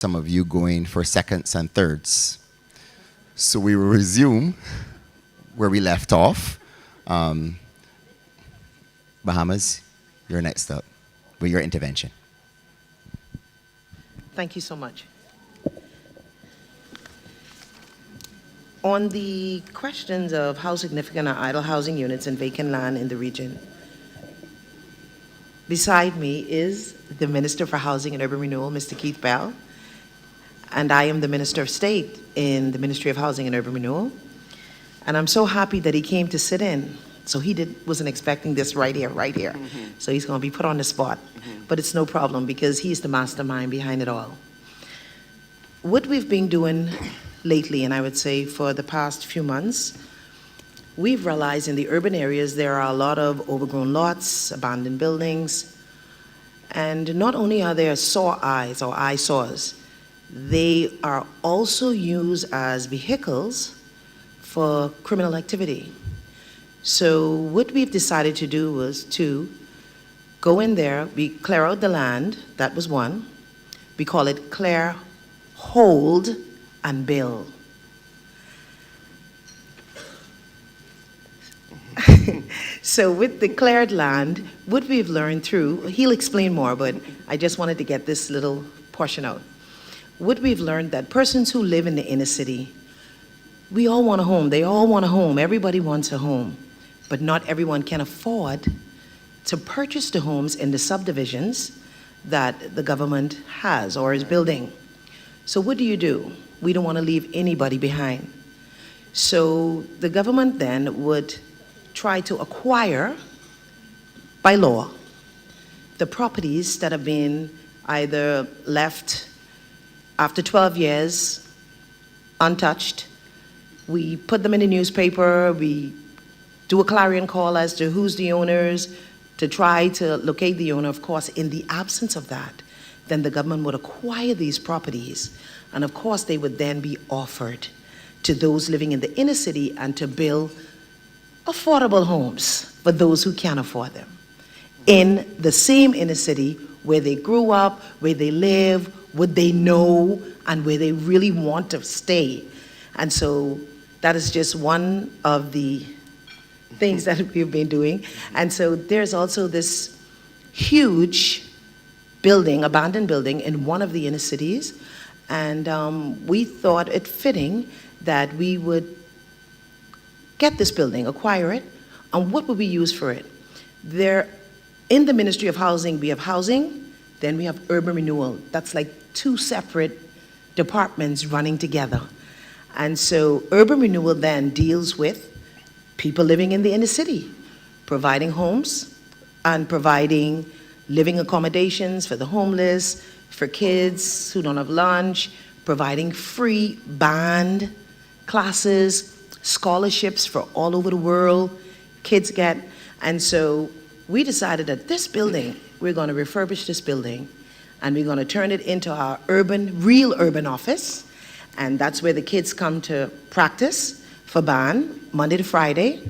some of you going for seconds and thirds. So we will resume where we left off. Bahamas, you're next up with your intervention. Thank you so much. On the questions of how significant are idle housing units and vacant land in the region, beside me is the Minister for Housing and Urban Renewal, Mr. Keith Bell, and I am the Minister of State in the Ministry of Housing and Urban Renewal. And I'm so happy that he came to sit in. So he wasn't expecting this right here. Mm-hmm. So he's going to be put on the spot. Mm-hmm. But it's no problem because he's the mastermind behind it all. What we've been doing lately, and I would say for the past few months, we've realized in the urban areas there are a lot of overgrown lots, abandoned buildings, and not only are there sore eyes or eyesores, they are also used as vehicles for criminal activity. So what we've decided to do was to go in there, we clear out the land, that was one. We call it clear, hold, and build. So with the cleared land, what we've learned through, he'll explain more, but I just wanted to get this little portion out. What we've learned that persons who live in the inner city, we all want a home, they all want a home, everybody wants a home, but not everyone can afford to purchase the homes in the subdivisions that the government has or is building. So what do? We don't want to leave anybody behind. So the government then would try to acquire, by law, the properties that have been either left after 12 years untouched. We put them in the newspaper, we do a clarion call as to who's the owners, to try to locate the owner. Of course, in the absence of that, then the government would acquire these properties, and of course they would then be offered to those living in the inner city and to build affordable homes for those who can't afford them in the same inner city where they grew up, where they live, what they know, and where they really want to stay. And so that is just one of the things that we've been doing. And so there's also this huge building, abandoned building in one of the inner cities. And we thought it fitting that we would get this building, acquire it, and what would we use for it? There, in the Ministry of Housing, we have housing, then we have urban renewal. That's like two separate departments running together. And so urban renewal then deals with people living in the inner city, providing homes and providing living accommodations for the homeless, for kids who don't have lunch, providing free band classes, scholarships for all over the world, kids get. And so we decided that this building, we're going to refurbish this building and we're going to turn it into our real urban office. And that's where the kids come to practice for band, Monday to Friday.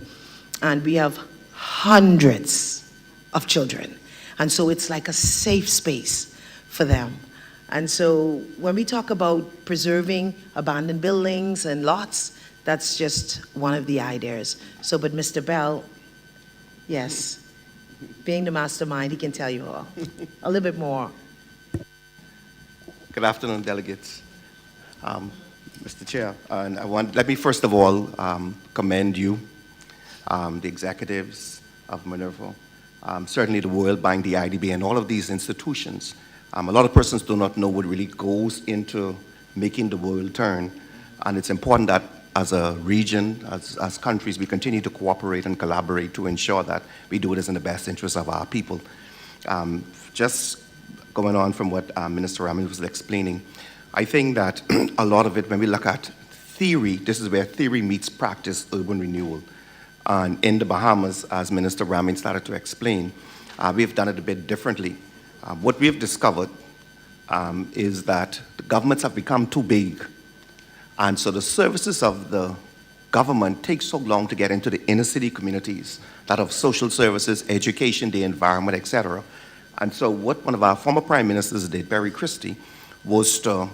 And we have hundreds of children. And so it's like a safe space for them. And so when we talk about preserving abandoned buildings and lots, that's just one of the ideas. So, but Mr. Bell, yes, being the mastermind, he can tell you all a little bit more. Good afternoon, delegates. Mr. Chair, and let me first of all commend you, the executives of MINURVI, certainly the World Bank, the IDB, and all of these institutions. A lot of persons do not know what really goes into making the world turn, and it's important that as a region, as countries, we continue to cooperate and collaborate to ensure that we do this in the best interest of our people. Just going on from what Minister Ramin was explaining, I think that a lot of it, when we look at theory, this is where theory meets practice, urban renewal. And in the Bahamas, as Minister Ramin started to explain, we have done it a bit differently. What we have discovered is that the governments have become too big. And so the services of the government take so long to get into the inner city communities, that of social services, education, the environment, etc. And so what one of our former prime ministers did, Barry Christie, was to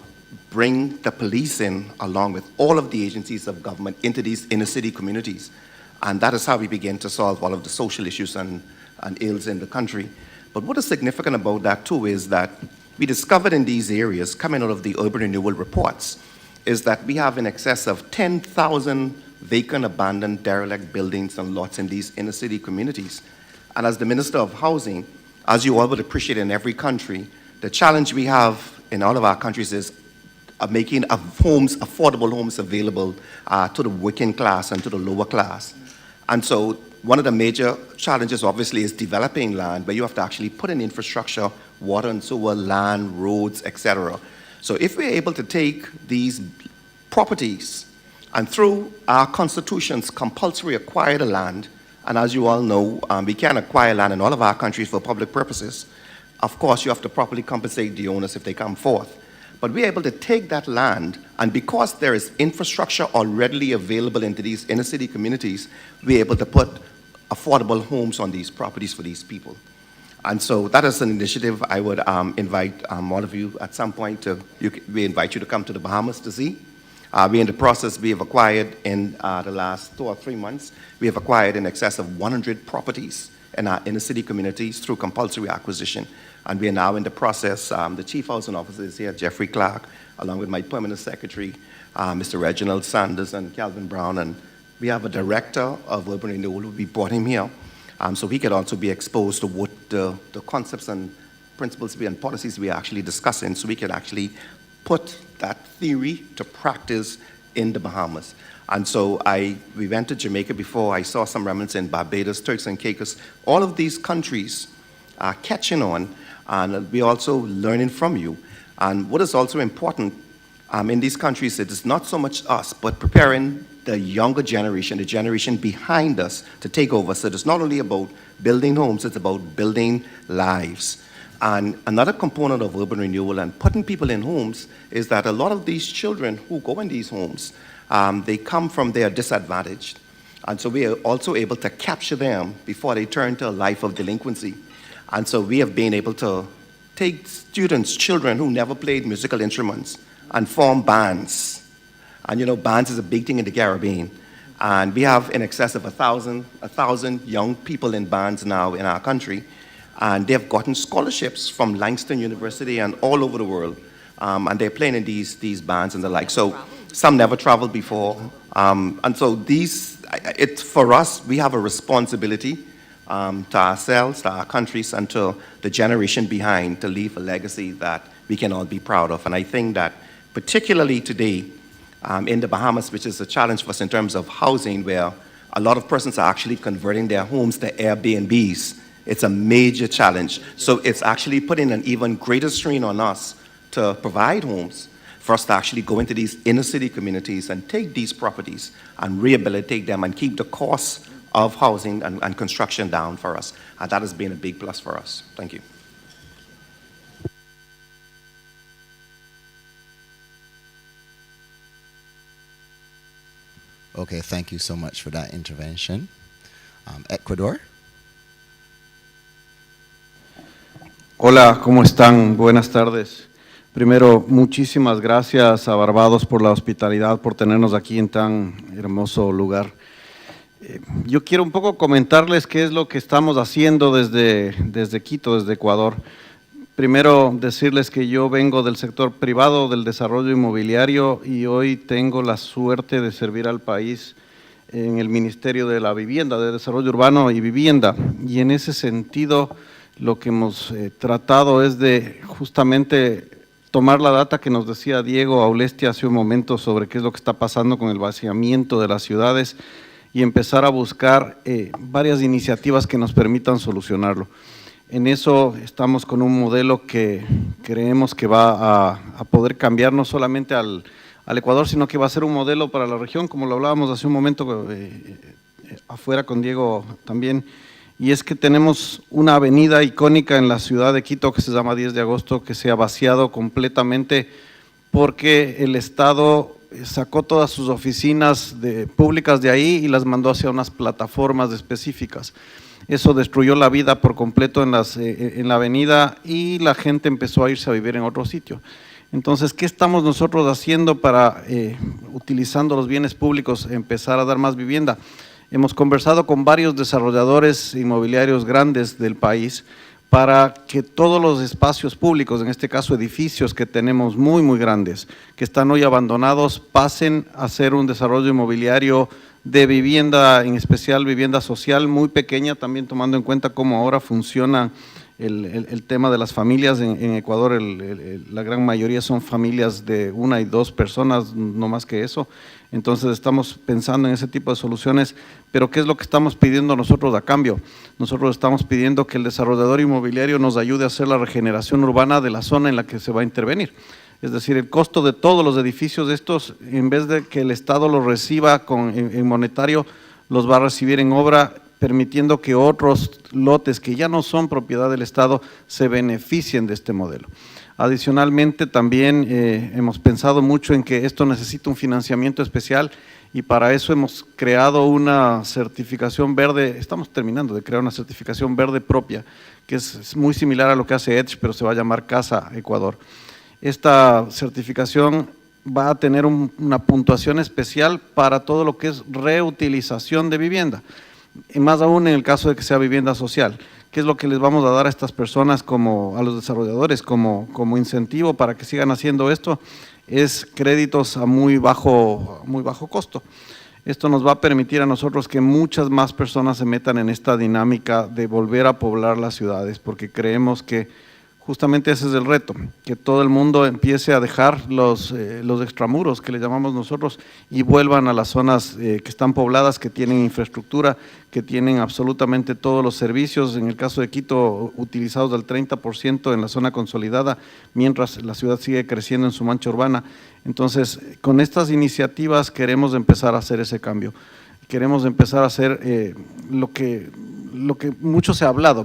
bring the police in along with all of the agencies of government into these inner city communities. And that is how we began to solve all of the social issues and ills in the country. But what is significant about that too is that we discovered in these areas, coming out of the urban renewal reports, is that we have in excess of 10,000 vacant, abandoned, derelict buildings and lots in these inner city communities. And as the Minister of Housing, as you all would appreciate in every country, the challenge we have in all of our countries is making homes, affordable homes available to the working class and to the lower class. And so one of the major challenges obviously is developing land where you have to actually put in infrastructure, water and sewer, land, roads, etc. So if we're able to take these properties and through our constitutions compulsory acquire the land, and as you all know, we can acquire land in all of our countries for public purposes. Of course, you have to properly compensate the owners if they come forth. But we're able to take that land, and because there is infrastructure already available into these inner city communities, we're able to put affordable homes on these properties for these people. And so that is an initiative I would invite all of you at some point we invite you to come to the Bahamas to see. We're in the process, we have acquired in the last 2 or 3 months, we have acquired in excess of 100 properties in our inner city communities through compulsory acquisition. And we are now in the process, the Chief Housing Officer is here, Jeffrey Clark, along with my Permanent Secretary, Mr. Reginald Sanders and Calvin Brown, and we have a Director of Urban Renewal. We brought him here so he could also be exposed to what the concepts and principles and policies we are actually discussing, so we can actually put that theory to practice in the Bahamas. And so we went to Jamaica before, I saw some remnants in Barbados, Turks and Caicos. All of these countries are catching on, and we're also learning from you. And what is also important in these countries, it is not so much us, but preparing the younger generation, the generation behind us to take over. So it's not only about building homes, it's about building lives. And another component of urban renewal and putting people in homes is that a lot of these children who go in these homes, they come from, they are disadvantaged. And so we are also able to capture them before they turn to a life of delinquency. And so we have been able to take students, children who never played musical instruments and form bands. And you know, bands is a big thing in the Caribbean. And we have in excess of 1,000 young people in bands now in our country. And they've gotten scholarships from Langston University and all over the world. And they're playing in these bands and the like. So some never traveled before. And so for us, we have a responsibility to ourselves, to our countries, and to the generation behind to leave a legacy that we can all be proud of. And I think that particularly today in the Bahamas, which is a challenge for us in terms of housing, where a lot of persons are actually converting their homes to Airbnbs, it's a major challenge. So it's actually putting an even greater strain on us to provide homes for us to actually go into these inner city communities and take these properties and rehabilitate them and keep the costs of housing and construction down for us. And that has been a big plus for us. Thank you. Okay, thank you so much for that intervention. Ecuador. Hola, ¿cómo están? Buenas tardes. Primero, muchísimas gracias a Barbados por la hospitalidad, por tenernos aquí en tan hermoso lugar. Yo quiero un poco comentarles qué es lo que estamos haciendo desde Quito, desde Ecuador. Primero, decirles que yo vengo del sector privado del desarrollo inmobiliario y hoy tengo la suerte de servir al país en el Ministerio de la Vivienda, de Desarrollo Urbano y Vivienda. Y en ese sentido, lo que hemos tratado es de justamente tomar la data que nos decía Diego Aulesti hace un momento sobre qué es lo que está pasando con el vaciamiento de las ciudades y empezar a buscar varias iniciativas que nos permitan solucionarlo. En eso estamos con un modelo que creemos que va a poder cambiar no solamente al Ecuador, sino que va a ser un modelo para la región, como lo hablábamos hace un momento afuera con Diego también, y es que tenemos una avenida icónica en la ciudad de Quito que se llama 10 de agosto, que se ha vaciado completamente porque el Estado sacó todas sus oficinas públicas de ahí y las mandó hacia unas plataformas específicas. Eso destruyó la vida por completo en la avenida y la gente empezó a irse a vivir en otro sitio. Entonces, ¿qué estamos nosotros haciendo para, utilizando los bienes públicos, empezar a dar más vivienda? Hemos conversado con varios desarrolladores inmobiliarios grandes del país para que todos los espacios públicos, en este caso edificios que tenemos muy grandes, que están hoy abandonados, pasen a ser un desarrollo inmobiliario de vivienda, en especial vivienda social muy pequeña, también tomando en cuenta cómo ahora funciona el tema de las familias. En Ecuador la gran mayoría son familias de 1 y 2 personas, no más que eso. Entonces estamos pensando en ese tipo de soluciones, pero ¿qué es lo que estamos pidiendo nosotros a cambio? Nosotros estamos pidiendo que el desarrollador inmobiliario nos ayude a hacer la regeneración urbana de la zona en la que se va a intervenir. Es decir, el costo de todos los edificios de estos, en vez de que el Estado los reciba en monetario, los va a recibir en obra, permitiendo que otros lotes que ya no son propiedad del Estado se beneficien de este modelo. Adicionalmente, también hemos pensado mucho en que esto necesita un financiamiento especial y para eso hemos creado una certificación verde, estamos terminando de crear una certificación verde propia, que es muy similar a lo que hace Edge, pero se va a llamar Casa Ecuador. Esta certificación va a tener una puntuación especial para todo lo que es reutilización de vivienda, y más aún en el caso de que sea vivienda social. ¿Qué es lo que les vamos a dar a estas personas, como a los desarrolladores, como incentivo para que sigan haciendo esto? Es créditos a muy bajo costo. Esto nos va a permitir a nosotros que muchas más personas se metan en esta dinámica de volver a poblar las ciudades, porque creemos que justamente ese es el reto, que todo el mundo empiece a dejar los extramuros, que le llamamos nosotros, y vuelvan a las zonas que están pobladas, que tienen infraestructura, que tienen absolutamente todos los servicios, en el caso de Quito, utilizados al 30% en la zona consolidada, mientras la ciudad sigue creciendo en su mancha urbana. Entonces, con estas iniciativas queremos empezar a hacer ese cambio. Queremos empezar a hacer lo que mucho se ha hablado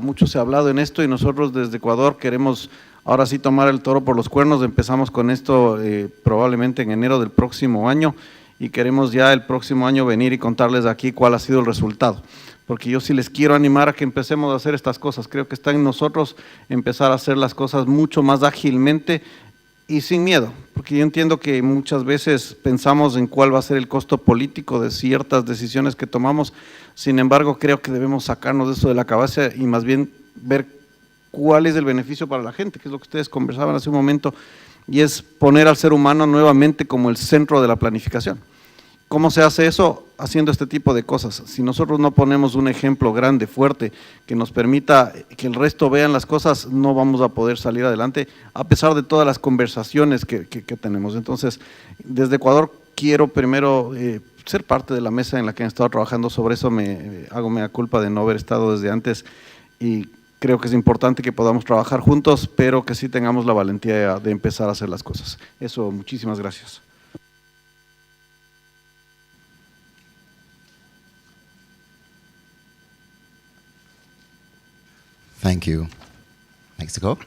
en esto, y nosotros desde Ecuador queremos ahora sí tomar el toro por los cuernos. Empezamos con esto probablemente en enero del próximo año y queremos ya el próximo año venir y contarles aquí cuál ha sido el resultado, porque yo sí les quiero animar a que empecemos a hacer estas cosas. Creo que está en nosotros empezar a hacer las cosas mucho más ágilmente y sin miedo, porque yo entiendo que muchas veces pensamos en cuál va a ser el costo político de ciertas decisiones que tomamos. Sin embargo, creo que debemos sacarnos eso de la cabeza y más bien ver cuál es el beneficio para la gente, que es lo que ustedes conversaban hace un momento, y es poner al ser humano nuevamente como el centro de la planificación. ¿Cómo se hace eso? Haciendo este tipo de cosas. Si nosotros no ponemos un ejemplo grande, fuerte, que nos permita que el resto vean las cosas, no vamos a poder salir adelante, a pesar de todas las conversaciones que tenemos. Entonces, desde Ecuador quiero primero ser parte de la mesa en la que han estado trabajando sobre eso. Hago mea culpa de no haber estado desde antes, y creo que es importante que podamos trabajar juntos, pero que sí tengamos la valentía de empezar a hacer las cosas. Eso, muchísimas gracias. Thank you. Mexico.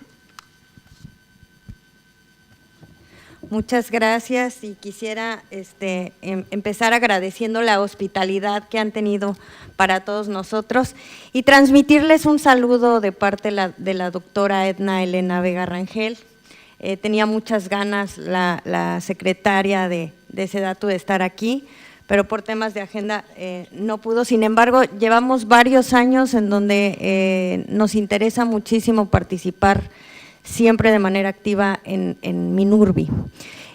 Muchas gracias, y quisiera empezar agradeciendo la hospitalidad que han tenido para todos nosotros y transmitirles un saludo de parte de la doctora Edna Elena Vega Rangel. Tenía muchas ganas la secretaria de SEDATU de estar aquí, pero por temas de agenda no pudo. Sin embargo, llevamos varios años en donde nos interesa muchísimo participar siempre de manera activa en MINURVI.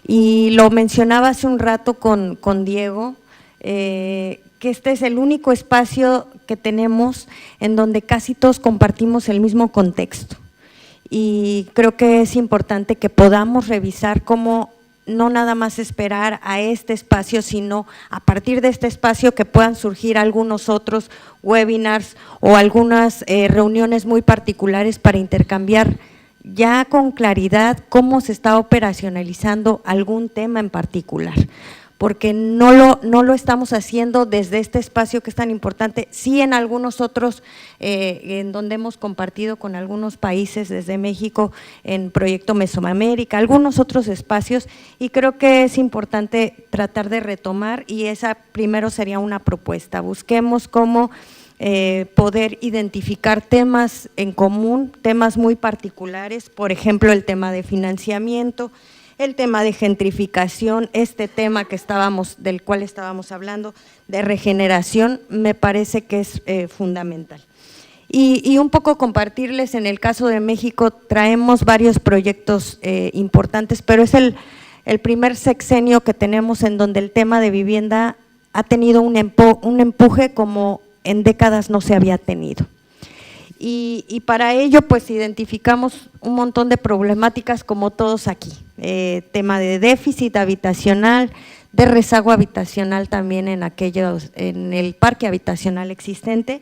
Y lo mencionaba hace un rato con Diego, que este es el único espacio que tenemos en donde casi todos compartimos el mismo contexto. Y creo que es importante que podamos revisar cómo no nada más esperar a este espacio, sino a partir de este espacio que puedan surgir algunos otros webinars o algunas reuniones muy particulares para intercambiar ya con claridad cómo se está operacionalizando algún tema en particular, porque no lo estamos haciendo desde este espacio que es tan importante. Sí, en algunos otros, en donde hemos compartido con algunos países desde México, en Proyecto Mesoamérica, algunos otros espacios, y creo que es importante tratar de retomar, y esa primero sería una propuesta. Busquemos cómo poder identificar temas en común, temas muy particulares, por ejemplo, el tema de financiamiento, el tema de gentrificación, este tema del cual estábamos hablando, de regeneración, me parece que es fundamental. Y un poco compartirles, en el caso de México traemos varios proyectos importantes, pero es el primer sexenio que tenemos en donde el tema de vivienda ha tenido un empuje como en décadas no se había tenido. Y para ello pues identificamos un montón de problemáticas como todos aquí, tema de déficit habitacional, de rezago habitacional también en el parque habitacional existente.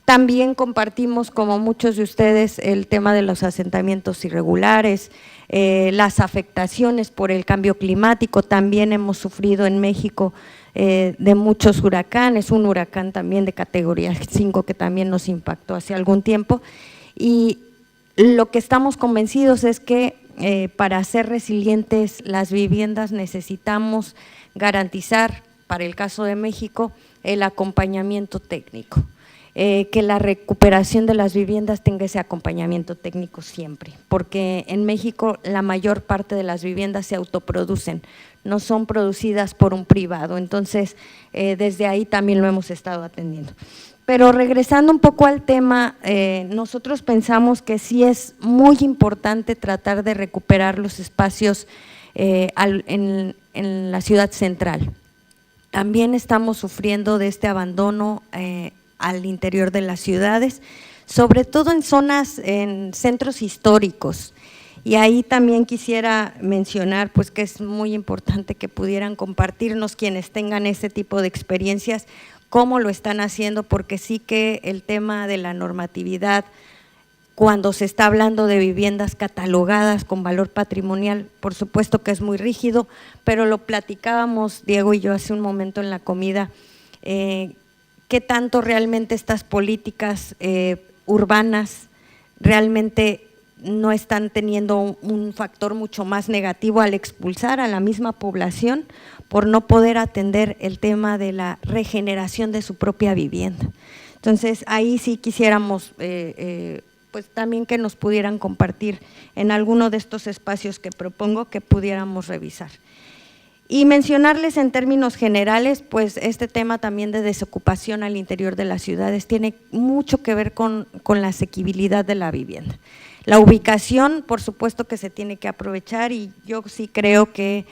También compartimos, como muchos de ustedes, el tema de los asentamientos irregulares, las afectaciones por el cambio climático. También hemos sufrido en México de muchos huracanes, un huracán también de categoría 5 que también nos impactó hace algún tiempo. Y lo que estamos convencidos es que para ser resilientes las viviendas necesitamos garantizar, para el caso de México, el acompañamiento técnico. Que la recuperación de las viviendas tenga ese acompañamiento técnico siempre, porque en México la mayor parte de las viviendas se autoproducen, no son producidas por un privado, entonces desde ahí también lo hemos estado atendiendo. Pero regresando un poco al tema, nosotros pensamos que sí es muy importante tratar de recuperar los espacios en la ciudad central. También estamos sufriendo de este abandono al interior de las ciudades, sobre todo en zonas, en centros históricos. Y ahí también quisiera mencionar pues que es muy importante que pudieran compartirnos quienes tengan ese tipo de experiencias, cómo lo están haciendo, porque sí que el tema de la normatividad, cuando se está hablando de viviendas catalogadas con valor patrimonial, por supuesto que es muy rígido, pero lo platicábamos Diego y yo hace un momento en la comida, qué tanto realmente estas políticas urbanas realmente no están teniendo un factor mucho más negativo al expulsar a la misma población por no poder atender el tema de la regeneración de su propia vivienda. Entonces, ahí sí quisiéramos pues también que nos pudieran compartir en alguno de estos espacios que propongo que pudiéramos revisar. Y mencionarles en términos generales, pues este tema también de desocupación al interior de las ciudades tiene mucho que ver con la asequibilidad de la vivienda. La ubicación, por supuesto que se tiene que aprovechar y yo sí creo que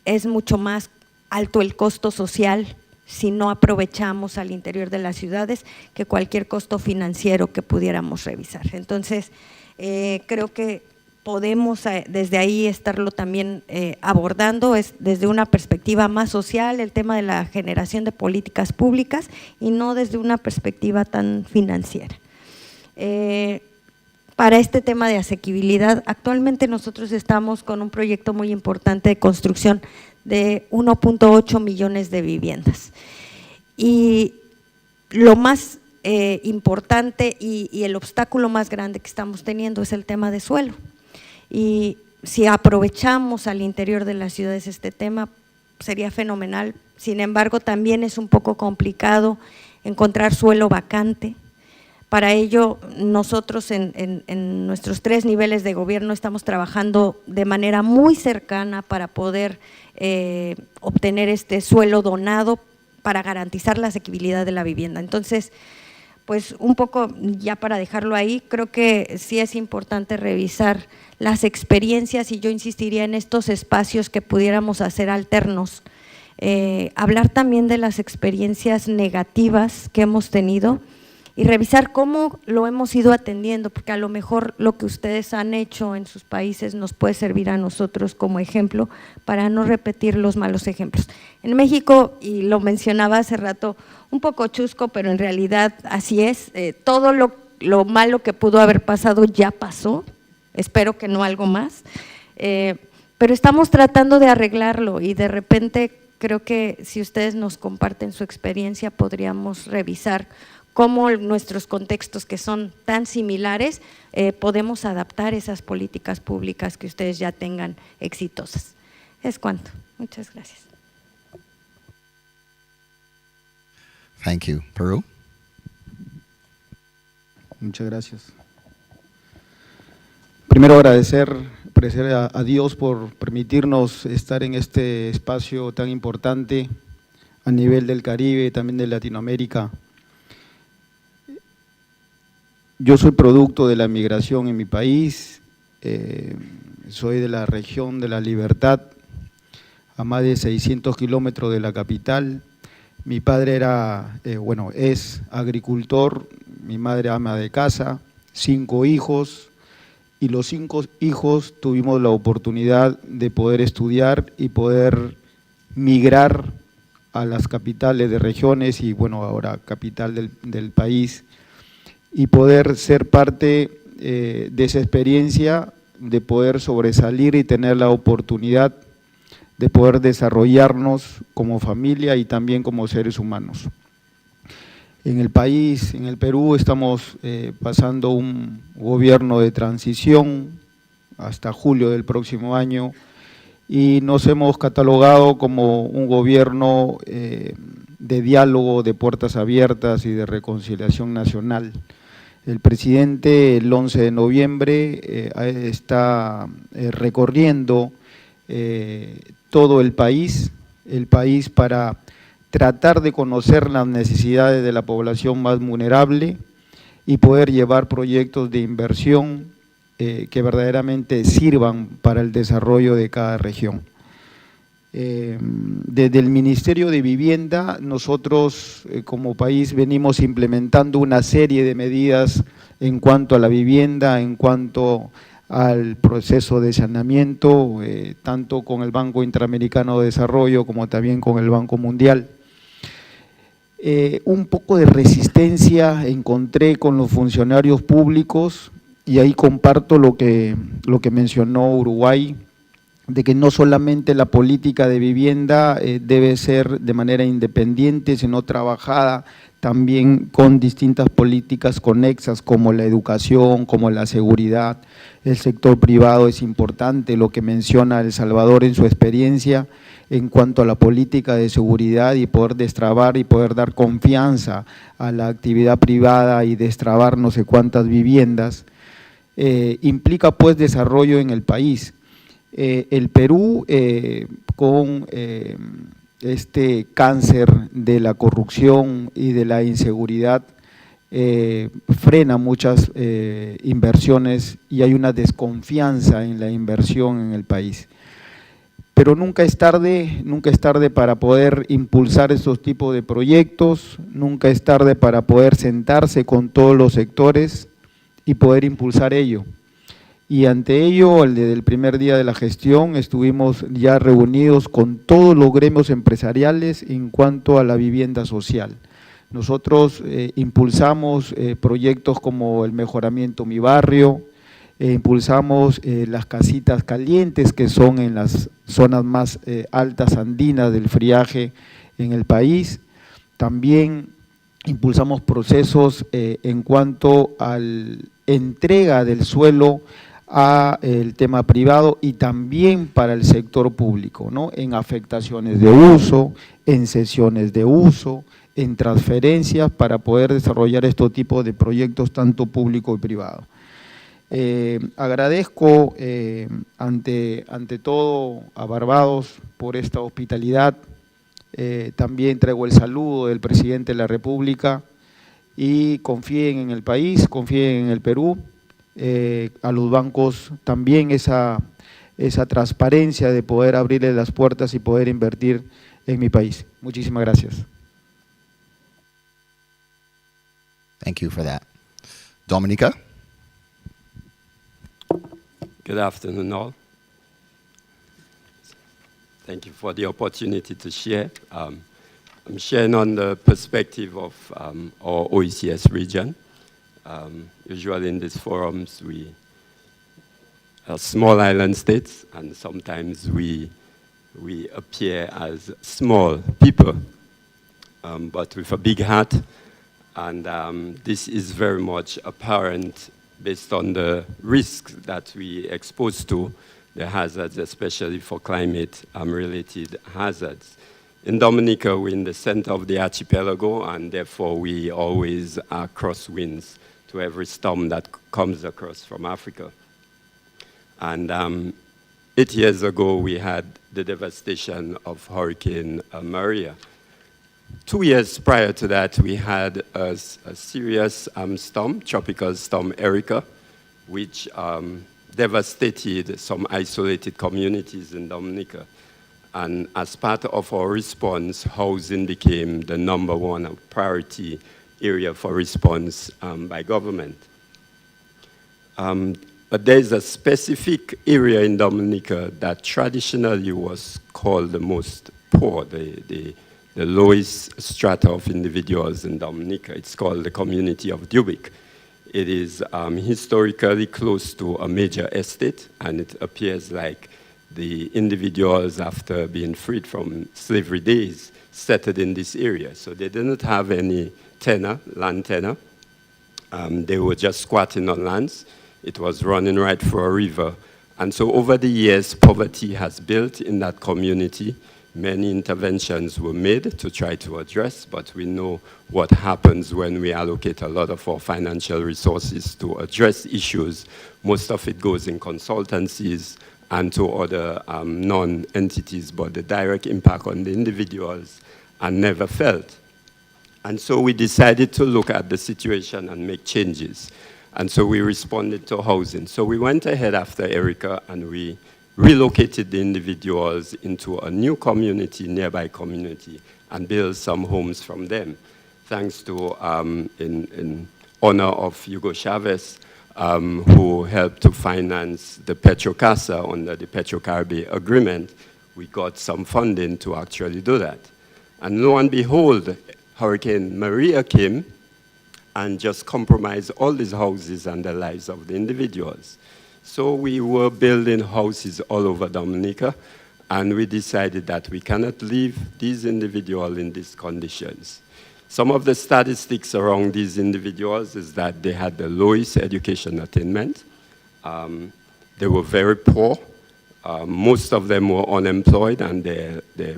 es mucho más alto el costo social si no aprovechamos al interior de las ciudades que cualquier costo financiero que pudiéramos revisar. Entonces, creo que podemos desde ahí estarlo también abordando, es desde una perspectiva más social, el tema de la generación de políticas públicas y no desde una perspectiva tan financiera. Para este tema de asequibilidad, actualmente nosotros estamos con un proyecto muy importante de construcción de 1.8 millones de viviendas. Y lo más importante y el obstáculo más grande que estamos teniendo es el tema de suelo. Y si aprovechamos al interior de las ciudades este tema, sería fenomenal. Sin embargo, también es un poco complicado encontrar suelo vacante. Para ello, nosotros en nuestros 3 niveles de gobierno estamos trabajando de manera muy cercana para poder obtener este suelo donado para garantizar la asequibilidad de la vivienda. Entonces, pues un poco ya para dejarlo ahí, creo que sí es importante revisar las experiencias y yo insistiría en estos espacios que pudiéramos hacer alternos, hablar también de las experiencias negativas que hemos tenido y revisar cómo lo hemos ido atendiendo, porque a lo mejor lo que ustedes han hecho en sus países nos puede servir a nosotros como ejemplo para no repetir los malos ejemplos. En México, y lo mencionaba hace rato, un poco chusco, pero en realidad así es, todo lo malo que pudo haber pasado ya pasó, espero que no algo más, pero estamos tratando de arreglarlo y de repente creo que si ustedes nos comparten su experiencia podríamos revisar cómo nuestros contextos que son tan similares podemos adaptar esas políticas públicas que ustedes ya tengan exitosas. Es cuanto. Muchas gracias. Thank you. Peru? Muchas gracias. Primero agradecer agradecer a Dios por permitirnos estar en este espacio tan importante a nivel del Caribe, también de Latinoamérica. Yo soy producto de la migración en mi país, soy de la región de La Libertad, a más de 600 kilómetros de la capital. Mi padre era, es agricultor, mi madre ama de casa, 5 hijos, y los 5 hijos tuvimos la oportunidad de poder estudiar y poder migrar a las capitales de regiones y ahora capital del país, y poder ser parte de esa experiencia, de poder sobresalir y tener la oportunidad de poder desarrollarnos como familia y también como seres humanos. En el país, en el Perú, estamos pasando un gobierno de transición hasta julio del próximo año y nos hemos catalogado como un gobierno de diálogo, de puertas abiertas y de reconciliación nacional. El presidente el 11 de noviembre está recorriendo todo el país para tratar de conocer las necesidades de la población más vulnerable y poder llevar proyectos de inversión que verdaderamente sirvan para el desarrollo de cada región. Desde el Ministerio de Vivienda, nosotros como país venimos implementando una serie de medidas en cuanto a la vivienda, en cuanto al proceso de saneamiento, tanto con el Banco Interamericano de Desarrollo como también con el Banco Mundial. Un poco de resistencia encontré con los funcionarios públicos y ahí comparto lo que mencionó Uruguay, de que no solamente la política de vivienda debe ser de manera independiente, sino trabajada también con distintas políticas conexas como la educación, como la seguridad. El sector privado es importante, lo que menciona El Salvador en su experiencia en cuanto a la política de seguridad y poder destrabar y poder dar confianza a la actividad privada y destrabar no sé cuántas viviendas, implica pues desarrollo en el país. El Perú con este cáncer de la corrupción y de la inseguridad frena muchas inversiones y hay una desconfianza en la inversión en el país. Pero nunca es tarde para poder impulsar estos tipos de proyectos, nunca es tarde para poder sentarse con todos los sectores y poder impulsar ello. Y ante ello, desde el primer día de la gestión, estuvimos ya reunidos con todos los gremios empresariales en cuanto a la vivienda social. Nosotros impulsamos proyectos como el mejoramiento Mi Barrio, impulsamos las casitas calientes que son en las zonas más altas andinas del friaje en el país. También impulsamos procesos en cuanto a la entrega del suelo a el tema privado y también para el sector público, ¿no? En afectaciones de uso, en cesiones de uso, en transferencias para poder desarrollar estos tipos de proyectos tanto público y privado. Agradezco ante todo a Barbados por esta hospitalidad, también traigo el saludo del presidente de la República y confíen en el país, confíen en el Perú. A los bancos también esa transparencia de poder abrirles las puertas y poder invertir en mi país. Muchísimas gracias. Thank you for that. Dominica? Good afternoon, all. Thank you for the opportunity to share. I'm sharing on the perspective of our OECS region. Usually in these forums, we are small island states, and sometimes we appear as small people, but with a big heart. And this is very much apparent based on the risks that we expose to, the hazards, especially for climate-related hazards. In Dominica, we're in the center of the archipelago, and therefore we always are crosswinds to every storm that comes across from Africa. And 8 years ago, we had the devastation of Hurricane Maria. 2 years prior to that, we had a serious storm, tropical storm Erica, which devastated some isolated communities in Dominica. And as part of our response, housing became the #1 priority area for response by government. But there's a specific area in Dominica that traditionally was called the most poor, the lowest strata of individuals in Dominica. It's called the community of Dubic. It is historically close to a major estate, and it appears like the individuals, after being freed from slavery days, settled in this area. So they didn't have any land tenure. They were just squatting on lands. It was running right through a river. And so over the years, poverty has built in that community. Many interventions were made to try to address, but we know what happens when we allocate a lot of our financial resources to address issues. Most of it goes in consultancies and to other non-entities, but the direct impact on the individuals are never felt. And so we decided to look at the situation and make changes. And so we responded to housing. So we went ahead after Erica and we relocated the individuals into a new community, nearby community, and built some homes from them. Thanks to, in honor of Hugo Chavez, who helped to finance the Petrocasa under the Petro-Caribe agreement, we got some funding to actually do that. And lo and behold, Hurricane Maria came and just compromised all these houses and the lives of the individuals. So we were building houses all over Dominica, and we decided that we cannot leave these individuals in these conditions. Some of the statistics around these individuals is that they had the lowest education attainment. They were very poor. Most of them were unemployed, and their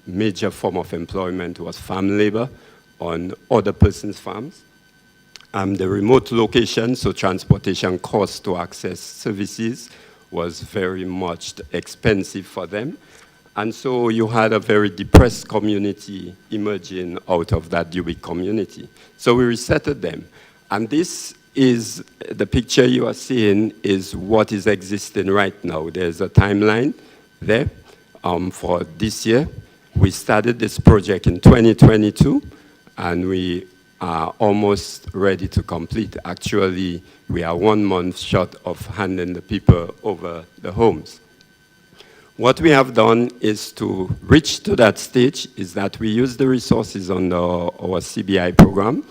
major form of employment was farm labor on other person's farms. The remote location, so transportation costs to access services, was very much expensive for them. And so you had a very depressed community emerging out of that Dubic community. So we resettled them. And this is, the picture you are seeing is what is existing right now. There's a timeline there for this year. We started this project in 2022, and we are almost ready to complete. Actually, we are 1 month short of handing the people over the homes. What we have done is to reach to that stage is that we use the resources under our CBI program.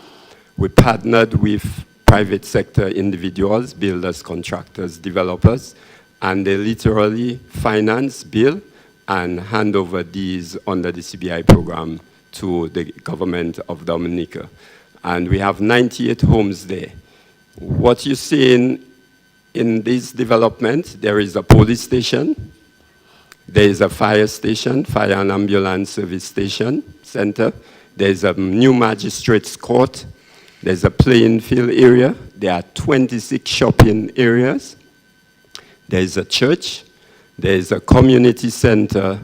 We partnered with private sector individuals, builders, contractors, developers, and they literally finance, build, and hand over these under the CBI program to the government of Dominica. And we have 98 homes there. What you see in this development, there is a police station, there is a fire station, fire and ambulance service station, center. There's a new magistrate's court. There's a playing field area. There are 26 shopping areas. There is a church. There is a community center.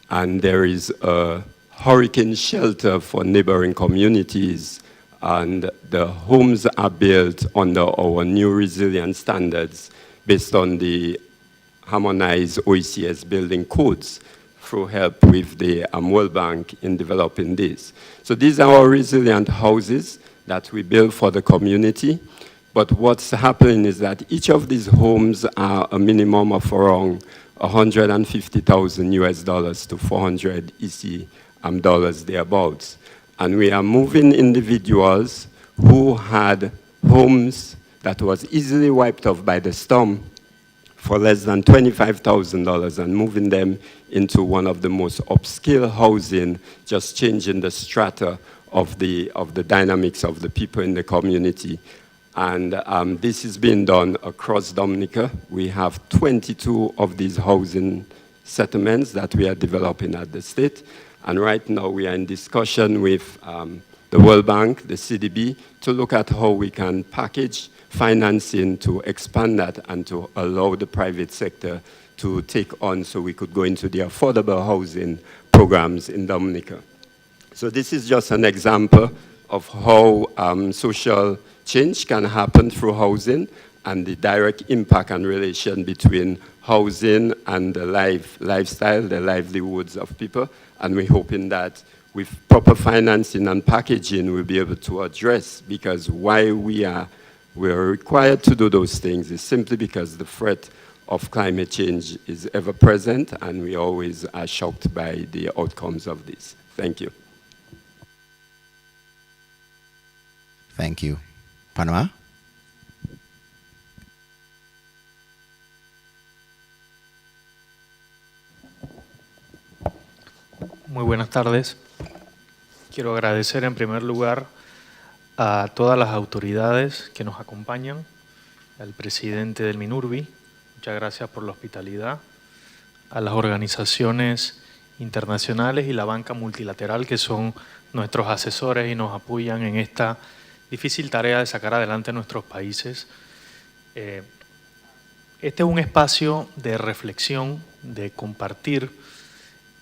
And there is a hurricane shelter for neighboring communities. And the homes are built under our new resilience standards based on the harmonized OECS building codes through help with the World Bank in developing this. So these are our resilient houses that we build for the community. But what's happening is that each of these homes are a minimum of around $150,000 to 400 EC dollars thereabouts. And we are moving individuals who had homes that was easily wiped off by the storm for less than $25,000 and moving them into one of the most upscale housing, just changing the strata of the dynamics of the people in the community. And this is being done across Dominica. We have 22 of these housing settlements that we are developing at the state. And right now we are in discussion with the World Bank, the CDB, to look at how we can package financing to expand that and to allow the private sector to take on so we could go into the affordable housing programs in Dominica. So this is just an example of how social change can happen through housing and the direct impact and relation between housing and the lifestyle, the livelihoods of people. And we're hoping that with proper financing and packaging, we'll be able to address, because why we're required to do those things is simply because the threat of climate change is ever present, and we always are shocked by the outcomes of this. Thank you. Thank you. Panama? Muy buenas tardes. Quiero agradecer en primer lugar a todas las autoridades que nos acompañan, al presidente del MINURVI, muchas gracias por la hospitalidad, a las organizaciones internacionales y la banca multilateral que son nuestros asesores y nos apoyan en esta difícil tarea de sacar adelante nuestros países. Este es un espacio de reflexión, de compartir,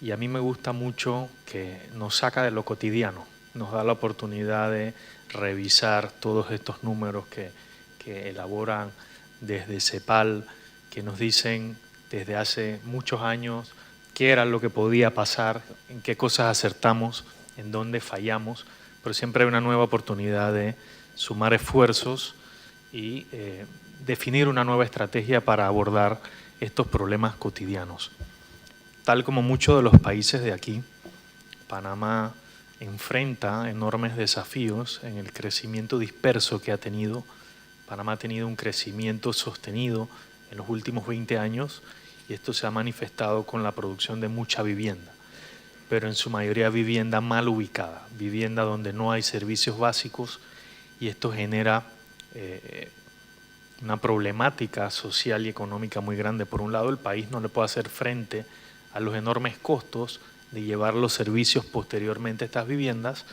y a mí me gusta mucho que nos saca de lo cotidiano, nos da la oportunidad de revisar todos estos números que elaboran desde CEPAL, que nos dicen desde hace muchos años qué era lo que podía pasar, en qué cosas acertamos, en dónde fallamos, pero siempre hay una nueva oportunidad de sumar esfuerzos y definir una nueva estrategia para abordar estos problemas cotidianos. Tal como muchos de los países de aquí, Panamá enfrenta enormes desafíos en el crecimiento disperso que ha tenido. Panamá ha tenido un crecimiento sostenido en los últimos 20 años y esto se ha manifestado con la producción de mucha vivienda, pero en su mayoría vivienda mal ubicada, vivienda donde no hay servicios básicos, y esto genera una problemática social y económica muy grande. Por un lado, el país no le puede hacer frente a los enormes costos de llevar los servicios posteriormente a estas viviendas,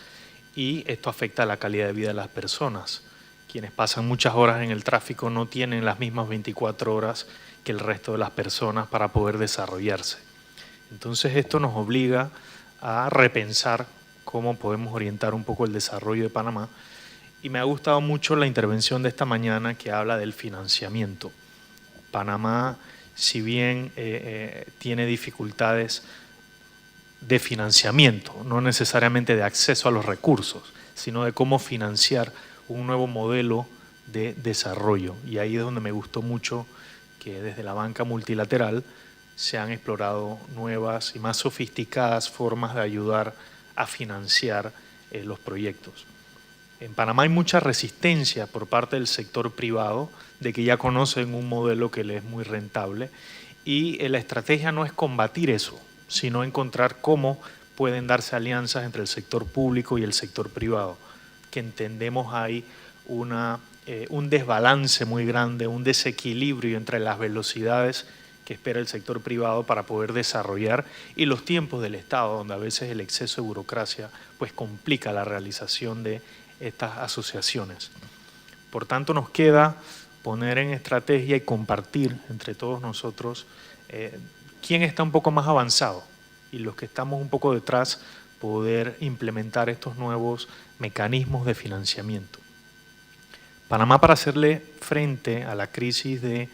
y esto afecta a la calidad de vida de las personas. Quienes pasan muchas horas en el tráfico no tienen las mismas 24 horas que el resto de las personas para poder desarrollarse. Entonces esto nos obliga a repensar cómo podemos orientar un poco el desarrollo de Panamá, y me ha gustado mucho la intervención de esta mañana que habla del financiamiento. Panamá, si bien tiene dificultades de financiamiento, no necesariamente de acceso a los recursos, sino de cómo financiar un nuevo modelo de desarrollo. Y ahí es donde me gustó mucho que desde la banca multilateral se han explorado nuevas y más sofisticadas formas de ayudar a financiar los proyectos. En Panamá hay mucha resistencia por parte del sector privado de que ya conocen un modelo que les es muy rentable, y la estrategia no es combatir eso, sino encontrar cómo pueden darse alianzas entre el sector público y el sector privado, que entendemos hay un desbalance muy grande, un desequilibrio entre las velocidades que espera el sector privado para poder desarrollar y los tiempos del Estado, donde a veces el exceso de burocracia pues complica la realización de estas asociaciones. Por tanto, nos queda poner en estrategia y compartir entre todos nosotros quién está un poco más avanzado, y los que estamos un poco detrás poder implementar estos nuevos mecanismos de financiamiento. Panamá, para hacerle frente a la crisis de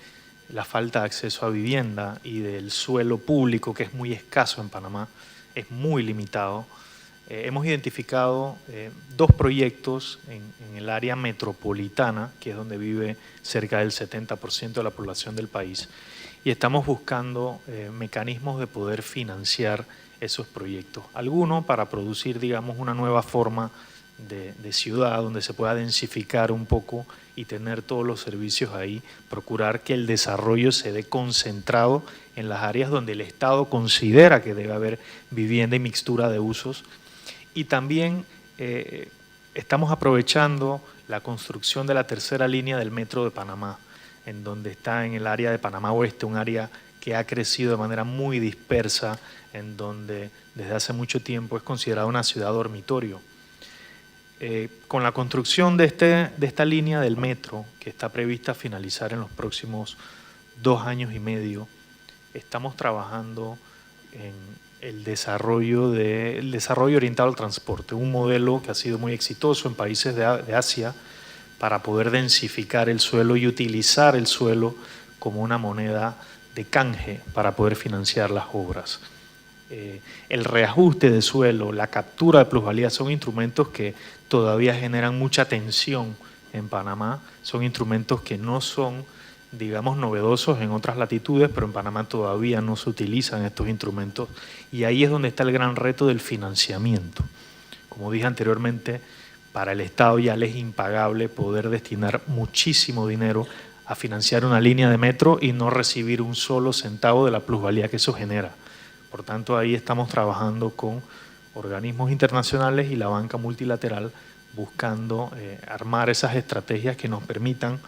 la falta de acceso a vivienda y del suelo público, que es muy escaso en Panamá, es muy limitado, hemos identificado dos proyectos en el área metropolitana, que es donde vive cerca del 70% de la población del país, y estamos buscando mecanismos de poder financiar esos proyectos. Algunos para producir, digamos, una nueva forma de ciudad donde se pueda densificar un poco y tener todos los servicios ahí, procurar que el desarrollo se dé concentrado en las áreas donde el Estado considera que debe haber vivienda y mixtura de usos. Y también estamos aprovechando la construcción de la tercera línea del metro de Panamá, en donde está en el área de Panamá Oeste, un área que ha crecido de manera muy dispersa, en donde desde hace mucho tiempo es considerada una ciudad dormitorio. Con la construcción de esta línea del metro, que está prevista finalizar en los próximos 2 años y medio, estamos trabajando en el desarrollo orientado al transporte, un modelo que ha sido muy exitoso en países de Asia para poder densificar el suelo y utilizar el suelo como una moneda de canje para poder financiar las obras. El reajuste de suelo, la captura de plusvalía son instrumentos que todavía generan mucha tensión en Panamá, son instrumentos que no son, digamos, novedosos en otras latitudes, pero en Panamá todavía no se utilizan estos instrumentos y ahí es donde está el gran reto del financiamiento. Como dije anteriormente, para el Estado ya le es impagable poder destinar muchísimo dinero a financiar una línea de metro y no recibir un solo centavo de la plusvalía que eso genera. Por tanto, ahí estamos trabajando con organismos internacionales y la banca multilateral buscando armar esas estrategias que nos permitan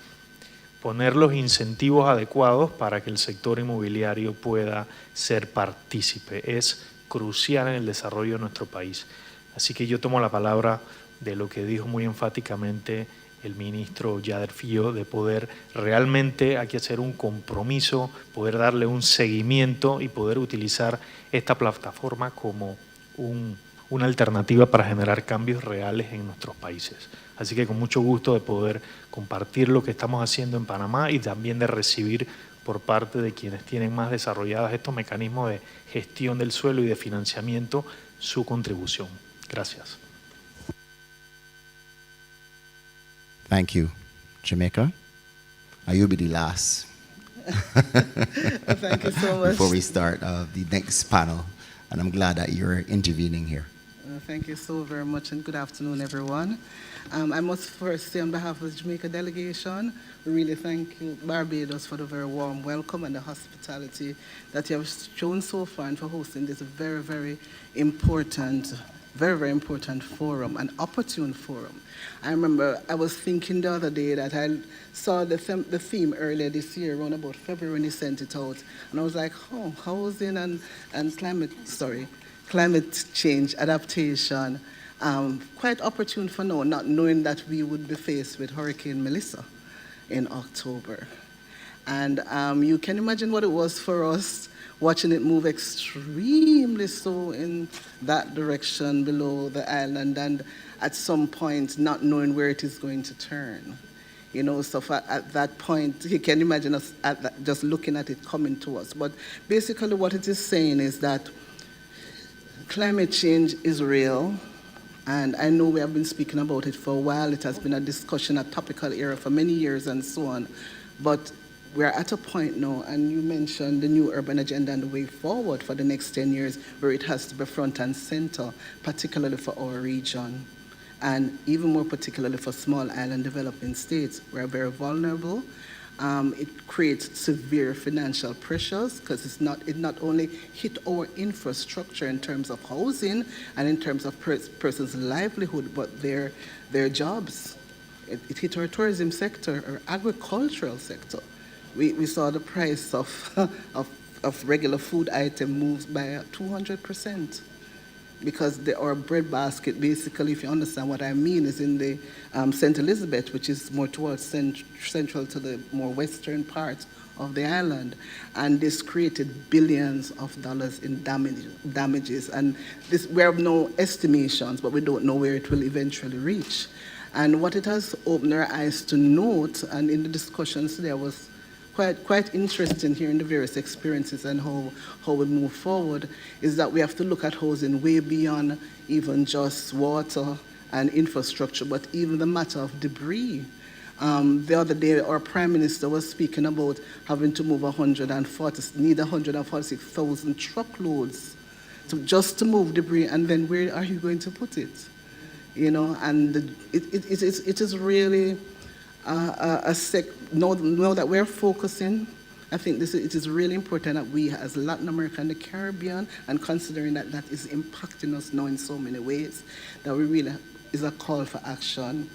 poner los incentivos adecuados para que el sector inmobiliario pueda ser partícipe. Es crucial en el desarrollo de nuestro país. Así que yo tomo la palabra de lo que dijo muy enfáticamente el ministro Yader Fio, de poder realmente, hay que hacer un compromiso, poder darle un seguimiento y poder utilizar esta plataforma como una alternativa para generar cambios reales en nuestros países. Así que con mucho gusto de poder compartir lo que estamos haciendo en Panamá y también de recibir por parte de quienes tienen más desarrollados estos mecanismos de gestión del suelo y de financiamiento su contribución. Gracias. Thank you. Jamaica, you'll be the last. Thank you so much. Before we start the next panel, and I'm glad that you're intervening here. Thank you so very much, and good afternoon, everyone. I must first say on behalf of the Jamaica delegation, we really thank you, Barbados, for the very warm welcome and the hospitality that you have shown so far and for hosting this very, very important forum, an opportune forum. I remember I was thinking the other day that I saw the theme earlier this year, around about February when he sent it out, and I was like, oh, housing and climate change adaptation, quite opportune for now, not knowing that we would be faced with Hurricane Melissa in October. And you can imagine what it was for us watching it move extremely slow in that direction below the island, and at some point not knowing where it is going to turn. You know, so at that point, you can imagine us just looking at it coming to us. But basically what it is saying is that climate change is real, and I know we have been speaking about it for a while. It has been a discussion, a topical area for many years and so on. But we're at a point now, and you mentioned the new urban agenda and the way forward for the next 10 years, where it has to be front and center, particularly for our region, and even more particularly for small island developing states. We're very vulnerable. It creates severe financial pressures because it not only hit our infrastructure in terms of housing and in terms of person's livelihood, but their jobs. It hit our tourism sector, our agricultural sector. We saw the price of regular food item moves by 200%. Because our bread basket, basically, if you understand what I mean, is in the St. Elizabeth, which is more towards central to the more western part of the island. And this created billions of dollars in damages. And we have no estimations, but we don't know where it will eventually reach. And what it has opened our eyes to note, and in the discussions there was quite interesting hearing the various experiences and how we move forward, is that we have to look at housing way beyond even just water and infrastructure, but even the matter of debris. The other day, our Prime Minister was speaking about having to move 146,000 truckloads just to move debris, and then where are you going to put it? You know, and it is really now that we're focusing, I think it is really important that we, as Latin America and the Caribbean, and considering that that is impacting us now in so many ways, that we really is a call for action,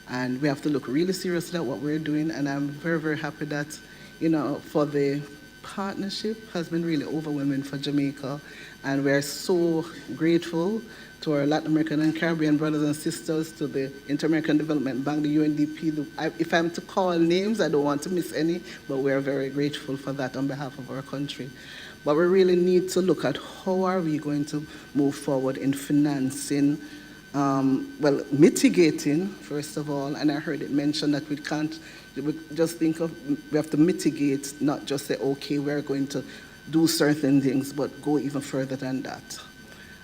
and we have to look really seriously at what we're doing. And I'm very, very happy that, you know, for the partnership has been really overwhelming for Jamaica, and we're so grateful to our Latin American and Caribbean brothers and sisters, to the Inter-American Development Bank, the UNDP. If I'm to call names, I don't want to miss any, but we are very grateful for that on behalf of our country. But we really need to look at how are we going to move forward in financing, mitigating, first of all, and I heard it mentioned that we can't just think of, we have to mitigate, not just say, okay, we're going to do certain things, but go even further than that.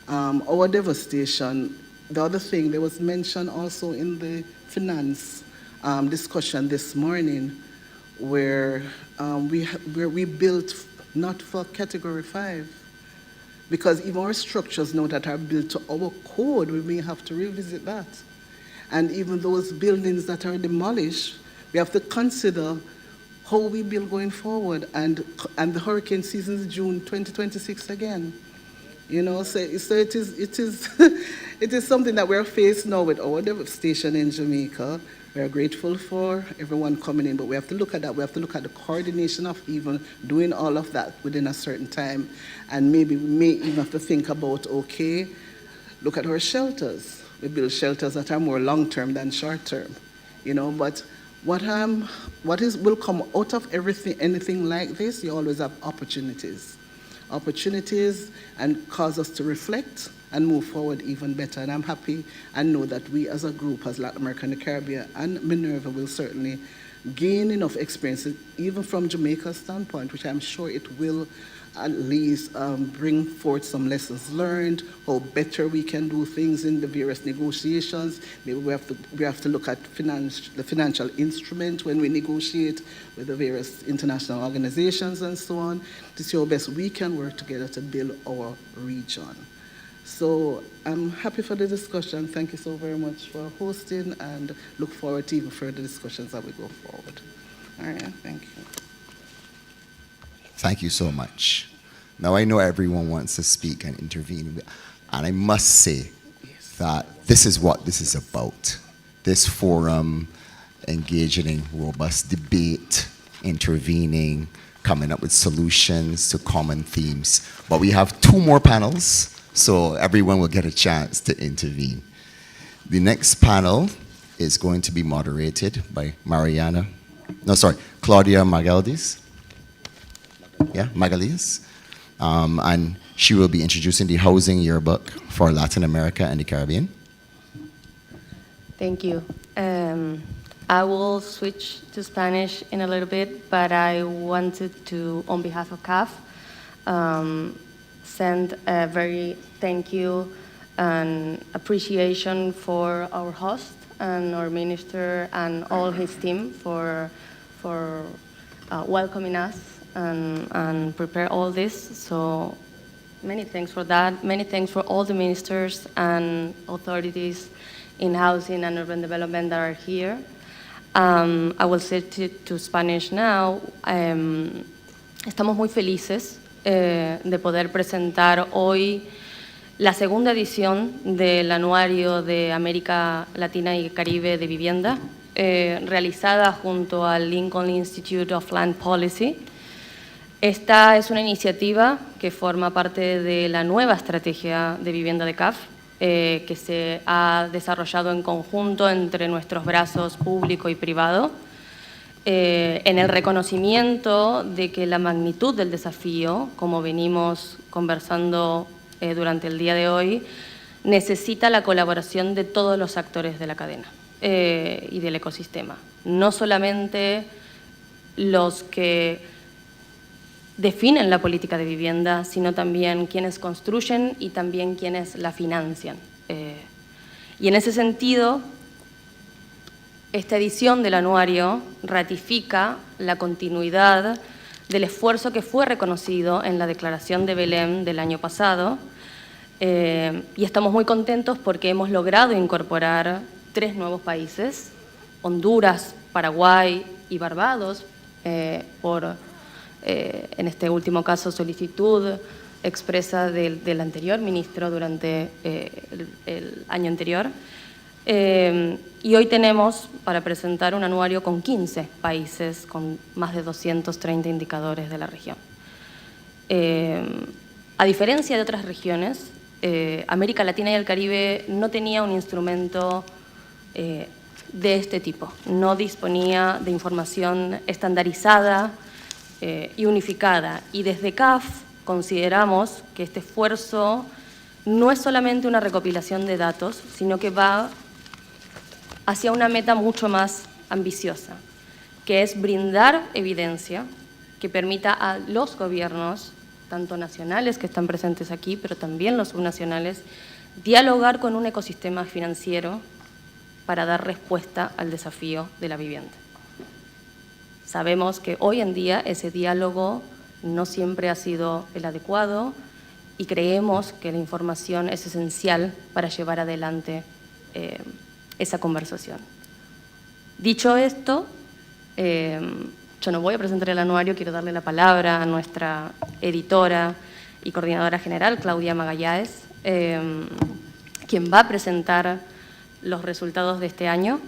Our devastation, the other thing, there was mentioned also in the finance discussion this morning, where we built not for Category 5, because even our structures now that are built to our code, we may have to revisit that. And even those buildings that are demolished, we have to consider how we build going forward. And the hurricane season is June 2026 again. You know, so it is it is something that we're faced now with our devastation in Jamaica. We are grateful for everyone coming in, but we have to look at that. We have to look at the coordination of even doing all of that within a certain time. And maybe we may even have to think about, okay, look at our shelters. We build shelters that are more long-term than short-term, you know, but what will come out of anything like this, you always have opportunities and cause us to reflect and move forward even better. And I'm happy and know that we as a group, as Latin America and the Caribbean and MINURVI, will certainly gain enough experience, even from Jamaica's standpoint, which I'm sure it will at least bring forth some lessons learned, how better we can do things in the various negotiations. Maybe we have to look at the financial instrument when we negotiate with the various international organizations and so on, to see how best we can work together to build our region. So I'm happy for the discussion. Thank you so very much for hosting, and look forward to even further discussions as we go forward. All right, thank you. Thank you so much. Now I know everyone wants to speak and intervene, and I must say that this is what this is about. This forum, engaging in robust debate, intervening, coming up with solutions to common themes. But we have 2 more panels, so everyone will get a chance to intervene. The next panel is going to be moderated by Claudia Magalhães. Magalhães. And she will be introducing the Housing Yearbook for Latin America and the Caribbean. Thank you. I will switch to Spanish in a little bit, but I wanted to, on behalf of CAF, send a very thank you and appreciation for our host and our minister and all his team for welcoming us and prepare all this. So many thanks for that. Many thanks for all the ministers and authorities in housing and urban development that are here. I will say to Spanish now. Estamos muy felices de poder presentar hoy la segunda edición del anuario de América Latina y Caribe de vivienda, realizada junto al Lincoln Institute of Land Policy. Esta es una iniciativa que forma parte de la nueva estrategia de vivienda de CAF, que se ha desarrollado en conjunto entre nuestros brazos público y privado, en el reconocimiento de que la magnitud del desafío, como venimos conversando durante el día de hoy, necesita la colaboración de todos los actores de la cadena y del ecosistema. No solamente los que definen la política de vivienda, sino también quienes construyen y también quienes la financian. Y en ese sentido, esta edición del anuario ratifica la continuidad del esfuerzo que fue reconocido en la Declaración de Belém del año pasado, y estamos muy contentos porque hemos logrado incorporar 3 nuevos países, Honduras, Paraguay y Barbados, en este último caso, solicitud expresa del anterior ministro durante el año anterior. Y hoy tenemos para presentar un anuario con 15 países, con más de 230 indicadores de la región. A diferencia de otras regiones, América Latina y el Caribe no tenía un instrumento de este tipo, no disponía de información estandarizada y unificada. Y desde CAF consideramos que este esfuerzo no es solamente una recopilación de datos, sino que va hacia una meta mucho más ambiciosa, que es brindar evidencia que permita a los gobiernos, tanto nacionales que están presentes aquí, pero también los subnacionales, dialogar con un ecosistema financiero para dar respuesta al desafío de la vivienda. Sabemos que hoy en día ese diálogo no siempre ha sido el adecuado y creemos que la información es esencial para llevar adelante esa conversación. Dicho esto, yo no voy a presentar el anuario, quiero darle la palabra a nuestra editora y coordinadora general, Claudia Magallanes, quien va a presentar los resultados de este año,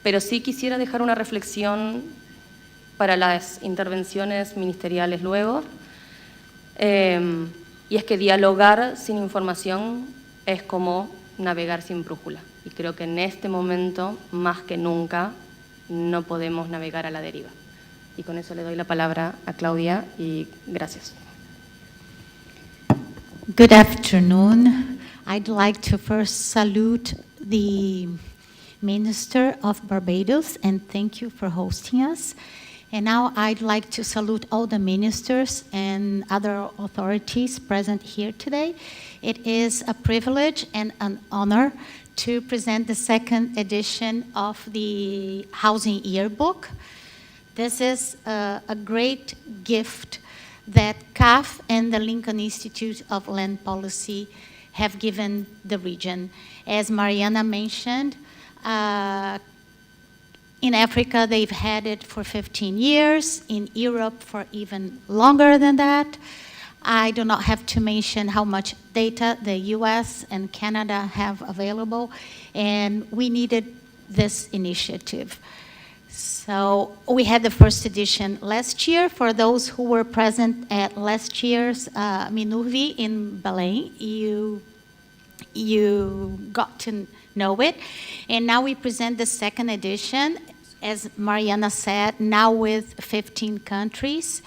pero sí quisiera dejar una reflexión para las intervenciones ministeriales luego, y es que dialogar sin información es como navegar sin brújula, y creo que en este momento, más que nunca, no podemos navegar a la deriva. Y con eso le doy la palabra a Claudia y gracias. Good afternoon. I'd like to first salute the Minister of Barbados and thank you for hosting us. And now I'd like to salute all the ministers and other authorities present here today. It is a privilege and an honor to present the second edition of the Housing Yearbook. This is a great gift that CAF and the Lincoln Institute of Land Policy have given the region. As Mariana mentioned, in Africa, they've had it for 15 years, in Europe for even longer than that. I do not have to mention how much data the US and Canada have available, and we needed this initiative. So we had the first edition last year. For those who were present at last year's MINURVI in Belém, you got to know it. And now we present the second edition, as Mariana said, now with 15 countries.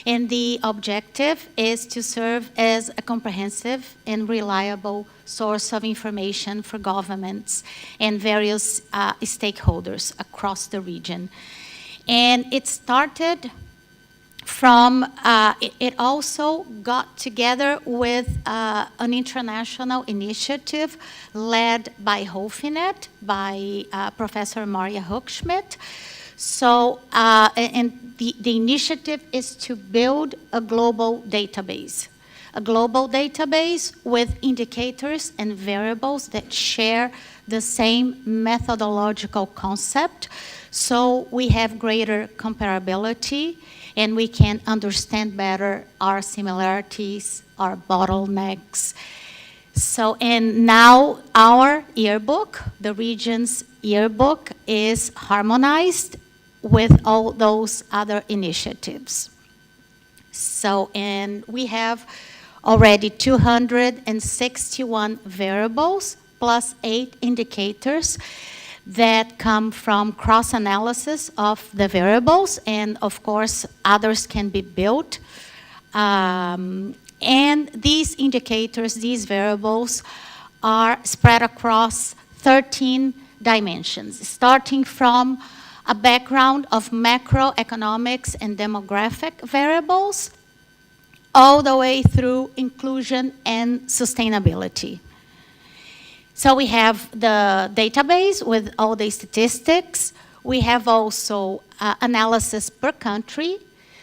And the objective is to serve as a comprehensive and reliable source of information for governments and various stakeholders across the region. And it started from, it also got together with an international initiative led by Hofinet, by Professor Maria Hochschmidt. So, and the initiative is to build a global database with indicators and variables that share the same methodological concept, so we have greater comparability and we can understand better our similarities, our bottlenecks. So, and now our yearbook, the region's yearbook, is harmonized with all those other initiatives. So, and we have already 261 variables plus 8 indicators that come from cross-analysis of the variables, and of course others can be built. And these indicators, these variables, are spread across 13 dimensions, starting from a background of macroeconomics and demographic variables, all the way through inclusion and sustainability. So we have the database with all the statistics. We have also analysis per country.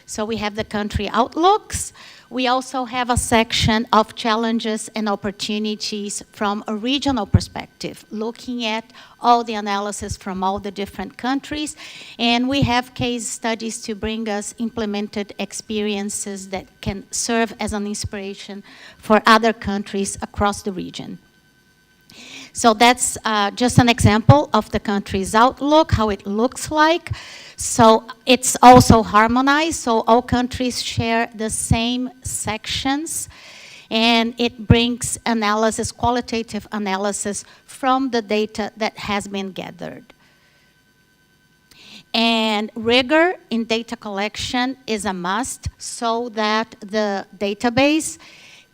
So we have the country outlooks. We also have a section of challenges and opportunities from a regional perspective, looking at all the analysis from all the different countries. And we have case studies to bring us implemented experiences that can serve as an inspiration for other countries across the region. So that's just an example of the country's outlook, how it looks like. So it's also harmonized, so all countries share the same sections. and it brings analysis, qualitative analysis from the data that has been gathered. And rigor in data collection is a must so that the database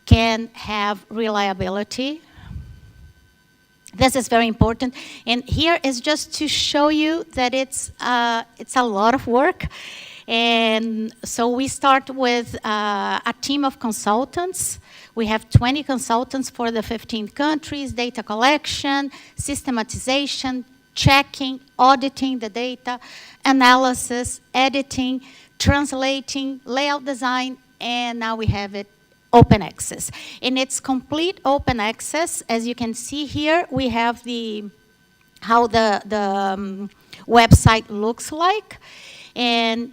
can have reliability. This is very important. And here is just to show you that it's a lot of work. And so we start with a team of consultants. We have 20 consultants for the 15 countries, data collection, systematization, checking, auditing the data, analysis, editing, translating, layout design, and now we have it open access. And it's complete open access. As you can see here, we have how the website looks like. And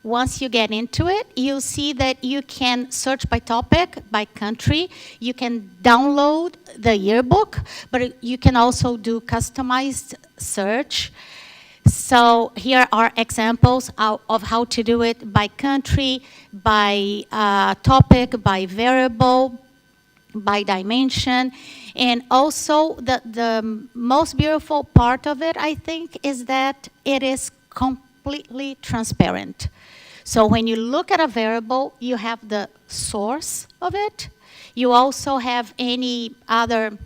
once you get into it, you'll see that you can search by topic, by country. You can download the yearbook, but you can also do customized search. So here are examples of how to do it by country, by topic, by variable, by dimension. And also the most beautiful part of it, I think, is that it is completely transparent. So when you look at a variable, you have the source of it. You also have any other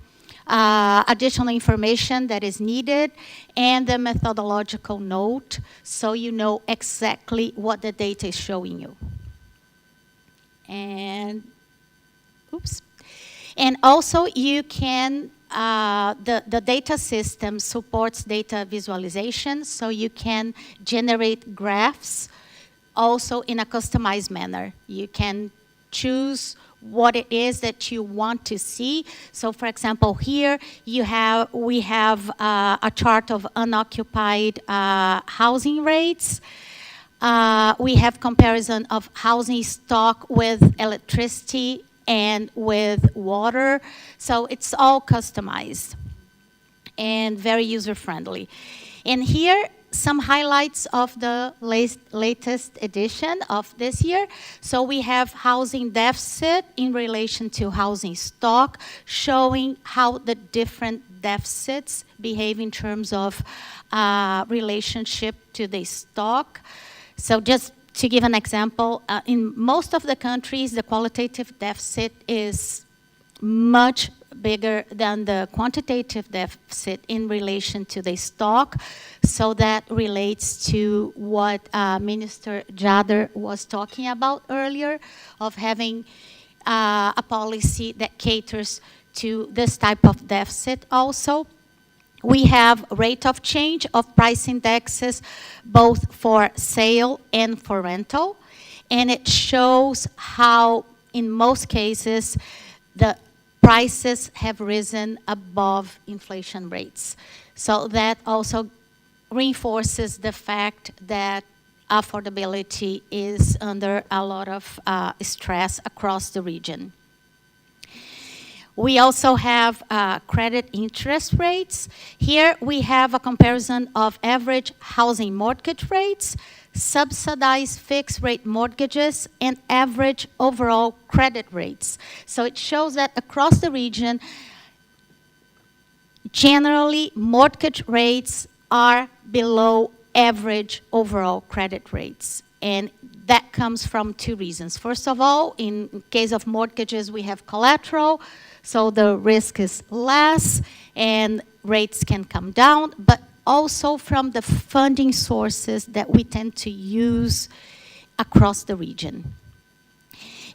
additional information that is needed and the methodological note, so you know exactly what the data is showing you. And, oops. And also you can, the data system supports data visualization, so you can generate graphs also in a customized manner. You can choose what it is that you want to see. So for example, here we have a chart of unoccupied housing rates. We have comparison of housing stock with electricity and with water. So it's all customized and very user-friendly. And here, some highlights of the latest edition of this year. So we have housing deficit in relation to housing stock, showing how the different deficits behave in terms of relationship to the stock. So just to give an example, in most of the countries, the qualitative deficit is much bigger than the quantitative deficit in relation to the stock. So that relates to what Minister Jader was talking about earlier, of having a policy that caters to this type of deficit also. We have rate of change of price indexes, both for sale and for rental. And it shows how, in most cases, the prices have risen above inflation rates. So that also reinforces the fact that affordability is under a lot of stress across the region. We also have credit interest rates. Here we have a comparison of average housing mortgage rates, subsidized fixed rate mortgages, and average overall credit rates. So it shows that across the region, generally mortgage rates are below average overall credit rates. And that comes from two reasons. First of all, in case of mortgages, we have collateral, so the risk is less and rates can come down, but also from the funding sources that we tend to use across the region.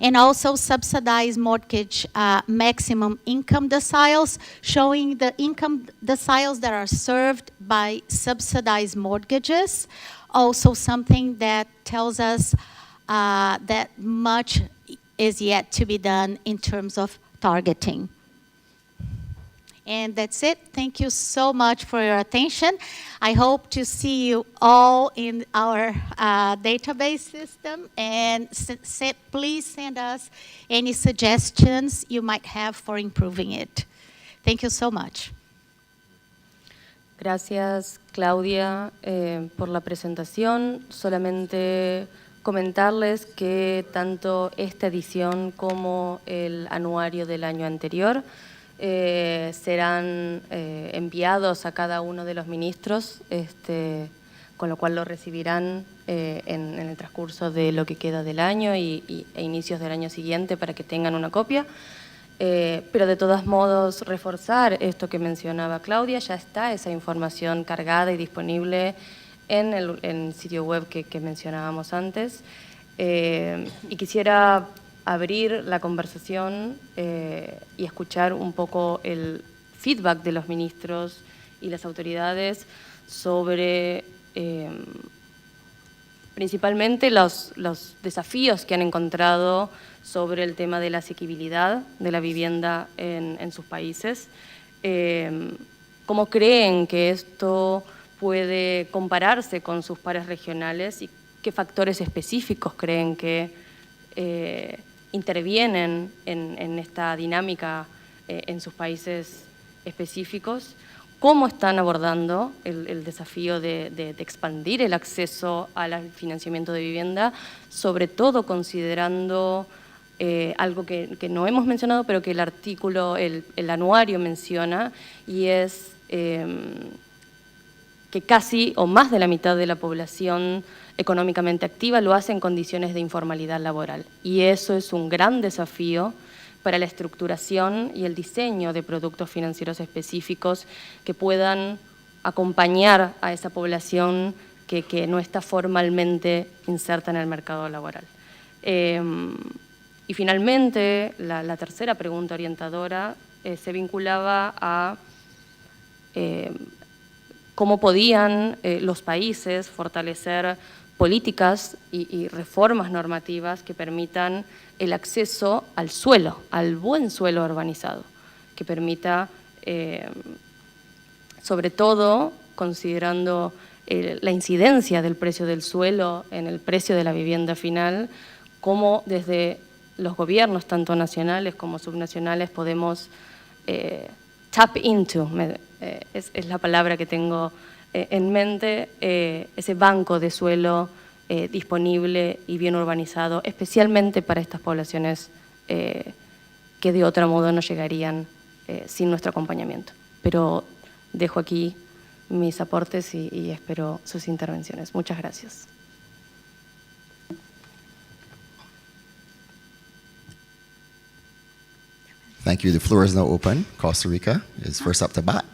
And also subsidized mortgage maximum income deciles, showing the income deciles that are served by subsidized mortgages. Also something that tells us that much is yet to be done in terms of targeting. And that's it. Thank you so much for your attention. I hope to see you all in our database system, and please send us any suggestions you might have for improving it. Thank you so much. Gracias, Claudia, por la presentación. Solamente comentarles que tanto esta edición como el anuario del año anterior serán enviados a cada uno de los ministros, con lo cual lo recibirán en el transcurso de lo que queda del año e inicios del año siguiente para que tengan una copia. Pero de todos modos reforzar esto que mencionaba Claudia, ya está esa información cargada y disponible en el sitio web que mencionábamos antes. Y quisiera abrir la conversación y escuchar un poco el feedback de los ministros y las autoridades sobre principalmente los desafíos que han encontrado sobre el tema de la asequibilidad de la vivienda en sus países. ¿Cómo creen que esto puede compararse con sus pares regionales y qué factores específicos creen que intervienen en esta dinámica en sus países específicos? ¿Cómo están abordando el desafío de expandir el acceso al financiamiento de vivienda, sobre todo considerando algo que no hemos mencionado, pero que el artículo, el anuario menciona, y es que casi o más de la mitad de la población económicamente activa lo hace en condiciones de informalidad laboral. Y eso es un gran desafío para la estructuración y el diseño de productos financieros específicos que puedan acompañar a esa población que no está formalmente inserta en el mercado laboral. Y finalmente, la tercera pregunta orientadora se vinculaba a cómo podían los países fortalecer políticas y reformas normativas que permitan el acceso al suelo, al buen suelo urbanizado, que permita, sobre todo, considerando la incidencia del precio del suelo en el precio de la vivienda final, cómo desde los gobiernos, tanto nacionales como subnacionales, podemos tap into, es la palabra que tengo en mente, ese banco de suelo disponible y bien urbanizado, especialmente para estas poblaciones que de otro modo no llegarían sin nuestro acompañamiento. Pero dejo aquí mis aportes y espero sus intervenciones. Muchas gracias. Thank you. The floor is now open. Costa Rica is first up to bat.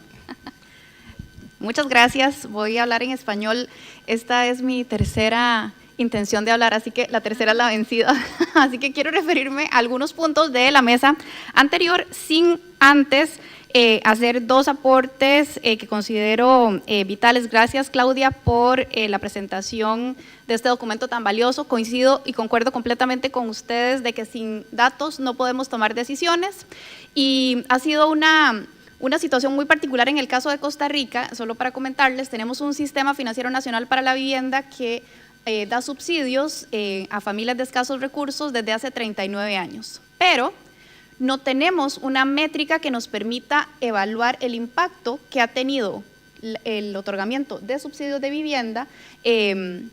Muchas gracias. Voy a hablar en español. Esta es mi tercera intención de hablar, así que la tercera es la vencida. Así que quiero referirme a algunos puntos de la mesa anterior, sin antes hacer dos aportes que considero vitales. Gracias, Claudia, por la presentación de este documento tan valioso. Coincido y concuerdo completamente con ustedes de que sin datos no podemos tomar decisiones, y ha sido una situación muy particular en el caso de Costa Rica. Solo para comentarles, tenemos un sistema financiero nacional para la vivienda que da subsidios a familias de escasos recursos desde hace 39 años, pero no tenemos una métrica que nos permita evaluar el impacto que ha tenido el otorgamiento de subsidios de vivienda en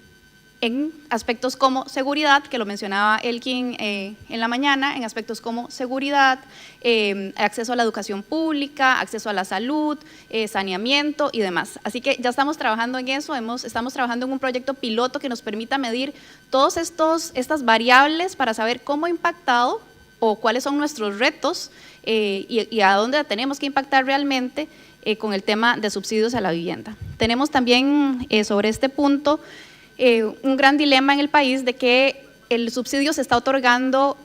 aspectos como seguridad, que lo mencionaba Elkin en la mañana, en aspectos como seguridad, acceso a la educación pública, acceso a la salud, saneamiento y demás. Así que ya estamos trabajando en eso, estamos trabajando en un proyecto piloto que nos permita medir todas estas variables para saber cómo ha impactado o cuáles son nuestros retos y a dónde tenemos que impactar realmente con el tema de subsidios a la vivienda. Tenemos también sobre este punto un gran dilema en el país de que el subsidio se está otorgando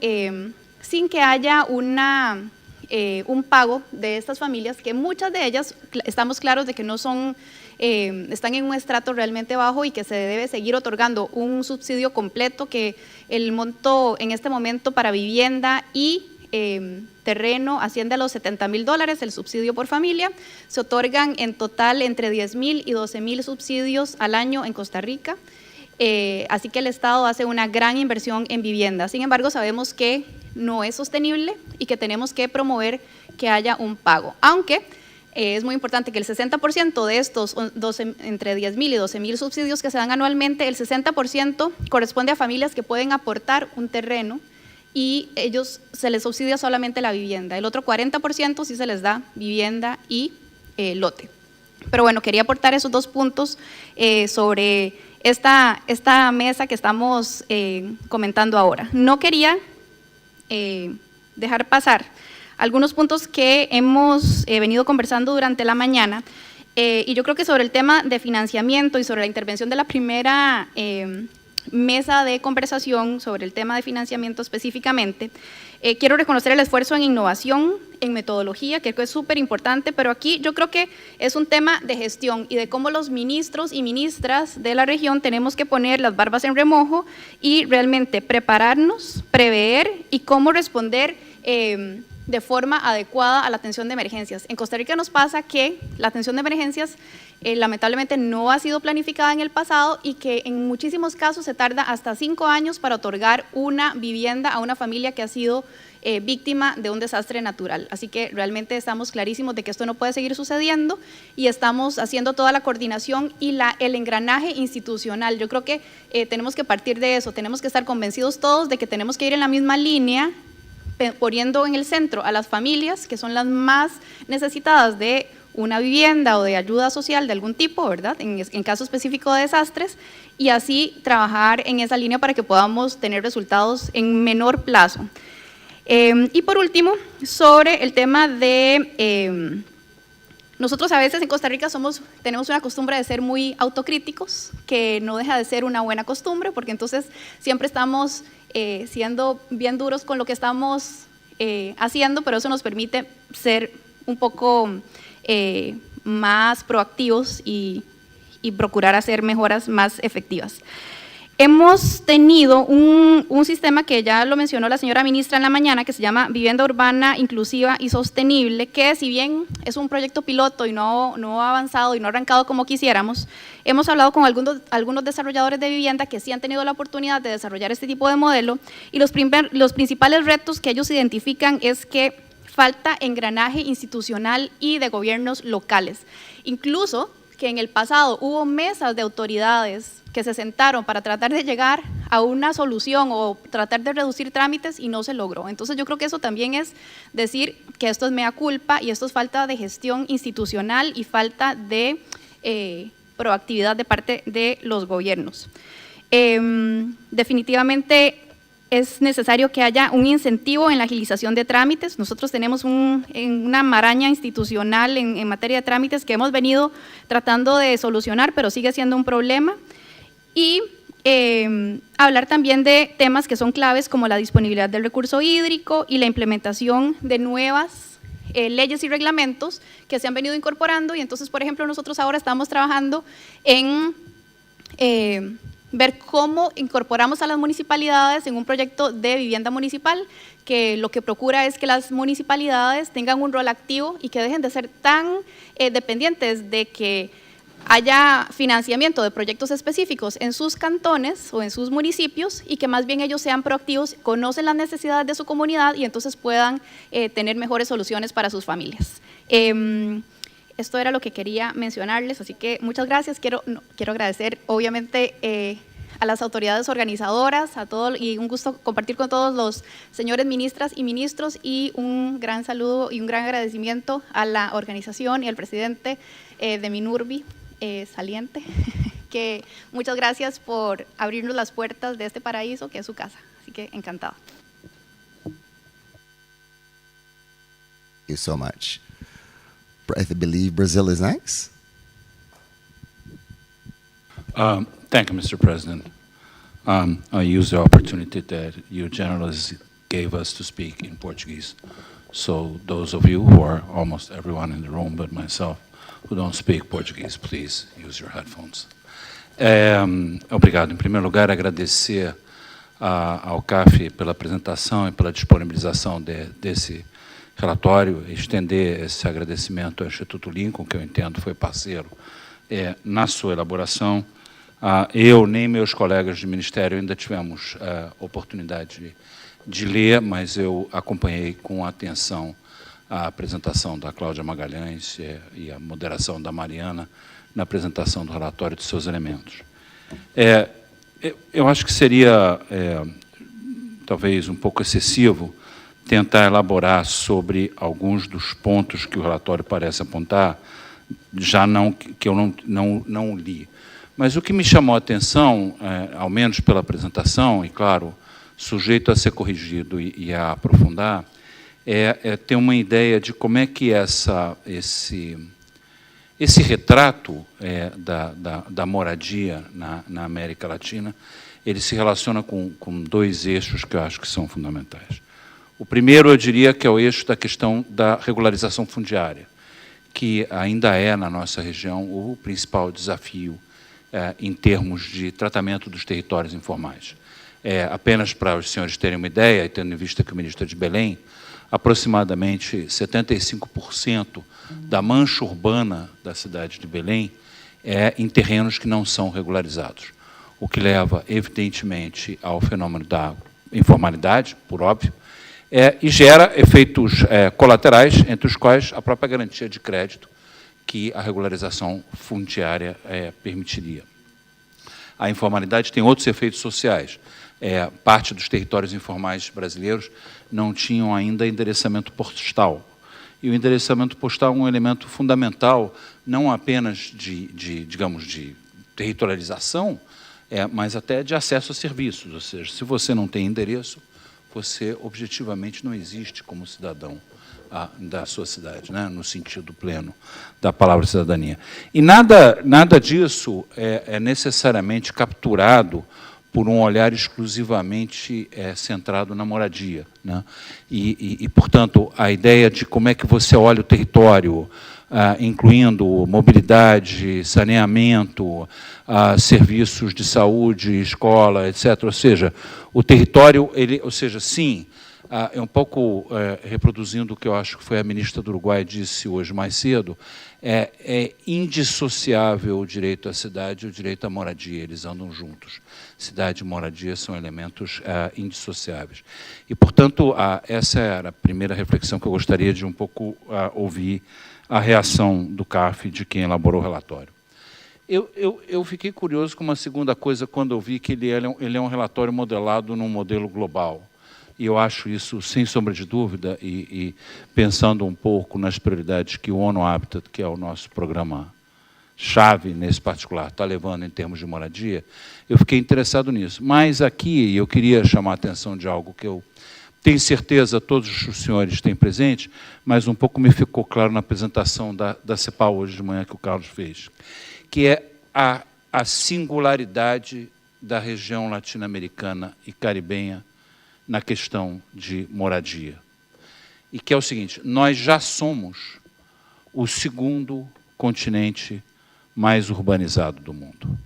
sin que haya un pago de estas familias, que muchas de ellas estamos claros de que no son, están en un estrato realmente bajo y que se debe seguir otorgando un subsidio completo, que el monto en este momento para vivienda y terreno asciende a los $70,000, el subsidio por familia. Se otorgan en total entre 10,000 y 12,000 subsidios al año en Costa Rica. Así que el Estado hace una gran inversión en vivienda. Sin embargo, sabemos que no es sostenible y que tenemos que promover que haya un pago. Aunque es muy importante que el 60% de estos entre 10.000 y 12.000 subsidios que se dan anualmente, el 60% corresponde a familias que pueden aportar un terreno y ellos se les subsidia solamente la vivienda. El otro 40% sí se les da vivienda y lote. Pero bueno, quería aportar esos dos puntos sobre esta mesa que estamos comentando ahora. No quería dejar pasar algunos puntos que hemos venido conversando durante la mañana, y yo creo que sobre el tema de financiamiento y sobre la intervención de la primera mesa de conversación sobre el tema de financiamiento específicamente, quiero reconocer el esfuerzo en innovación, en metodología, que creo que es súper importante, pero aquí yo creo que es un tema de gestión y de cómo los ministros y ministras de la región tenemos que poner las barbas en remojo y realmente prepararnos, prever y cómo responder de forma adecuada a la atención de emergencias. En Costa Rica nos pasa que la atención de emergencias lamentablemente no ha sido planificada en el pasado y que en muchísimos casos se tarda hasta 5 años para otorgar una vivienda a una familia que ha sido víctima de un desastre natural. Así que realmente estamos clarísimos de que esto no puede seguir sucediendo y estamos haciendo toda la coordinación y el engranaje institucional. Yo creo que tenemos que partir de eso, tenemos que estar convencidos todos de que tenemos que ir en la misma línea, poniendo en el centro a las familias que son las más necesitadas de una vivienda o de ayuda social de algún tipo, ¿verdad? En caso específico de desastres, y así trabajar en esa línea para que podamos tener resultados en menor plazo. Y por último, sobre el tema de… nosotros a veces en Costa Rica tenemos una costumbre de ser muy autocríticos, que no deja de ser una buena costumbre, porque entonces siempre estamos siendo bien duros con lo que estamos haciendo, pero eso nos permite ser un poco más proactivos y procurar hacer mejoras más efectivas. Hemos tenido un sistema que ya lo mencionó la señora ministra en la mañana, que se llama Vivienda Urbana Inclusiva y Sostenible, que si bien es un proyecto piloto y no ha avanzado y no ha arrancado como quisiéramos, hemos hablado con algunos desarrolladores de vivienda que sí han tenido la oportunidad de desarrollar este tipo de modelo, y los principales retos que ellos identifican es que falta engranaje institucional y de gobiernos locales. Incluso que en el pasado hubo mesas de autoridades que se sentaron para tratar de llegar a una solución o tratar de reducir trámites y no se logró. Entonces yo creo que eso también es decir que esto es mea culpa y esto es falta de gestión institucional y falta de proactividad de parte de los gobiernos. Definitivamente es necesario que haya un incentivo en la agilización de trámites. Nosotros tenemos una maraña institucional en materia de trámites que hemos venido tratando de solucionar, pero sigue siendo un problema. Y hablar también de temas que son claves como la disponibilidad del recurso hídrico y la implementación de nuevas leyes y reglamentos que se han venido incorporando. Y entonces, por ejemplo, nosotros ahora estamos trabajando en ver cómo incorporamos a las municipalidades en un proyecto de vivienda municipal, que lo que procura es que las municipalidades tengan un rol activo y que dejen de ser tan dependientes de que haya financiamiento de proyectos específicos en sus cantones o en sus municipios, y que más bien ellos sean proactivos, conocen las necesidades de su comunidad y entonces puedan tener mejores soluciones para sus familias. Esto era lo que quería mencionarles, así que muchas gracias. Quiero agradecer obviamente a las autoridades organizadoras, y un gusto compartir con todos los señores ministras y ministros, y un gran saludo y un gran agradecimiento a la organización y al presidente de MINURVI saliente, que muchas gracias por abrirnos las puertas de este paraíso que es su casa, así que encantado. Thank you so much. I believe Brazil is next. Thank you, Mr. President. I use the opportunity that you journalists gave us to speak in Portuguese. So those of you who are almost everyone in the room but myself who don't speak Portuguese, please use your headphones. Obrigado. Em primeiro lugar, agradecer ao CAF pela apresentação e pela disponibilização desse relatório, estender esse agradecimento ao Instituto Lincoln, que eu entendo foi parceiro na sua elaboração. Eu nem meus colegas de ministério ainda tivemos oportunidade de ler, mas eu acompanhei com atenção a apresentação da Cláudia Magalhães e a moderação da Mariana na apresentação do relatório de seus elementos. Eu acho que seria, talvez, um pouco excessivo tentar elaborar sobre alguns dos pontos que o relatório parece apontar, que eu não li. Mas o que me chamou a atenção, ao menos pela apresentação, e, claro, sujeito a ser corrigido e a aprofundar, é ter uma ideia de como é que esse retrato da moradia na América Latina, ele se relaciona com dois eixos que eu acho que são fundamentais. O primeiro, eu diria, que é o eixo da questão da regularização fundiária, que ainda é, na nossa região, o principal desafio em termos de tratamento dos territórios informais. Apenas para os senhores terem uma ideia, e tendo em vista que o ministro é de Belém, aproximadamente 75% da mancha urbana da cidade de Belém é em terrenos que não são regularizados, o que leva, evidentemente, ao fenômeno da informalidade, por óbvio, e gera efeitos colaterais, entre os quais a própria garantia de crédito que a regularização fundiária permitiria. A informalidade tem outros efeitos sociais. Parte dos territórios informais brasileiros não tinham ainda endereçamento postal. E o endereçamento postal é um elemento fundamental, não apenas digamos, de territorialização, mas até de acesso a serviços. Ou seja, se você não tem endereço, você objetivamente não existe como cidadão da sua cidade, né, no sentido pleno da palavra cidadania. E nada disso é necessariamente capturado por um olhar exclusivamente centrado na moradia, né? Portanto, a ideia de como é que você olha o território, incluindo mobilidade, saneamento, serviços de saúde, escola, etc. Ou seja, o território, sim, é um pouco reproduzindo o que eu acho que foi a ministra do Uruguai disse hoje mais cedo, é indissociável o direito à cidade e o direito à moradia, eles andam juntos. Cidade e moradia são elementos indissociáveis. E, portanto, essa era a primeira reflexão que eu gostaria de um pouco ouvir a reação do CAF, de quem elaborou o relatório. Eu fiquei curioso com uma segunda coisa quando eu vi que ele é um relatório modelado num modelo global. E eu acho isso, sem sombra de dúvida, e pensando um pouco nas prioridades que o ONU Habitat, que é o nosso programa-chave nesse particular, está levando em termos de moradia, eu fiquei interessado nisso. Mas aqui eu queria chamar a atenção de algo que eu tenho certeza todos os senhores têm presente, mas um pouco me ficou claro na apresentação da CEPAL hoje de manhã que o Carlos fez, que é a singularidade da região latino-americana e caribenha na questão de moradia. E que é o seguinte, nós já somos o segundo continente mais urbanizado do mundo.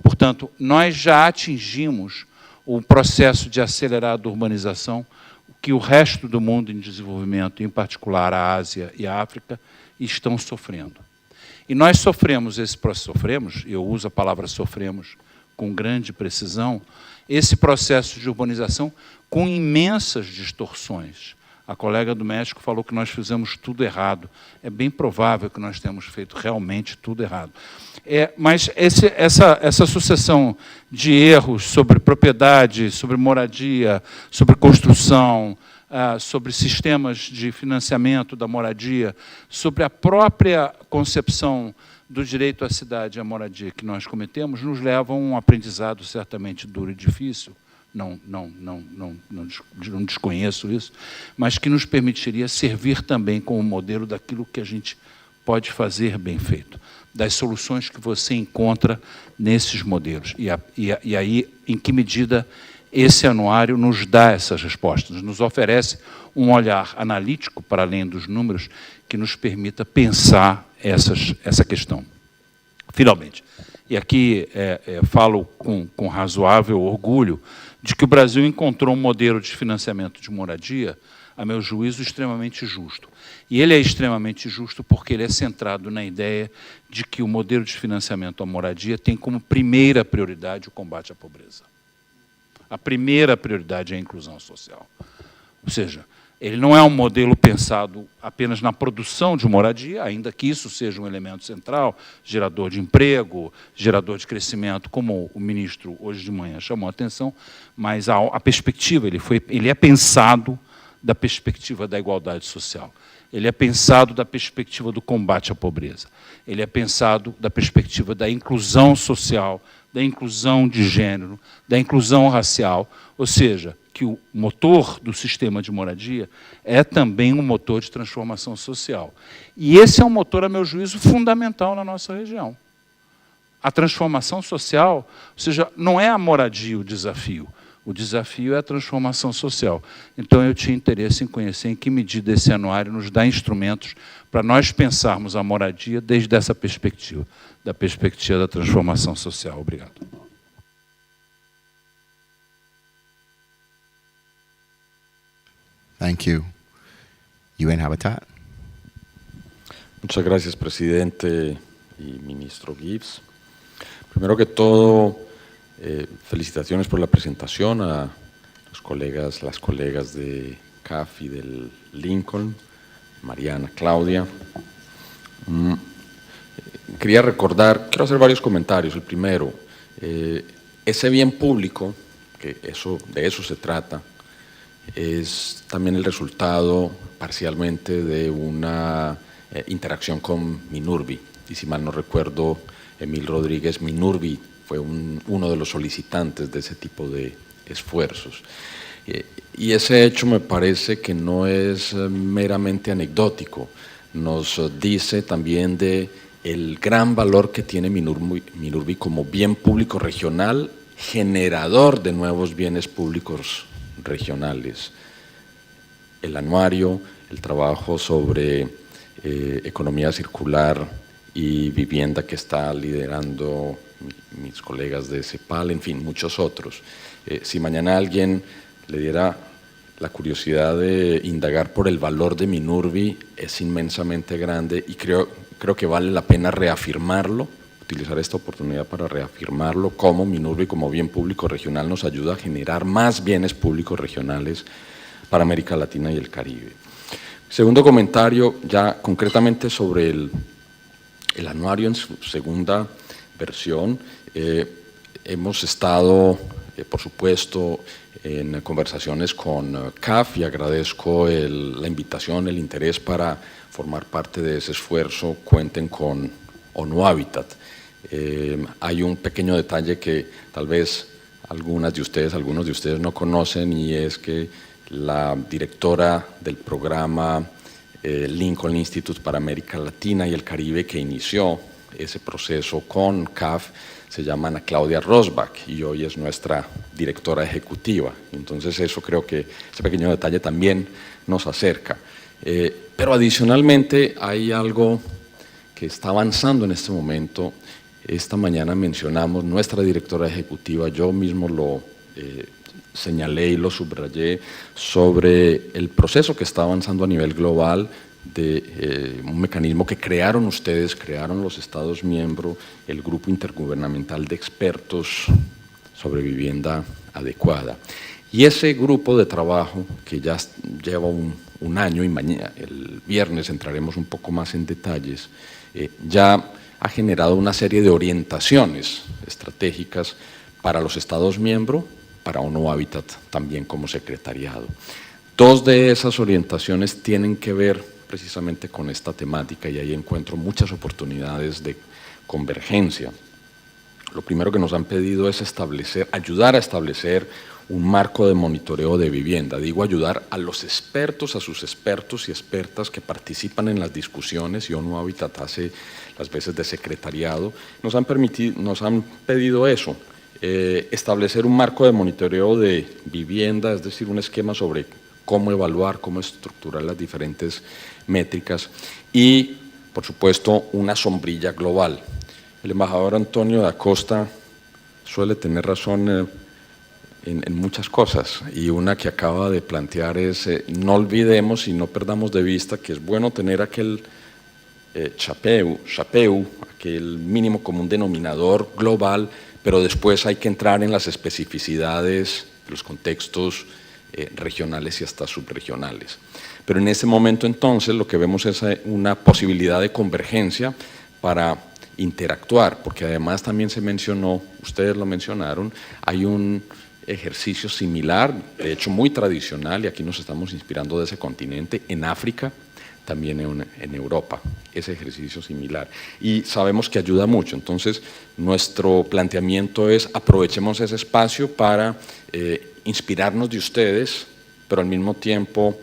Portanto, nós já atingimos o processo de acelerada urbanização que o resto do mundo em desenvolvimento, em particular a Ásia e a África, estão sofrendo. E nós sofremos eu uso a palavra sofremos com grande precisão, esse processo de urbanização com imensas distorções. A colega do México falou que nós fizemos tudo errado. É bem provável que nós tenhamos feito realmente tudo errado. Mas essa sucessão de erros sobre propriedade, sobre moradia, sobre construção, sobre sistemas de financiamento da moradia, sobre a própria concepção do direito à cidade e à moradia que nós cometemos, nos leva a um aprendizado certamente duro e difícil, não desconheço isso, mas que nos permitiria servir também como modelo daquilo que a gente pode fazer bem feito, das soluções que você encontra nesses modelos. E aí, em que medida esse anuário nos dá essas respostas, nos oferece um olhar analítico, para além dos números, que nos permita pensar essa questão. Finalmente, e aqui falo com razoável orgulho, de que o Brasil encontrou um modelo de financiamento de moradia, a meu juízo, extremamente justo. E ele é extremamente justo porque ele é centrado na ideia de que o modelo de financiamento à moradia tem como primeira prioridade o combate à pobreza. A primeira prioridade é a inclusão social. Ou seja, Ele não é um modelo pensado apenas na produção de moradia, ainda que isso seja um elemento central, gerador de emprego, gerador de crescimento, como o ministro hoje de manhã chamou a atenção, mas a perspectiva, ele é pensado da perspectiva da igualdade social. Ele é pensado da perspectiva do combate à pobreza. Ele é pensado da perspectiva da inclusão social, da inclusão de gênero, da inclusão racial, ou seja, que o motor do sistema de moradia é também um motor de transformação social. E esse é um motor, a meu juízo, fundamental na nossa região. A transformação social, ou seja, não é a moradia o desafio é a transformação social. Então, eu tinha interesse em conhecer em que medida esse anuário nos dá instrumentos para nós pensarmos a moradia desde essa perspectiva, da perspectiva da transformação social. Obrigado. Thank you. UN Habitat. Muchas gracias, presidente y ministro Gibbs. Primero que todo, felicitaciones por la presentación a las colegas de CAF y del Lincoln, Mariana, Claudia. Quiero hacer varios comentarios. El primero, ese bien público, que de eso se trata, es también el resultado parcialmente de una interacción con MINURVI. Y si mal no recuerdo, Emil Rodríguez, MINURVI fue uno de los solicitantes de ese tipo de esfuerzos. Y ese hecho me parece que no es meramente anecdótico, nos dice también de el gran valor que tiene MINURVI como bien público regional, generador de nuevos bienes públicos regionales. El anuario, el trabajo sobre economía circular y vivienda que está liderando mis colegas de CEPAL, en fin, muchos otros. Si mañana alguien le diera la curiosidad de indagar por el valor de MINURVI, es inmensamente grande y creo que vale la pena reafirmarlo, utilizar esta oportunidad para reafirmarlo, cómo MINURVI como bien público regional nos ayuda a generar más bienes públicos regionales para América Latina y el Caribe. Segundo comentario, ya concretamente sobre el anuario en su segunda versión. Hemos estado, por supuesto, en conversaciones con CAF y agradezco la invitación, el interés para formar parte de ese esfuerzo. Cuenten con ONU Habitat. Hay un pequeño detalle que tal vez algunos de ustedes no conocen, y es que la directora del programa Lincoln Institute para América Latina y el Caribe, que inició ese proceso con CAF, se llama Ana Claudia Rosbach y hoy es nuestra directora ejecutiva. Entonces eso creo que ese pequeño detalle también nos acerca. Pero adicionalmente hay algo que está avanzando en este momento. Esta mañana mencionamos nuestra directora ejecutiva, yo mismo lo señalé y lo subrayé, sobre el proceso que está avanzando a nivel global de un mecanismo que crearon ustedes, crearon los Estados miembros, el Grupo Intergubernamental de Expertos sobre Vivienda Adecuada. Y ese grupo de trabajo, que ya lleva un año, y mañana, el viernes, entraremos un poco más en detalles, ya ha generado una serie de orientaciones estratégicas para los Estados miembros, para ONU Habitat también como secretariado. Dos de esas orientaciones tienen que ver precisamente con esta temática y ahí encuentro muchas oportunidades de convergencia. Lo primero que nos han pedido es ayudar a establecer un marco de monitoreo de vivienda. Digo ayudar a los expertos, a sus expertos y expertas que participan en las discusiones, y ONU Habitat hace las veces de secretariado. Nos han pedido eso, establecer un marco de monitoreo de vivienda, es decir, un esquema sobre cómo evaluar, cómo estructurar las diferentes métricas y, por supuesto, una sombrilla global. El embajador Antonio da Costa suele tener razón en muchas cosas, y una que acaba de plantear es no olvidemos y no perdamos de vista que es bueno tener aquel chapeu, aquel mínimo común denominador global, pero después hay que entrar en las especificidades, los contextos regionales y hasta subregionales. Pero en ese momento entonces lo que vemos es una posibilidad de convergencia para interactuar, porque además también se mencionó, ustedes lo mencionaron, hay un ejercicio similar, de hecho muy tradicional, y aquí nos estamos inspirando de ese continente, en África, también en Europa, ese ejercicio similar. Y sabemos que ayuda mucho, entonces nuestro planteamiento es aprovechemos ese espacio para inspirarnos de ustedes, pero al mismo tiempo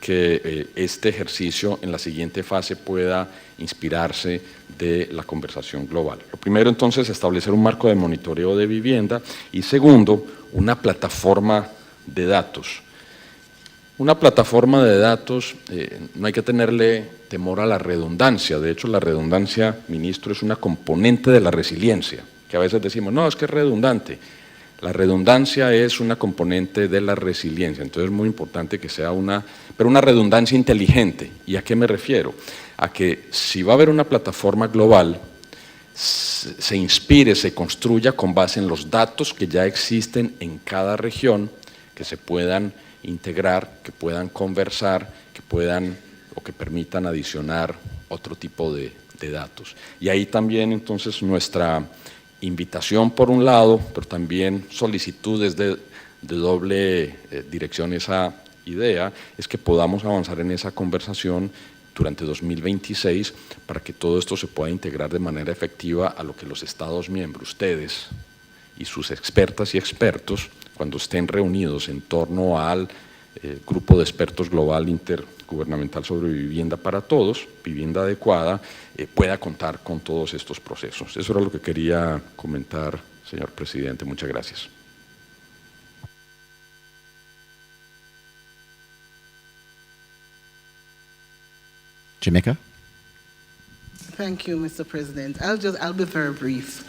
que este ejercicio en la siguiente fase pueda inspirarse de la conversación global. Lo primero entonces, establecer un marco de monitoreo de vivienda y segundo, una plataforma de datos. Una plataforma de datos, no hay que tenerle temor a la redundancia, de hecho la redundancia, ministro, es una componente de la resiliencia, que a veces decimos, no, es que es redundante. La redundancia es una componente de la resiliencia, entonces es muy importante que sea pero una redundancia inteligente. ¿Y a qué me refiero? A que si va a haber una plataforma global, se inspire, se construya con base en los datos que ya existen en cada región, que se puedan integrar, que puedan conversar, que puedan o que permitan adicionar otro tipo de datos. Y ahí también entonces nuestra invitación por un lado, pero también solicitudes de doble dirección esa idea, es que podamos avanzar en esa conversación durante 2026 para que todo esto se pueda integrar de manera efectiva a lo que los Estados miembros, ustedes y sus expertas y expertos, cuando estén reunidos en torno al grupo de expertos global intergubernamental sobre vivienda para todos, vivienda adecuada, pueda contar con todos estos procesos. Eso era lo que quería comentar, señor presidente. Muchas gracias. Jamaica? Thank you, Mr. President. I'll be very brief.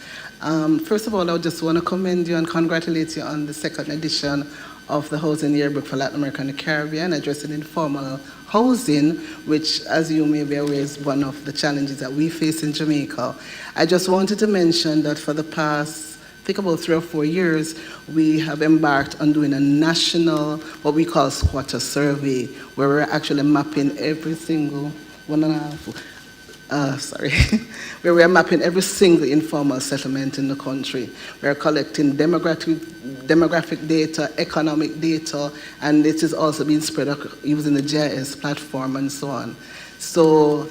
First of all, I just want to commend you and congratulate you on the second edition of the Housing Yearbook for Latin America and the Caribbean, addressing informal housing, which, as you may be aware, is one of the challenges that we face in Jamaica. I just wanted to mention that for the past, I think about 3 or 4 years, we have embarked on doing a national, what we call squatter survey, where we're actually mapping every single where we are mapping every single informal settlement in the country. We are collecting demographic data, economic data, and it is also being spread out using the GIS platform and so on. So,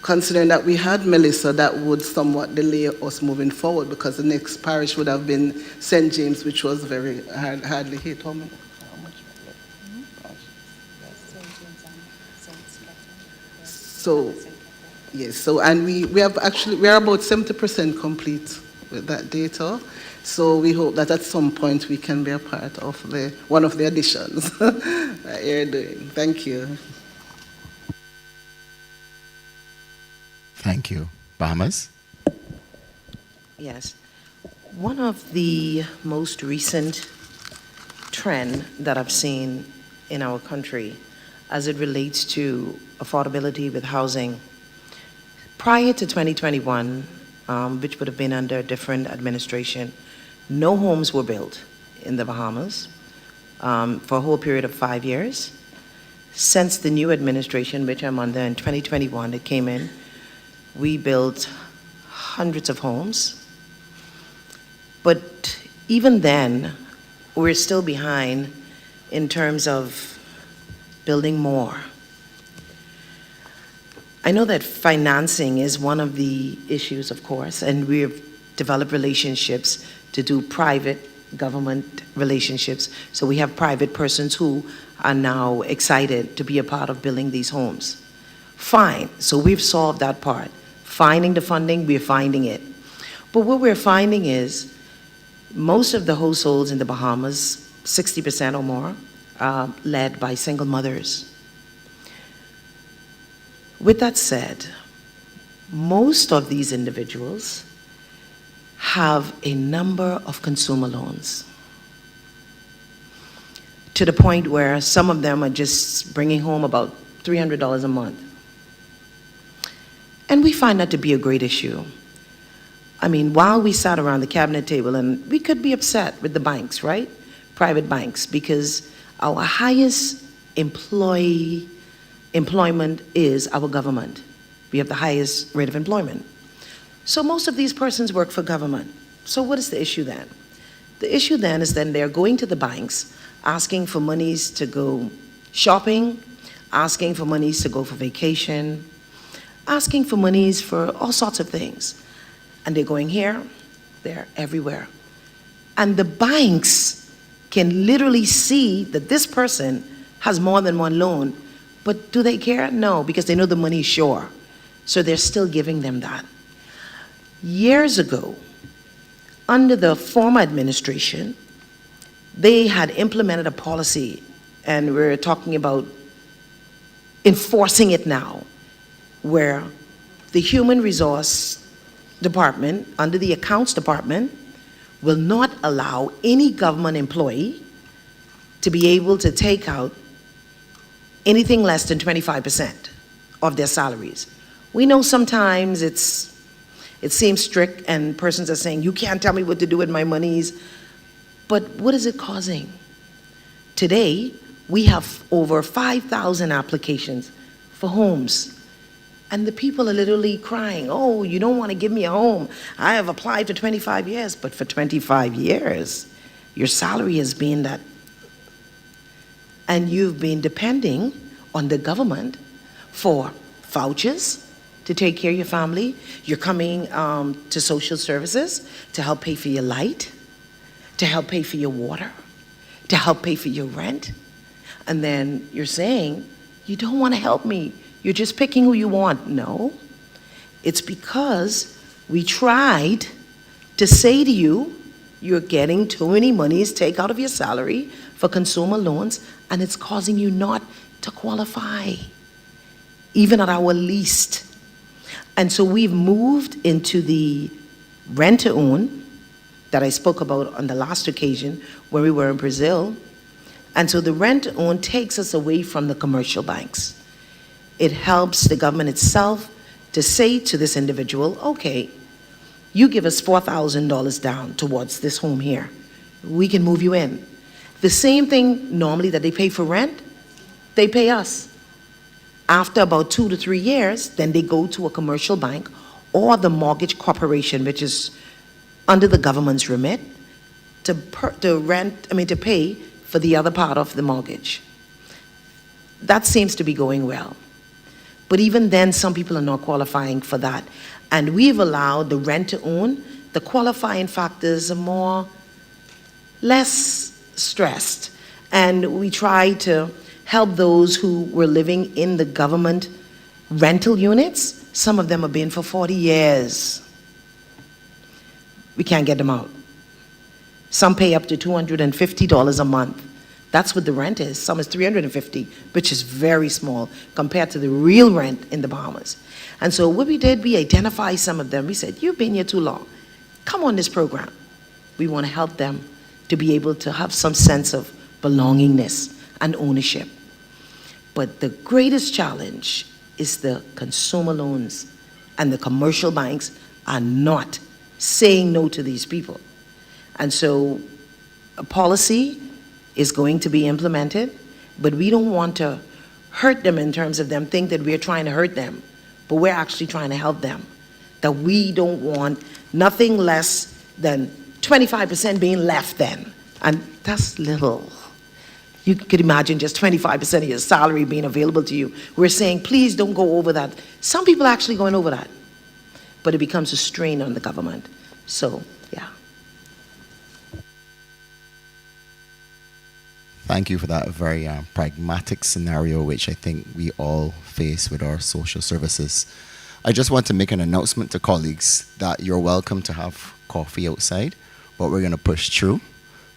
considering that we had Melissa, that would somewhat delay us moving forward because the next parish would have been St. James, which was very hardly hit. How much? So, yes, so, and we are about 70% complete with that data. So we hope that at some point we can be a part of one of the additions that you're doing. Thank you. Thank you. Bahamas? Yes. One of the most recent trend that I've seen in our country as it relates to affordability with housing, prior to 2021, which would have been under a different administration, no homes were built in the Bahamas for a whole period of 5 years. Since the new administration, which I'm under in 2021, it came in, we built hundreds of homes. But even then, we're still behind in terms of building more. I know that financing is one of the issues, of course, and we've developed relationships to do private government relationships. So we have private persons who are now excited to be a part of building these homes. Fine, so we've solved that part. Finding the funding, we're finding it. But what we're finding is most of the households in the Bahamas, 60% or more, are led by single mothers. With that said, most of these individuals have a number of consumer loans to the point where some of them are just bringing home about $300 a month. And we find that to be a great issue. I mean, while we sat around the cabinet table, and we could be upset with the banks, right? Private banks, because Our highest employment is our government. We have the highest rate of employment. So most of these persons work for government. So what is the issue then? The issue then is then they're going to the banks, asking for monies to go shopping, asking for monies to go for vacation, asking for monies for all sorts of things. And they're going here, there, everywhere. And the banks can literally see that this person has more than one loan, but do they care? No, because they know the money is sure. So they're still giving them that. Years ago, under the former administration, they had implemented a policy, and we're talking about enforcing it now, where the human resource department, under the accounts department, will not allow any government employee to be able to take out anything less than 25% of their salaries. We know sometimes it seems strict and persons are saying, you can't tell me what to do with my monies, but what is it causing? Today, we have over 5,000 applications for homes. And the people are literally crying, oh, you don't want to give me a home. I have applied for 25 years, but for 25 years, your salary has been that. And you've been depending on the government for vouchers to take care of your family. You're coming to social services to help pay for your light, to help pay for your water, to help pay for your rent. And then you're saying, you don't want to help me. You're just picking who you want. No, it's because we tried to say to you, you're getting too many monies take out of your salary for consumer loans, and it's causing you not to qualify, even at our least. And so we've moved into the rent-to-own that I spoke about on the last occasion when we were in Brazil. And so the rent-to-own takes us away from the commercial banks. It helps the government itself to say to this individual, okay, you give us $4,000 down towards this home here. We can move you in. The same thing normally that they pay for rent, they pay us. After about 2 to 3 years, then they go to a commercial bank or the mortgage corporation, which is under the government's remit, to pay for the other part of the mortgage. That seems to be going well. But even then, some people are not qualifying for that. And we've allowed the rent-to-own, the qualifying factors are less stressed. And we try to help those who were living in the government rental units. Some of them have been for 40 years. We can't get them out. Some pay up to $250 a month. That's what the rent is. Some is $350, which is very small compared to the real rent in the Bahamas. And so what we did, we identified some of them. We said, you've been here too long. Come on this program. We want to help them to be able to have some sense of belongingness and ownership. But the greatest challenge is the consumer loans, and the commercial banks are not saying no to these people. And so a policy is going to be implemented, but we don't want to hurt them in terms of them think that we're trying to hurt them, but we're actually trying to help them. That we don't want nothing less than 25% being left then. And that's little. You could imagine just 25% of your salary being available to you. We're saying, please don't go over that. Some people are actually going over that, but it becomes a strain on the government. So, yeah. Thank you for that very pragmatic scenario, which I think we all face with our social services. I just want to make an announcement to colleagues that you're welcome to have coffee outside, but we're going to push through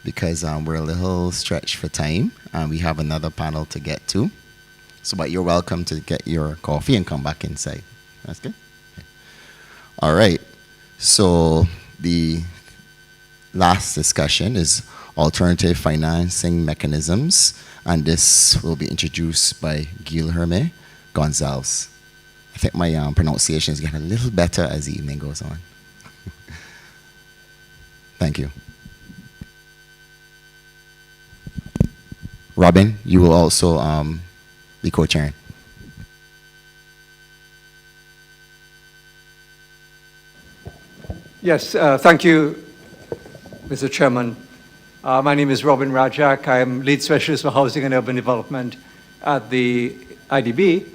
because we're a little stretched for time and we have another panel to get to. So, but you're welcome to get your coffee and come back inside. That's good? Okay. All right. So the last discussion is alternative financing mechanisms, and this will be introduced by Guilherme Gonzalez. I think my pronunciation is getting a little better as the evening goes on. Thank you. Robin, you will also be co-chairing. Yes, thank you, Mr. Chairman. My name is Robin Rajak. I am Lead Specialist for Housing and Urban Development at the IDB,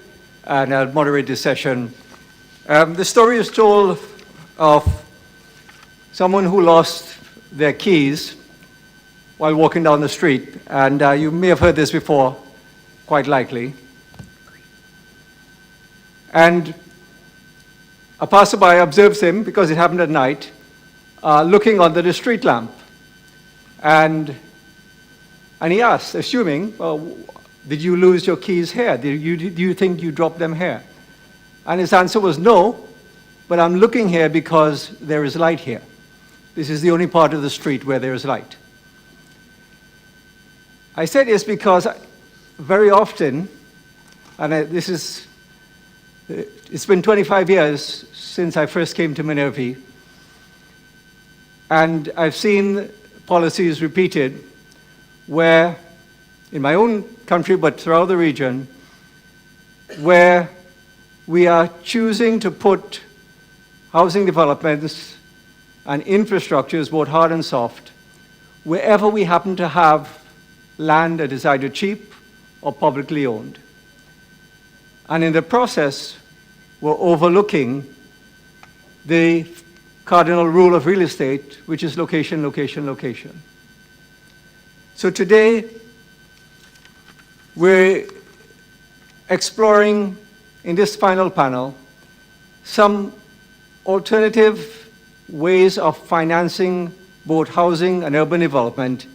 and I'll moderate this session. The story is told of someone who lost their keys while walking down the street, and you may have heard this before, quite likely. And a passerby observes him, because it happened at night, looking under the street lamp. And he asked, assuming, well, did you lose your keys here? Do you think you dropped them here? And his answer was no, but I'm looking here because there is light here. This is the only part of the street where there is light. I said this because very often, and it's been 25 years since I first came to MINURVI, and I've seen policies repeated where, in my own country but throughout the region, where we are choosing to put housing developments and infrastructures, both hard and soft, wherever we happen to have land that is either cheap or publicly owned. And in the process, we're overlooking the cardinal rule of real estate, which is location, location, location. So today, we're exploring in this final panel some alternative ways of financing both housing and urban development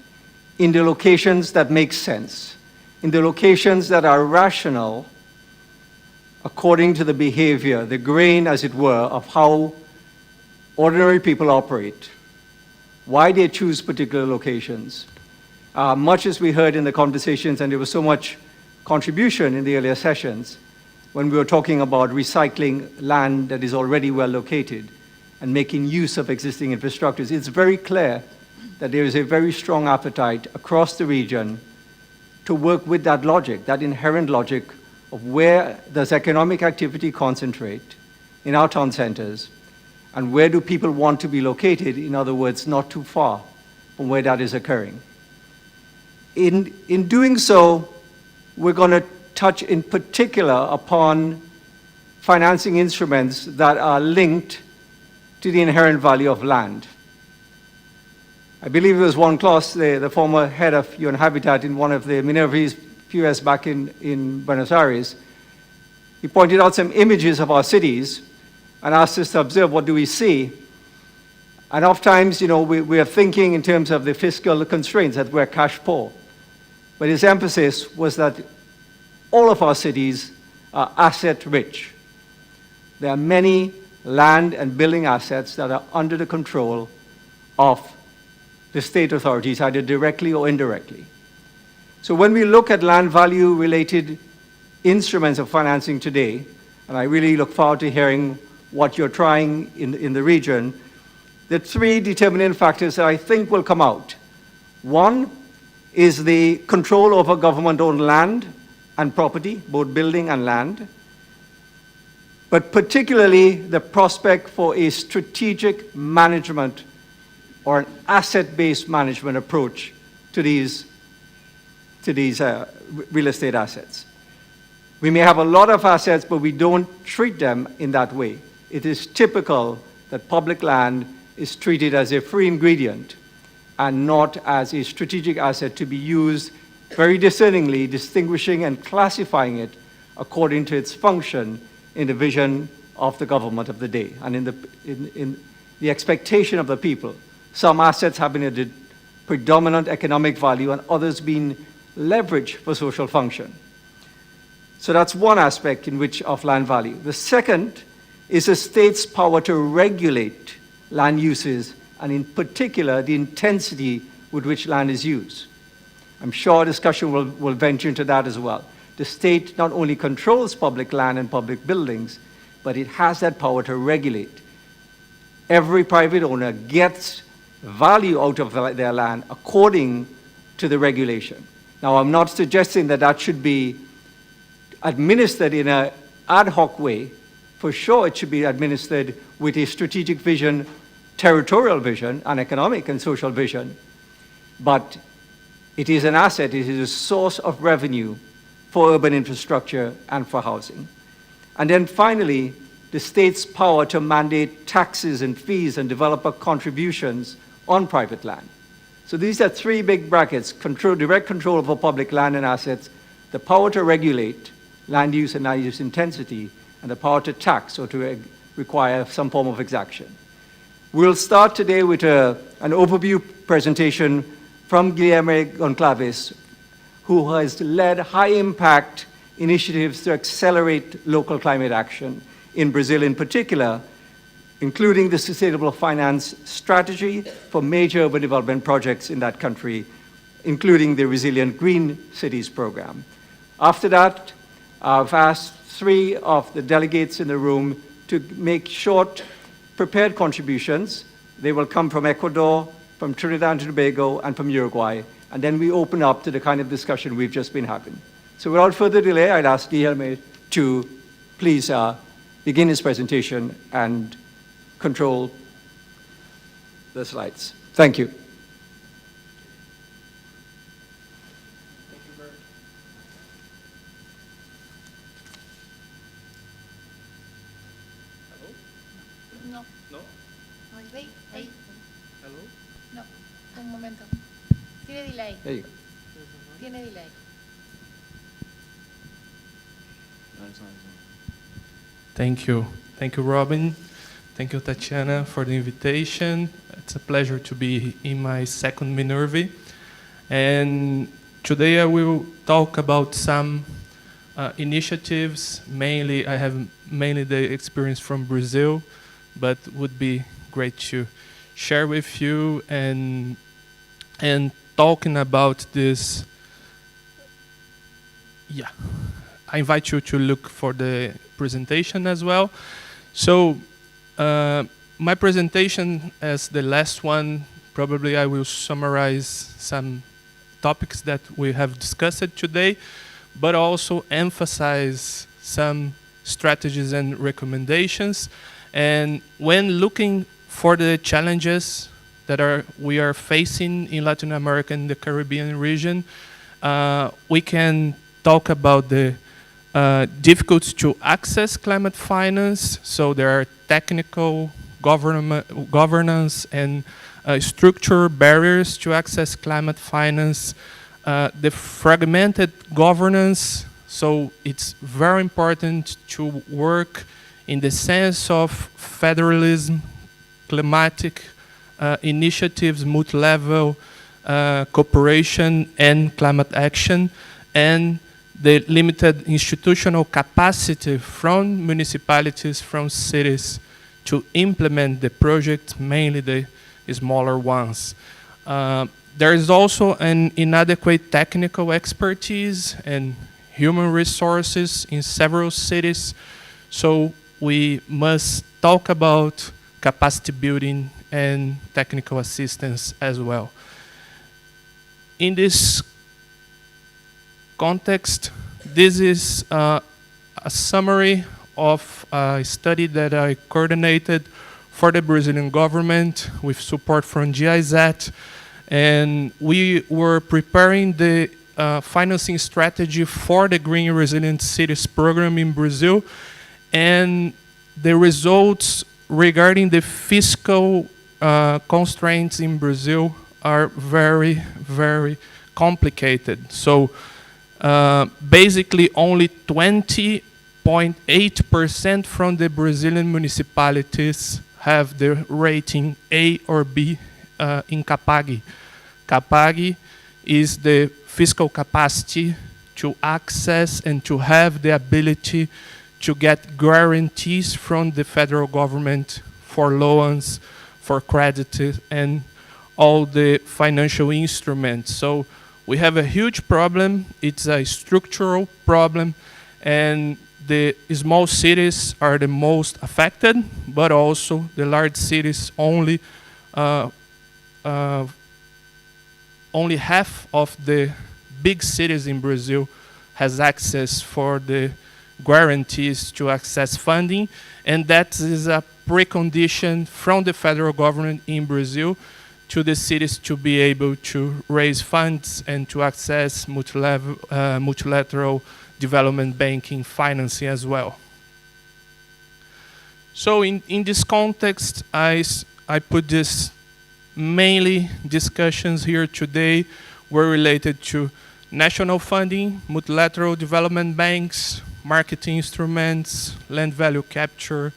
in the locations that make sense, in the locations that are rational according to the behavior, the grain, as it were, of how ordinary people operate, why they choose particular locations. Much as we heard in the conversations, and there was so much contribution in the earlier sessions, when we were talking about recycling land that is already well located and making use of existing infrastructures, it's very clear that there is a very strong appetite across the region to work with that logic, that inherent logic of where does economic activity concentrate in our town centers, and where do people want to be located, in other words, not too far from where that is occurring. In doing so, we're going to touch in particular upon financing instruments that are linked to the inherent value of land. I believe it was Juan Clos, the former head of UN Habitat in one of the MINURVI's POS back in Buenos Aires. He pointed out some images of our cities and asked us to observe what do we see. And oftentimes, we are thinking in terms of the fiscal constraints, that we're cash poor. But his emphasis was that all of our cities are asset rich. There are many land and building assets that are under the control of the state authorities, either directly or indirectly. So when we look at land value related instruments of financing today, and I really look forward to hearing what you're trying in the region, the three determining factors that I think will come out. One is the control over government-owned land and property, both building and land, but particularly the prospect for a strategic management or an asset-based management approach to these real estate assets. We may have a lot of assets, but we don't treat them in that way. It is typical that public land is treated as a free ingredient and not as a strategic asset to be used very discerningly, distinguishing and classifying it according to its function in the vision of the government of the day and in the expectation of the people. Some assets having a predominant economic value and others being leveraged for social function. So that's one aspect of land value. The second is the state's power to regulate land uses, and in particular, the intensity with which land is used. I'm sure discussion will venture into that as well. The state not only controls public land and public buildings, but it has that power to regulate. Every private owner gets value out of their land according to the regulation. Now, I'm not suggesting that that should be administered in an ad hoc way. For sure, it should be administered with a strategic vision, territorial vision, and economic and social vision. But it is an asset, it is a source of revenue for urban infrastructure and for housing. And then finally, the state's power to mandate taxes and fees and developer contributions on private land. So these are three big brackets: control, direct control over public land and assets, the power to regulate land use and land use intensity, and the power to tax or to require some form of exaction. We'll start today with an overview presentation from Guilherme Goncalves, who has led high-impact initiatives to accelerate local climate action in Brazil in particular, including the sustainable finance strategy for major urban development projects in that country, including the Resilient Green Cities program. After that, I've asked three of the delegates in the room to make short, prepared contributions. They will come from Ecuador, from Trinidad and Tobago, and from Uruguay. And then we open up to the kind of discussion we've just been having. So without further delay, I'd ask Guilherme to please begin his presentation and control the slides. Thank you. No. No. Wait, ahí. Hello? No, un momento. Tiene delay. There you go. Tiene delay. Thank you. Thank you, Robin. Thank you, Tatiana, for the invitation. It's a pleasure to be in my second MINURVI. And today I will talk about some initiatives. I have mainly the experience from Brazil, but would be great to share with you and talking about this. Yeah, I invite you to look for the presentation as well. So my presentation, as the last one, probably I will summarize some topics that we have discussed today, but also emphasize some strategies and recommendations. And when looking for the challenges that we are facing in Latin America and the Caribbean region, we can talk about the difficulties to access climate finance. So there are technical governance and structural barriers to access climate finance. The fragmented governance, so it's very important to work in the sense of federalism, climatic initiatives, multi-level cooperation and climate action, and the limited institutional capacity from municipalities, from cities to implement the project, mainly the smaller ones. There is also an inadequate technical expertise and human resources in several cities, so we must talk about capacity building and technical assistance as well. In this context, this is a summary of a study that I coordinated for the Brazilian government with support from GIZ, and we were preparing the financing strategy for the Green Resilient Cities program in Brazil, and the results regarding the fiscal constraints in Brazil are very, very complicated. So basically only 20.8% from the Brazilian municipalities have the rating A or B in CAPAG. CAPAG is the fiscal capacity to access and to have the ability to get guarantees from the federal government for loans, for credit, and all the financial instruments. So we have a huge problem. It's a structural problem, and the small cities are the most affected, but also the large cities only half of the big cities in Brazil has access for the guarantees to access funding, and that is a precondition from the federal government in Brazil to the cities to be able to raise funds and to access multilateral development banking financing as well. So in this context, I put this mainly discussions here today were related to national funding, multilateral development banks, marketing instruments, land value capture,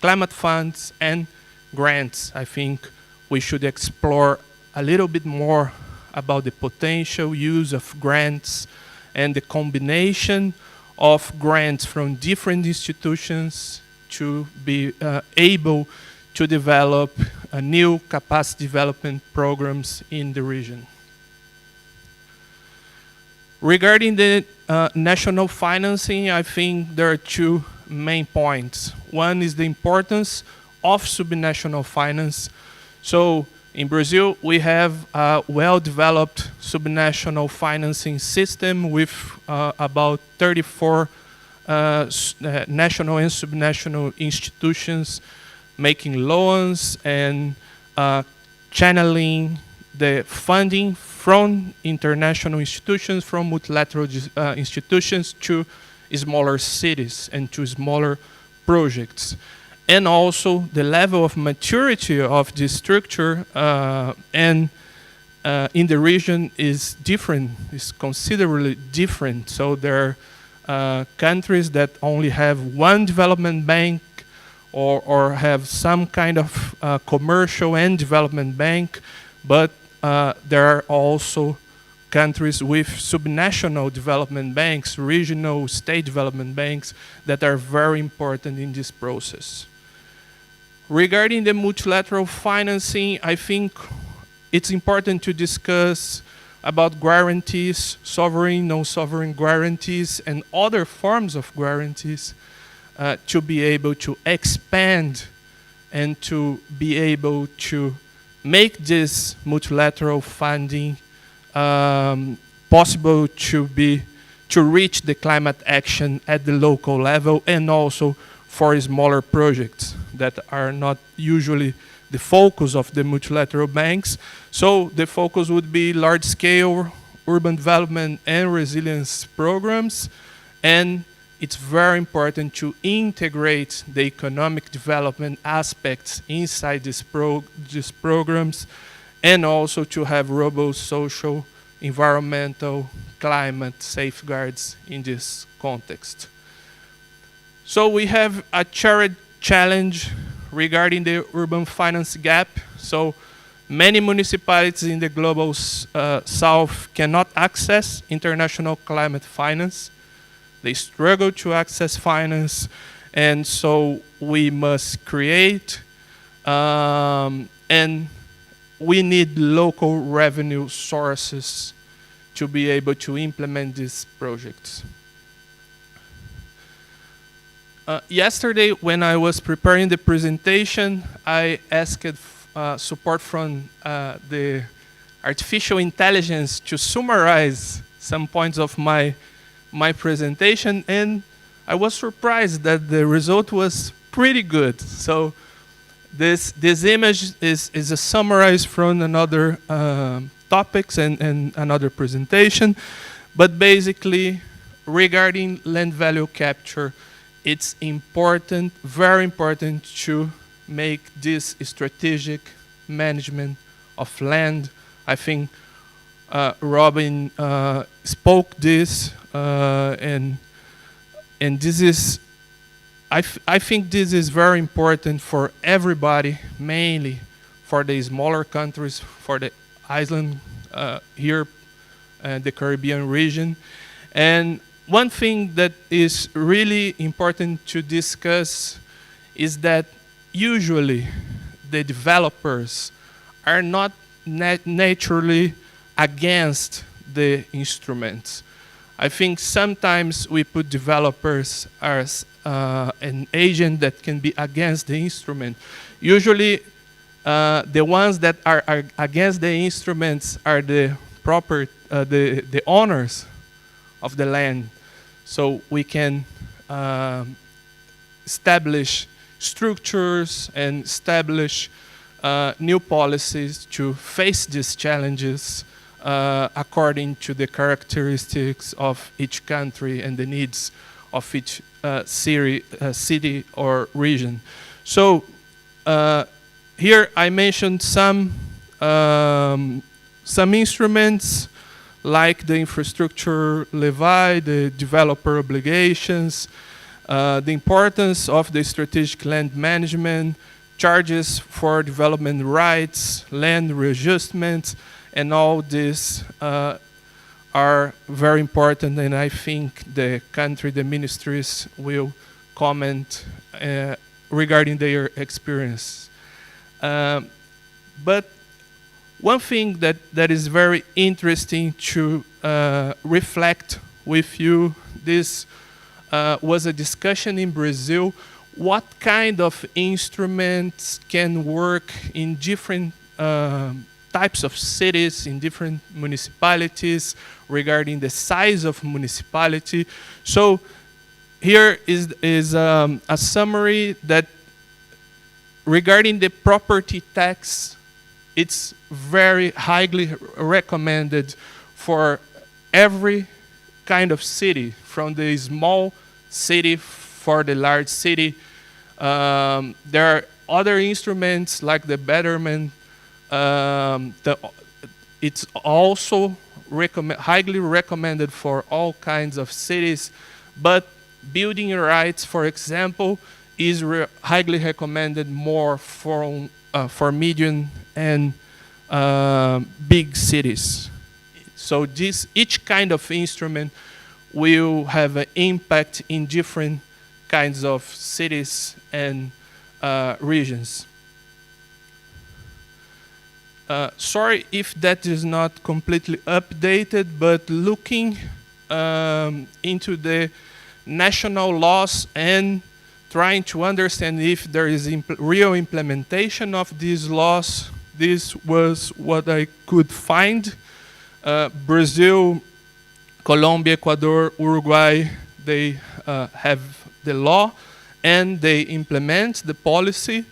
climate funds, and grants. I think we should explore a little bit more about the potential use of grants and the combination of grants from different institutions to be able to develop new capacity development programs in the region. Regarding the national financing, I think there are two main points. One is the importance of subnational finance. So in Brazil, we have a well-developed subnational financing system with about 34 national and subnational institutions making loans and channeling the funding from international institutions, from multilateral institutions to smaller cities and to smaller projects. And also the level of maturity of this structure in the region is different, is considerably different. So there are countries that only have one development bank or have some kind of commercial and development bank, but there are also countries with subnational development banks, regional state development banks that are very important in this process. Regarding the multilateral financing, I think it's important to discuss about guarantees, sovereign, non-sovereign guarantees, and other forms of guarantees to be able to expand and to be able to make this multilateral funding possible to reach the climate action at the local level, and also for smaller projects that are not usually the focus of the multilateral banks. So the focus would be large-scale urban development and resilience programs, and it's very important to integrate the economic development aspects inside these programs, and also to have robust social, environmental, climate safeguards in this context. So we have a shared challenge regarding the urban finance gap. So many municipalities in the global south cannot access international climate finance. They struggle to access finance, and so we must create and we need local revenue sources to be able to implement these projects. Yesterday, when I was preparing the presentation, I asked support from the artificial intelligence to summarize some points of my presentation, and I was surprised that the result was pretty good. So this image is a summarize from another topics and another presentation, but basically regarding land value capture, it's important, very important, to make this strategic management of land. I think Robin spoke this, and this is, I think this is very important for everybody, mainly for the smaller countries, for the island here, the Caribbean region. And one thing that is really important to discuss is that usually the developers are not naturally against the instruments. I think sometimes we put developers as an agent that can be against the instrument. Usually the ones that are against the instruments are the the owners of the land, so we can establish structures and establish new policies to face these challenges according to the characteristics of each country and the needs of each city or region. So here I mentioned some instruments like the infrastructure levy, the developer obligations, the importance of the strategic land management, charges for development rights, land readjustment, and all this are very important, and I think the ministries will comment regarding their experience. But one thing that is very interesting to reflect with you, this was a discussion in Brazil, what kind of instruments can work in different types of cities, in different municipalities, regarding the size of municipality. So here is a summary that regarding the property tax, it's very highly recommended for every kind of city, from the small city for the large city. There are other instruments like the betterment. It's also highly recommended for all kinds of cities, but building rights, for example, is highly recommended more for medium and big cities. So each kind of instrument will have an impact in different kinds of cities and regions. Sorry if that is not completely updated, but looking into the national laws and trying to understand if there is real implementation of these laws, this was what I could find. Brazil, Colombia, Ecuador, Uruguay, they have the law and they implement the policy.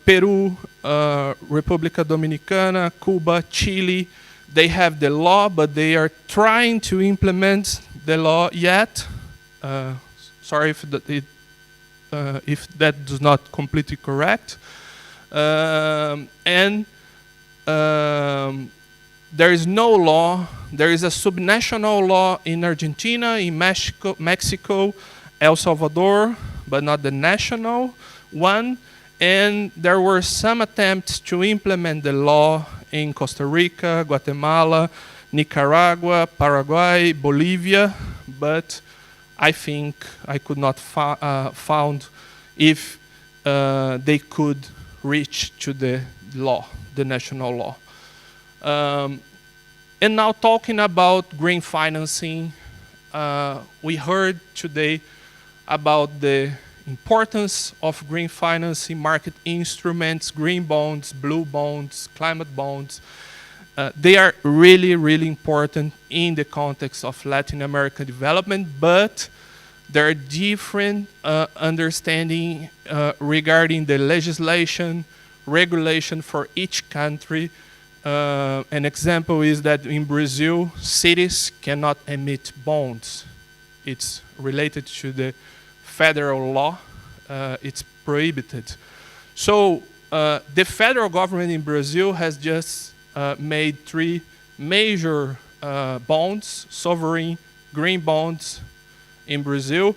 Peru, República Dominicana, Cuba, Chile, they have the law, but they are trying to implement the law yet. Sorry if that is not completely correct. And there is no law. There is a subnational law in Argentina, in Mexico, El Salvador, but not the national one. And there were some attempts to implement the law in Costa Rica, Guatemala, Nicaragua, Paraguay, Bolivia, but I think I could not found if they could reach to the law, the national law. And now talking about green financing, we heard today about the importance of green financing, market instruments, green bonds, blue bonds, climate bonds. They are really, really important in the context of Latin American development, but there are different understanding regarding the legislation, regulation for each country. An example is that in Brazil, cities cannot emit bonds. It's related to the federal law. It's prohibited. So the federal government in Brazil has just made 3 major bonds, sovereign green bonds in Brazil.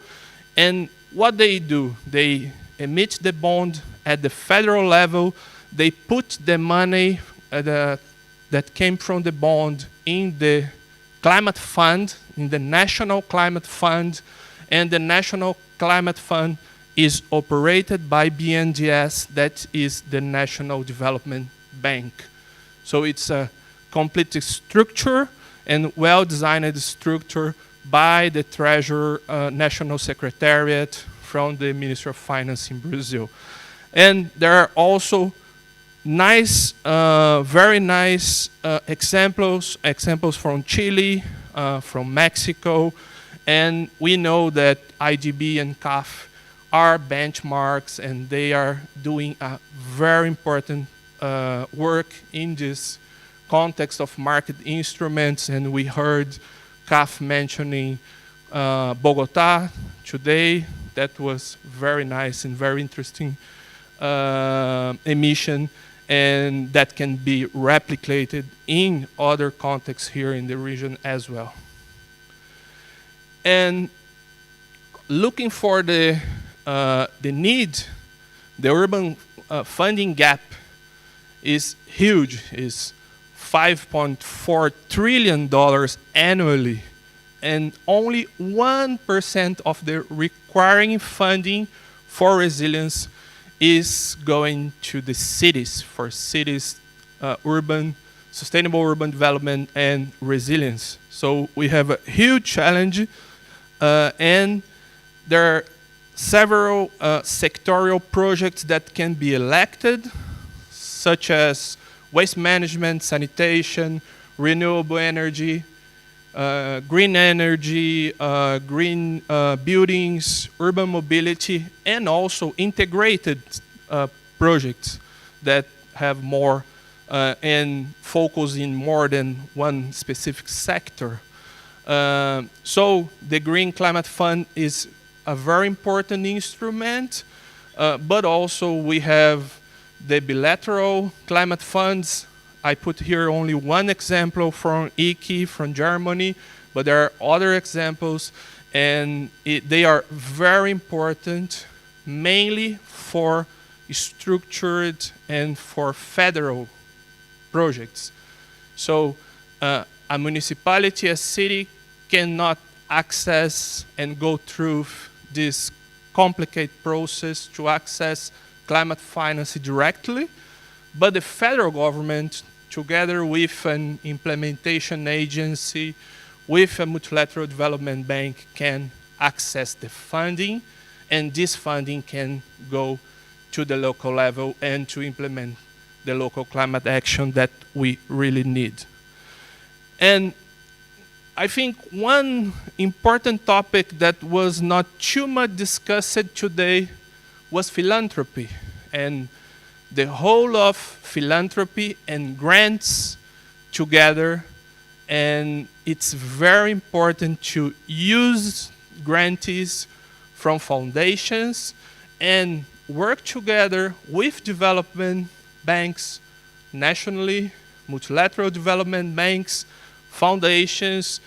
And what they do, they emit the bond at the federal level, they put the money that came from the bond in the climate fund, in the National Climate Fund, and the National Climate Fund is operated by BNDES, that is the National Development Bank. So it's a complete structure and well-designed structure by the Treasurer National Secretariat from the Ministry of Finance in Brazil. And there are also nice, very nice examples from Chile, from Mexico, and we know that IDB and CAF are benchmarks, and they are doing a very important work in this context of market instruments, and we heard CAF mentioning Bogota today. That was very nice and very interesting emission, and that can be replicated in other contexts here in the region as well. And looking for the need, the urban funding gap is huge, is $5.4 trillion annually, and only 1% of the requiring funding for resilience is going to the cities, for cities, urban, sustainable urban development and resilience. So we have a huge challenge, and there are several sectorial projects that can be elected, such as waste management, sanitation, renewable energy, green energy, green buildings, urban mobility, and also integrated projects that have more and focus in more than one specific sector. So the Green Climate Fund is a very important instrument, but also we have the bilateral climate funds. I put here only one example from IKI, from Germany, but there are other examples, and they are very important, mainly for structured and for federal projects. So a municipality, a city, cannot access and go through this complicated process to access climate finance directly, but the federal government, together with an implementation agency, with a multilateral development bank, can access the funding, and this funding can go to the local level and to implement the local climate action that we really need. And I think one important topic that was not too much discussed today was philanthropy, and the whole of philanthropy and grants together. And it's very important to use grantees from foundations and work together with development banks nationally, multilateral development banks, foundations,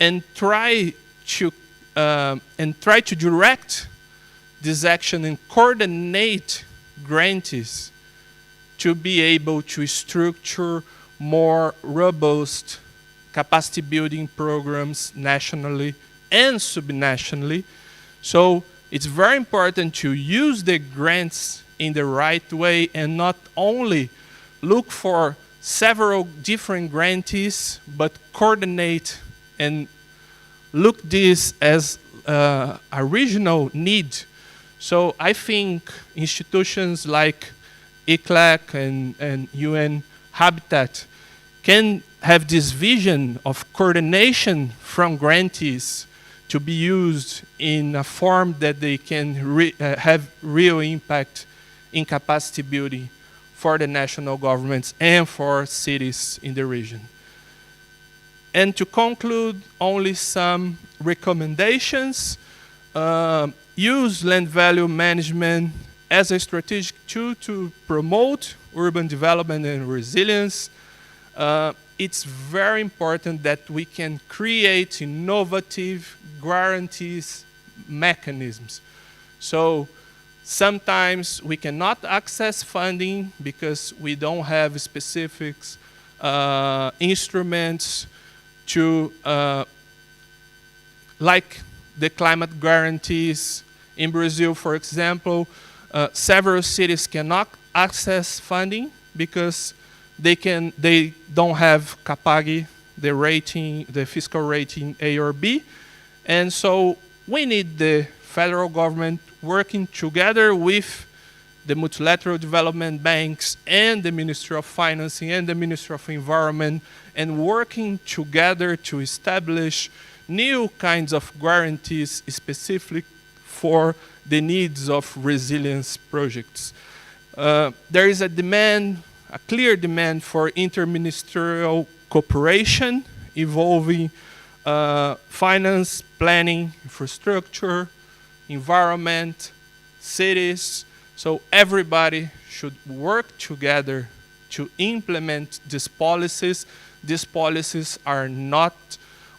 and try to direct this action and coordinate grantees to be able to structure more robust capacity building programs nationally and subnationally. So it's very important to use the grants in the right way and not only look for several different grantees, but coordinate and look this as a regional need. So I think institutions like ICLAC and UN Habitat can have this vision of coordination from grantees to be used in a form that they can have real impact in capacity building for the national governments and for cities in the region. And to conclude, only some recommendations. Use land value management as a strategic tool to promote urban development and resilience. It's very important that we can create innovative guarantees mechanisms. So sometimes we cannot access funding because we don't have specific instruments to, like the climate guarantees. In Brazil, for example, several cities cannot access funding because they don't have CAPAG, the rating, the fiscal rating A or B. And so we need the federal government working together with the multilateral development banks and the Ministry of Financing and the Ministry of Environment, and working together to establish new kinds of guarantees specifically for the needs of resilience projects. There is a demand, a clear demand for interministerial cooperation involving finance, planning, infrastructure, environment, cities. So everybody should work together to implement these policies. These policies are not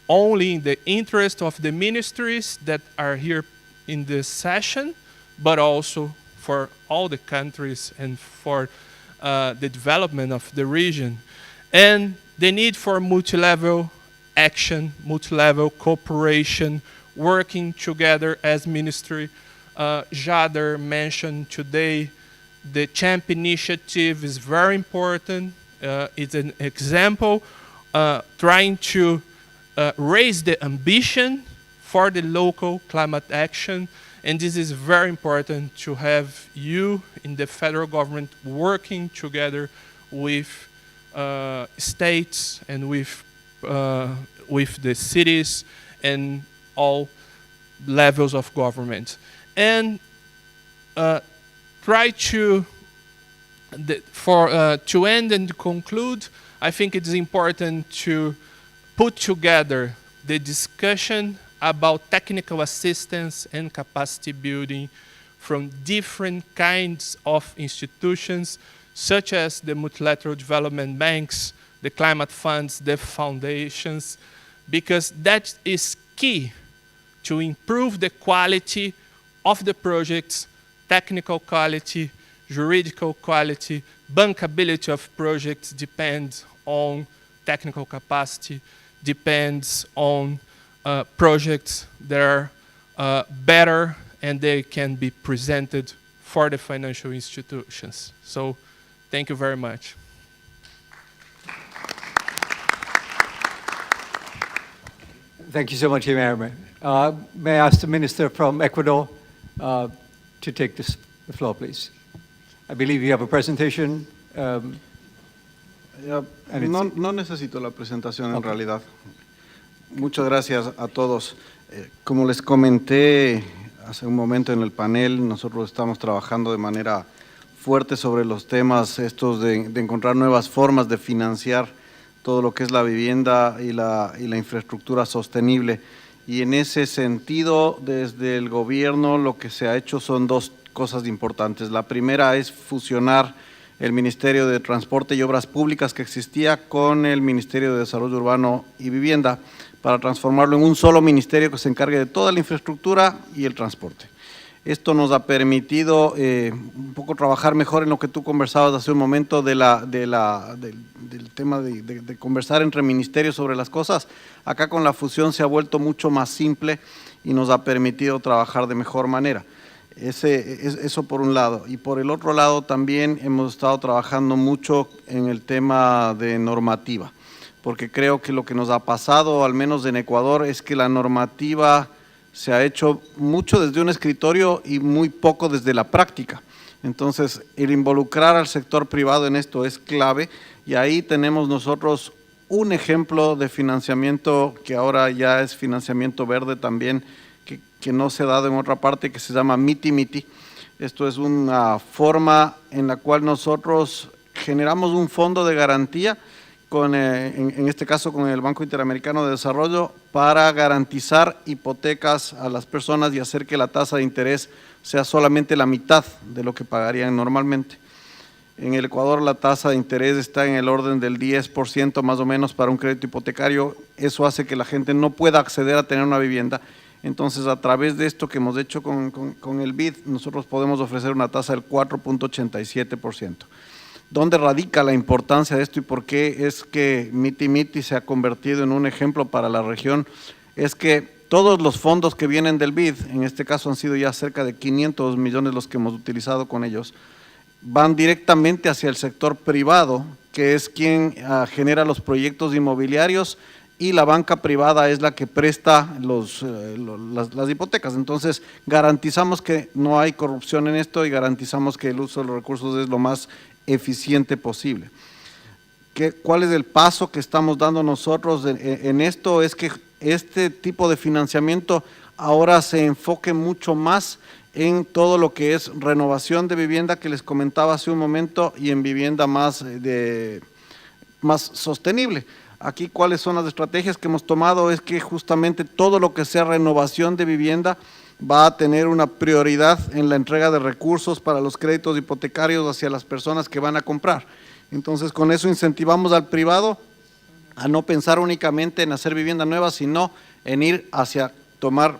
only in the interest of the ministries that are here in this session, but also for all the countries and for the development of the region. And the need for multi-level action, multi-level cooperation, working together as ministry. Jader mentioned today, the CHAMP initiative is very important. It's an example trying to raise the ambition for the local climate action. And this is very important to have you in the federal government working together with states and with the cities and all levels of government. And try to end and conclude, I think it's important to put together the discussion about technical assistance and capacity building from different kinds of institutions, such as the multilateral development banks, the climate funds, the foundations, because that is key to improve the quality of the projects, technical quality, juridical quality, bankability of projects depends on technical capacity, depends on projects that are better and they can be presented for the financial institutions. So thank you very much. Thank you so much, Mayor. May I ask the Minister from Ecuador to take the floor, please? I believe you have a presentation. No necesito la presentación en realidad. Muchas gracias a todos. Como les comenté hace un momento en el panel, nosotros estamos trabajando de manera fuerte sobre los temas estos de encontrar nuevas formas de financiar todo lo que es la vivienda y la infraestructura sostenible. Y en ese sentido, desde el gobierno lo que se ha hecho son dos cosas importantes. La primera es fusionar el Ministerio de Transporte y Obras Públicas que existía con el Ministerio de Desarrollo Urbano y Vivienda para transformarlo en un solo ministerio que se encargue de toda la infraestructura y el transporte. Esto nos ha permitido un poco trabajar mejor en lo que tú conversabas hace un momento del tema de conversar entre ministerios sobre las cosas. Acá con la fusión se ha vuelto mucho más simple y nos ha permitido trabajar de mejor manera. Eso por un lado. Y por el otro lado también hemos estado trabajando mucho en el tema de normativa, porque creo que lo que nos ha pasado, al menos en Ecuador, es que la normativa se ha hecho mucho desde un escritorio y muy poco desde la práctica. Entonces, el involucrar al sector privado en esto es clave y ahí tenemos nosotros un ejemplo de financiamiento que ahora ya es financiamiento verde también, que no se ha dado en otra parte, que se llama MITI. Esto es una forma en la cual nosotros generamos un fondo de garantía en este caso con el Banco Interamericano de Desarrollo para garantizar hipotecas a las personas y hacer que la tasa de interés sea solamente la mitad de lo que pagarían normalmente. En el Ecuador la tasa de interés está en el orden del 10% más o menos para un crédito hipotecario. Eso hace que la gente no pueda acceder a tener una vivienda. Entonces, a través de esto que hemos hecho con el BID, nosotros podemos ofrecer una tasa del 4.87%. ¿Dónde radica la importancia de esto y por qué es que MITI se ha convertido en un ejemplo para la región? Es que todos los fondos que vienen del BID, en este caso han sido ya cerca de 500 millones los que hemos utilizado con ellos, van directamente hacia el sector privado, que es quien genera los proyectos inmobiliarios y la banca privada es la que presta las hipotecas. Entonces, garantizamos que no hay corrupción en esto y garantizamos que el uso de los recursos es lo más eficiente posible. ¿Cuál es el paso que estamos dando nosotros en esto? Es que este tipo de financiamiento ahora se enfoque mucho más en todo lo que es renovación de vivienda que les comentaba hace un momento y en vivienda más sostenible. Aquí, ¿cuáles son las estrategias que hemos tomado? Es que justamente todo lo que sea renovación de vivienda va a tener una prioridad en la entrega de recursos para los créditos hipotecarios hacia las personas que van a comprar. Entonces, con eso incentivamos al privado a no pensar únicamente en hacer vivienda nueva, sino en ir hacia tomar,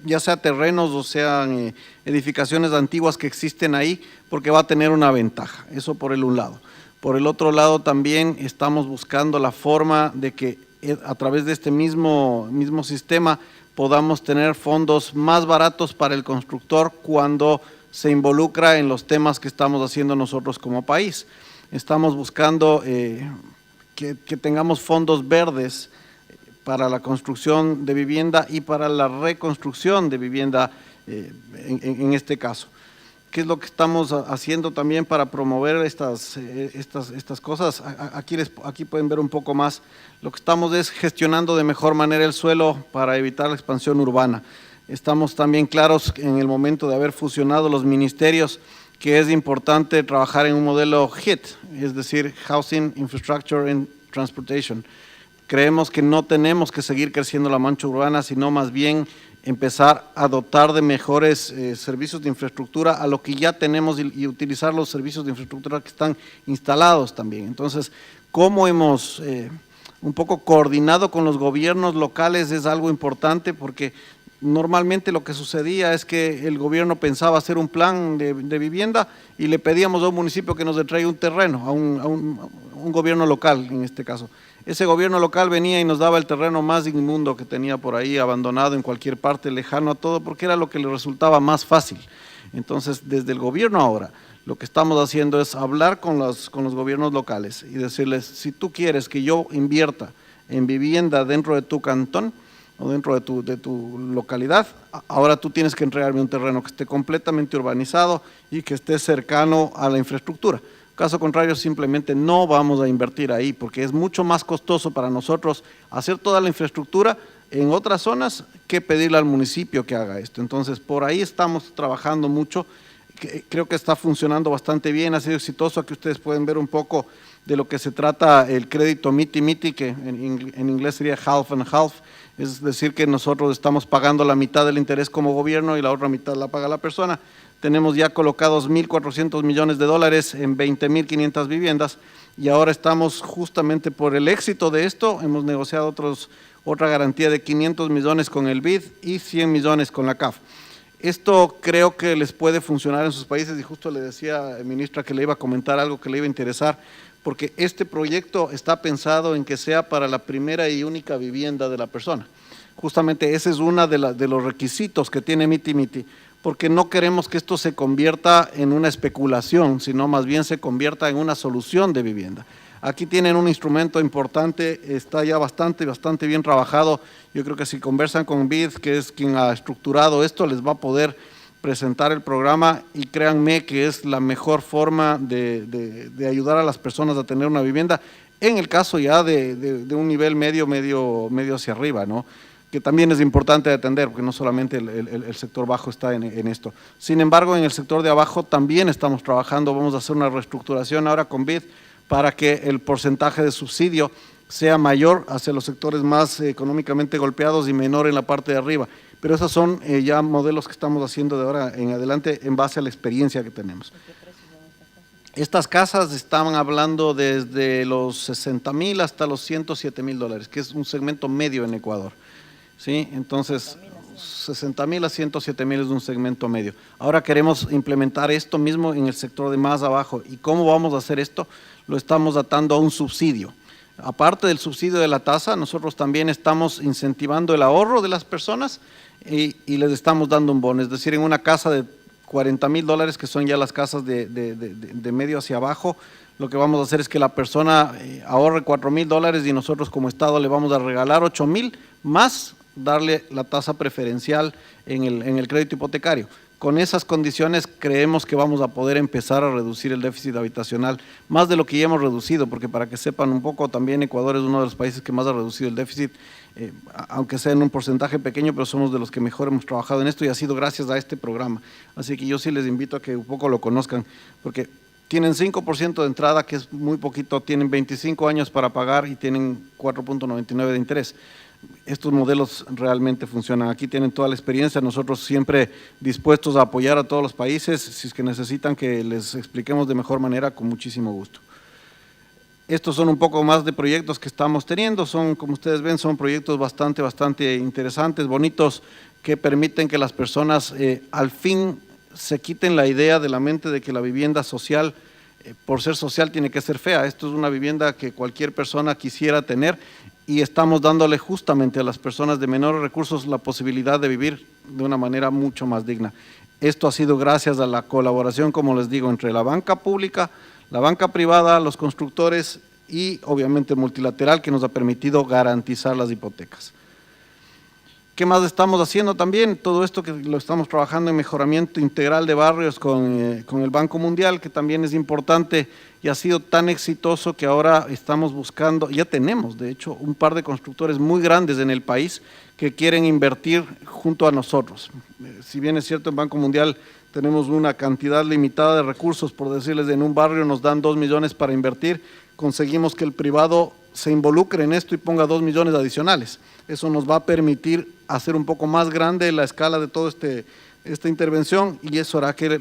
ya sea terrenos o sean edificaciones antiguas que existen ahí, porque va a tener una ventaja. Eso por el un lado. Por el otro lado, también estamos buscando la forma de que a través de este mismo sistema podamos tener fondos más baratos para el constructor cuando se involucra en los temas que estamos haciendo nosotros como país. Estamos buscando que tengamos fondos verdes para la construcción de vivienda y para la reconstrucción de vivienda en este caso. ¿Qué es lo que estamos haciendo también para promover estas cosas? Aquí pueden ver un poco más. Lo que estamos es gestionando de mejor manera el suelo para evitar la expansión urbana. Estamos también claros en el momento de haber fusionado los ministerios que es importante trabajar en un modelo HIT, es decir, Housing, Infrastructure and Transportation. Creemos que no tenemos que seguir creciendo la mancha urbana, sino más bien empezar a dotar de mejores servicios de infraestructura a lo que ya tenemos y utilizar los servicios de infraestructura que están instalados también. Entonces, cómo hemos un poco coordinado con los gobiernos locales es algo importante porque normalmente lo que sucedía es que el gobierno pensaba hacer un plan de vivienda y le pedíamos a un municipio que nos entregue un terreno, a un gobierno local en este caso. Ese gobierno local venía y nos daba el terreno más inmundo que tenía por ahí, abandonado en cualquier parte, lejano a todo, porque era lo que le resultaba más fácil. Entonces, desde el gobierno ahora, lo que estamos haciendo es hablar con los gobiernos locales y decirles, si tú quieres que yo invierta en vivienda dentro de tu cantón o dentro de tu localidad, ahora tú tienes que entregarme un terreno que esté completamente urbanizado y que esté cercano a la infraestructura. Caso contrario, simplemente no vamos a invertir ahí porque es mucho más costoso para nosotros hacer toda la infraestructura en otras zonas que pedirle al municipio que haga esto. Entonces, por ahí estamos trabajando mucho. Creo que está funcionando bastante bien, ha sido exitoso. Aquí ustedes pueden ver un poco de lo que se trata el crédito miti-miti, que en inglés sería half and half, es decir, que nosotros estamos pagando la mitad del interés como gobierno y la otra mitad la paga la persona. Tenemos ya colocados 1.400 millones de dólares en 20.500 viviendas y ahora estamos justamente por el éxito de esto, hemos negociado otra garantía de 500 millones con el BID y 100 millones con la CAF. Esto creo que les puede funcionar en sus países y justo le decía, ministra, que le iba a comentar algo que le iba a interesar, porque este proyecto está pensado en que sea para la primera y única vivienda de la persona. Justamente ese es uno de los requisitos que tiene Miti-Miti, porque no queremos que esto se convierta en una especulación, sino más bien se convierta en una solución de vivienda. Aquí tienen un instrumento importante, está ya bastante bien trabajado. Yo creo que si conversan con BID, que es quien ha estructurado esto, les va a poder presentar el programa y créanme que es la mejor forma de ayudar a las personas a tener una vivienda, en el caso ya de un nivel medio hacia arriba, ¿no? Que también es importante atender, porque no solamente el sector bajo está en esto. Sin embargo, en el sector de abajo también estamos trabajando, vamos a hacer una reestructuración ahora con BID para que el porcentaje de subsidio sea mayor hacia los sectores más económicamente golpeados y menor en la parte de arriba. Pero esos son ya modelos que estamos haciendo de ahora en adelante en base a la experiencia que tenemos. Estas casas estaban hablando desde los 60,000 hasta los 107,000 dólares, que es un segmento medio en Ecuador. ¿Sí? Entonces, 60,000 a 107,000 es un segmento medio. Ahora queremos implementar esto mismo en el sector de más abajo. ¿Y cómo vamos a hacer esto? Lo estamos atando a un subsidio. Aparte del subsidio de la tasa, nosotros también estamos incentivando el ahorro de las personas y les estamos dando un bono. Es decir, en una casa de 40,000 dólares, que son ya las casas de medio hacia abajo, lo que vamos a hacer es que la persona ahorre $4,000 y nosotros como Estado le vamos a regalar 8,000 más darle la tasa preferencial en el crédito hipotecario. Con esas condiciones creemos que vamos a poder empezar a reducir el déficit habitacional, más de lo que ya hemos reducido, porque para que sepan un poco, también Ecuador es uno de los países que más ha reducido el déficit, aunque sea en un porcentaje pequeño, pero somos de los que mejor hemos trabajado en esto y ha sido gracias a este programa. Así que yo sí les invito a que un poco lo conozcan, porque tienen 5% de entrada, que es muy poquito, tienen 25 años para pagar y tienen 4.99 de interés. Estos modelos realmente funcionan. Aquí tienen toda la experiencia, nosotros siempre dispuestos a apoyar a todos los países, si es que necesitan que les expliquemos de mejor manera, con muchísimo gusto. Estos son un poco más de proyectos que estamos teniendo, son, como ustedes ven, son proyectos bastante interesantes, bonitos, que permiten que las personas al fin se quiten la idea de la mente de que la vivienda social, por ser social, tiene que ser fea. Esto es una vivienda que cualquier persona quisiera tener y estamos dándole justamente a las personas de menores recursos la posibilidad de vivir de una manera mucho más digna. Esto ha sido gracias a la colaboración, como les digo, entre la banca pública, la banca privada, los constructores y obviamente multilateral, que nos ha permitido garantizar las hipotecas. ¿Qué más estamos haciendo también? Todo esto que lo estamos trabajando en mejoramiento integral de barrios con el Banco Mundial, que también es importante y ha sido tan exitoso que ahora estamos buscando, ya tenemos de hecho un par de constructores muy grandes en el país que quieren invertir junto a nosotros. Si bien es cierto, en Banco Mundial tenemos una cantidad limitada de recursos, por decirles, en un barrio nos dan 2 millones para invertir, conseguimos que el privado se involucre en esto y ponga 2 millones adicionales. Eso nos va a permitir hacer un poco más grande la escala de toda esta intervención y eso hará que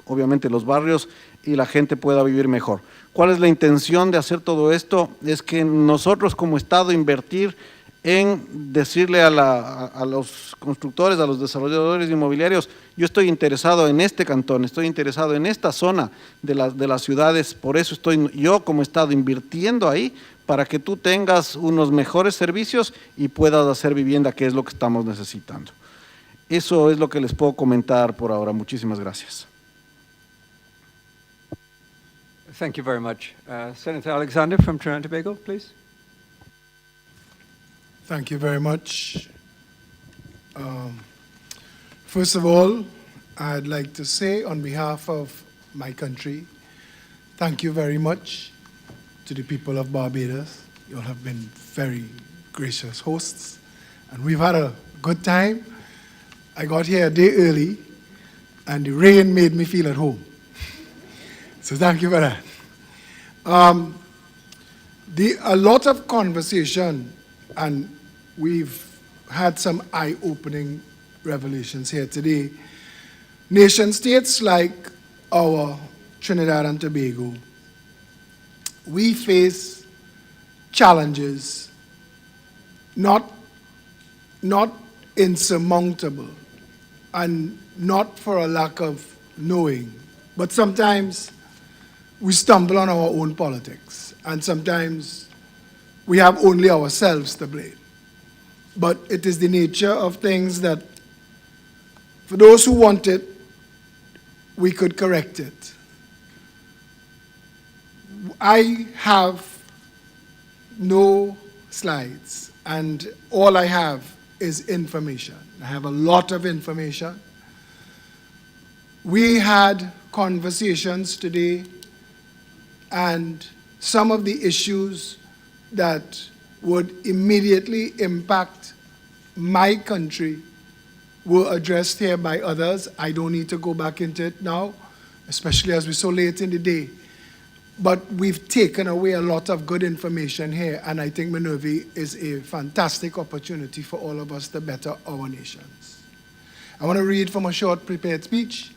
obviamente los barrios y la gente pueda vivir mejor. ¿Cuál es la intención de hacer todo esto? Es que nosotros como Estado invertir en decirle a los constructores, a los desarrolladores inmobiliarios, yo estoy interesado en este cantón, estoy interesado en esta zona de las ciudades, por eso estoy yo como Estado invirtiendo ahí, para que tú tengas unos mejores servicios y puedas hacer vivienda, que es lo que estamos necesitando. Eso es lo que les puedo comentar por ahora. Muchísimas gracias. Thank you very much. Senator Alexander from Trinidad and Tobago, please. Thank you very much. First of all, I'd like to say on behalf of my country, thank you very much to the people of Barbados. You all have been very gracious hosts, and we've had a good time. I got here a day early, and the rain made me feel at home. So thank you for that. A lot of conversation, and we've had some eye-opening revelations here today. Nation states like our Trinidad and Tobago, we face challenges not insurmountable and not for a lack of knowing, but sometimes we stumble on our own politics and sometimes we have only ourselves to blame. But it is the nature of things that for those who want it, we could correct it. I have no slides, and all I have is information. I have a lot of information. We had conversations today, and some of the issues that would immediately impact my country were addressed here by others. I don't need to go back into it now, especially as we're so late in the day. But we've taken away a lot of good information here, and I think MINURVI is a fantastic opportunity for all of us to better our nations. I want to read from a short prepared speech.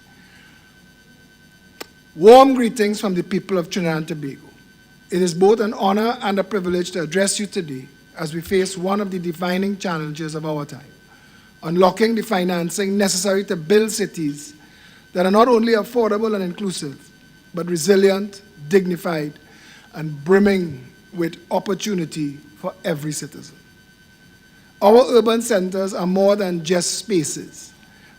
Warm greetings from the people of Trinidad and Tobago. It is both an honor and a privilege to address you today as we face one of the defining challenges of our time, unlocking the financing necessary to build cities that are not only affordable and inclusive, but resilient, dignified, and brimming with opportunity for every citizen. Our urban centers are more than just spaces.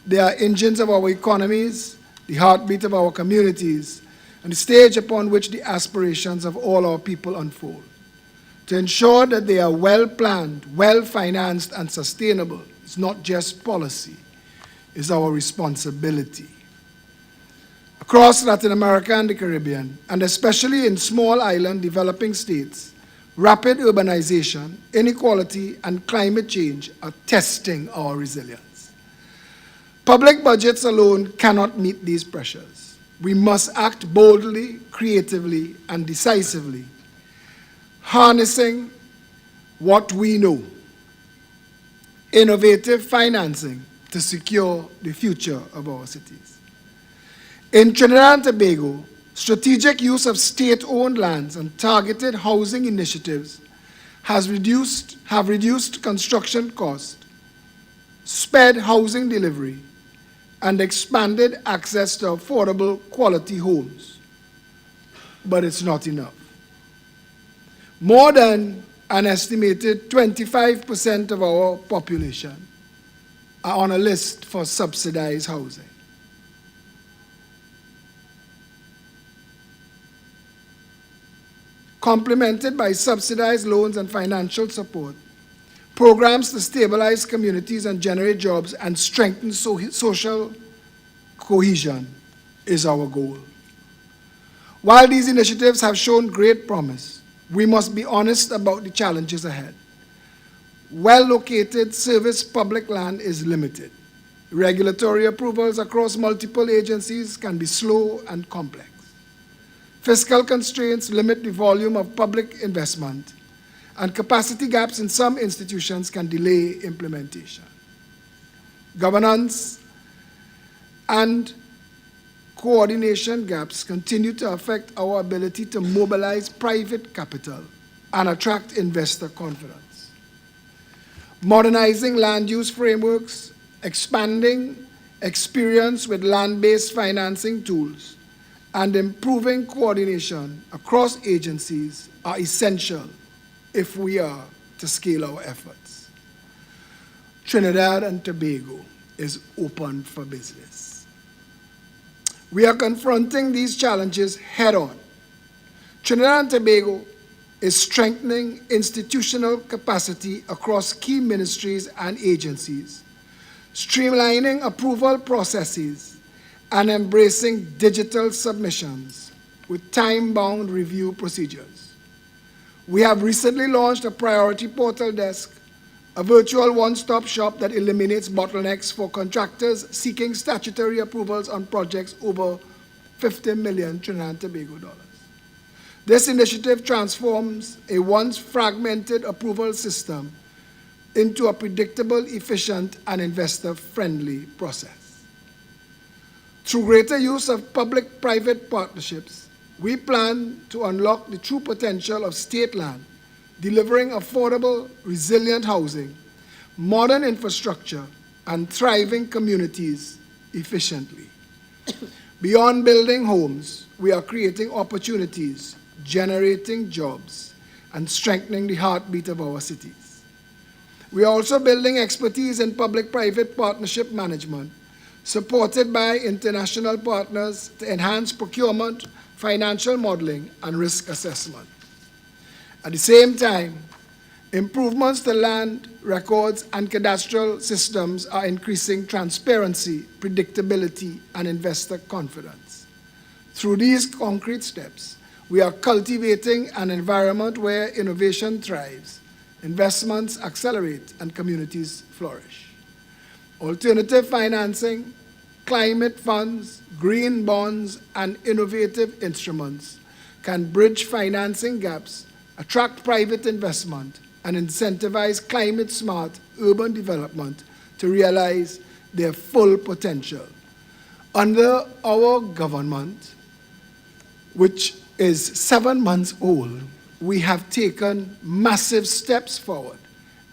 They are engines of our economies, the heartbeat of our communities, and the stage upon which the aspirations of all our people unfold. To ensure that they are well-planned, well-financed, and sustainable, it's not just policy, it's our responsibility. Across Latin America and the Caribbean, and especially in small island developing states, rapid urbanization, inequality, and climate change are testing our resilience. Public budgets alone cannot meet these pressures. We must act boldly, creatively, and decisively, harnessing what we know, innovative financing to secure the future of our cities. In Trinidad and Tobago, strategic use of state-owned lands and targeted housing initiatives have reduced construction costs, sped housing delivery, and expanded access to affordable quality homes. But it's not enough. More than an estimated 25% of our population are on a list for subsidized housing. Complemented by subsidized loans and financial support, programs to stabilize communities and generate jobs and strengthen social cohesion is our goal. While these initiatives have shown great promise, we must be honest about the challenges ahead. Well-located service public land is limited. Regulatory approvals across multiple agencies can be slow and complex. Fiscal constraints limit the volume of public investment, and capacity gaps in some institutions can delay implementation. Governance and coordination gaps continue to affect our ability to mobilize private capital and attract investor confidence. Modernizing land use frameworks, expanding experience with land-based financing tools, and improving coordination across agencies are essential if we are to scale our efforts. Trinidad and Tobago is open for business. We are confronting these challenges head-on. Trinidad and Tobago is strengthening institutional capacity across key ministries and agencies, streamlining approval processes, and embracing digital submissions with time-bound review procedures. We have recently launched a priority portal desk, a virtual one-stop shop that eliminates bottlenecks for contractors seeking statutory approvals on projects over 50 million Trinidad and Tobago dollars. This initiative transforms a once fragmented approval system into a predictable, efficient, and investor-friendly process. Through greater use of public-private partnerships, we plan to unlock the true potential of state land, delivering affordable, resilient housing, modern infrastructure, and thriving communities efficiently. Beyond building homes, we are creating opportunities, generating jobs, and strengthening the heartbeat of our cities. We are also building expertise in public-private partnership management, supported by international partners to enhance procurement, financial modeling, and risk assessment. At the same time, improvements to land records and cadastral systems are increasing transparency, predictability, and investor confidence. Through these concrete steps, we are cultivating an environment where innovation thrives, investments accelerate, and communities flourish. Alternative financing, climate funds, green bonds, and innovative instruments can bridge financing gaps, attract private investment, and incentivize climate-smart urban development to realize their full potential. Under our government, which is 7 months old, we have taken massive steps forward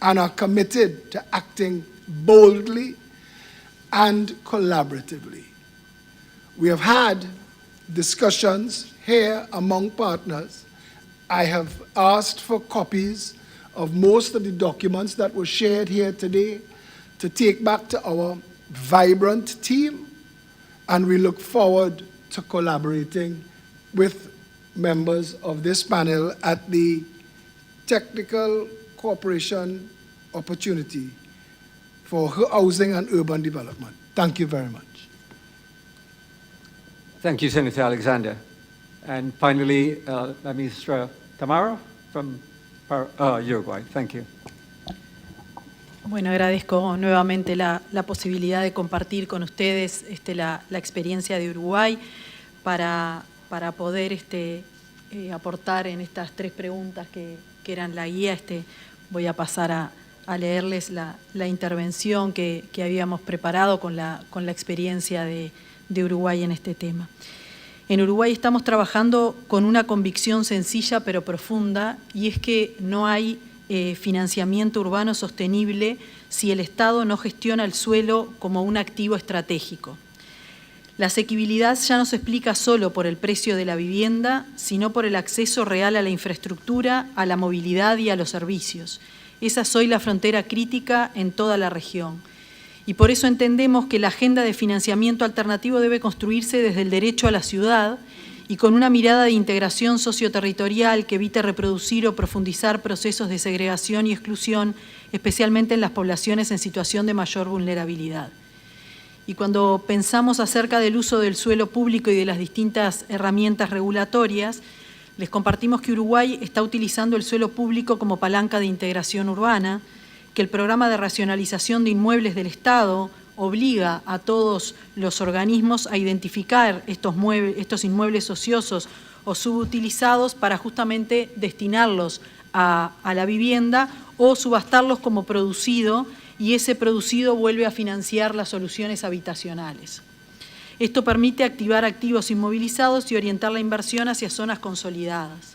and are committed to acting boldly and collaboratively. We have had discussions here among partners. I have asked for copies of most of the documents that were shared here today to take back to our vibrant team, and we look forward to collaborating with members of this panel at the technical cooperation opportunity for housing and urban development. Thank you very much. Thank you, Senator Alexander. And finally, la ministra Tamara from Uruguay. Thank you. Bueno, agradezco nuevamente la posibilidad de compartir con ustedes la experiencia de Uruguay para poder aportar en estas 3 preguntas que eran la guía. Voy a pasar a leerles la intervención que habíamos preparado con la experiencia de Uruguay en este tema. En Uruguay estamos trabajando con una convicción sencilla pero profunda, y es que no hay financiamiento urbano sostenible si el Estado no gestiona el suelo como un activo estratégico. La asequibilidad ya no se explica solo por el precio de la vivienda, sino por el acceso real a la infraestructura, a la movilidad y a los servicios. Esa es hoy la frontera crítica en toda la región. Y por eso entendemos que la agenda de financiamiento alternativo debe construirse desde el derecho a la ciudad y con una mirada de integración socioterritorial que evite reproducir o profundizar procesos de segregación y exclusión, especialmente en las poblaciones en situación de mayor vulnerabilidad. Y cuando pensamos acerca del uso del suelo público y de las distintas herramientas regulatorias, les compartimos que Uruguay está utilizando el suelo público como palanca de integración urbana, que el programa de racionalización de inmuebles del Estado obliga a todos los organismos a identificar estos inmuebles ociosos o subutilizados para justamente destinarlos a la vivienda o subastarlos como producido, y ese producido vuelve a financiar las soluciones habitacionales. Esto permite activar activos inmovilizados y orientar la inversión hacia zonas consolidadas.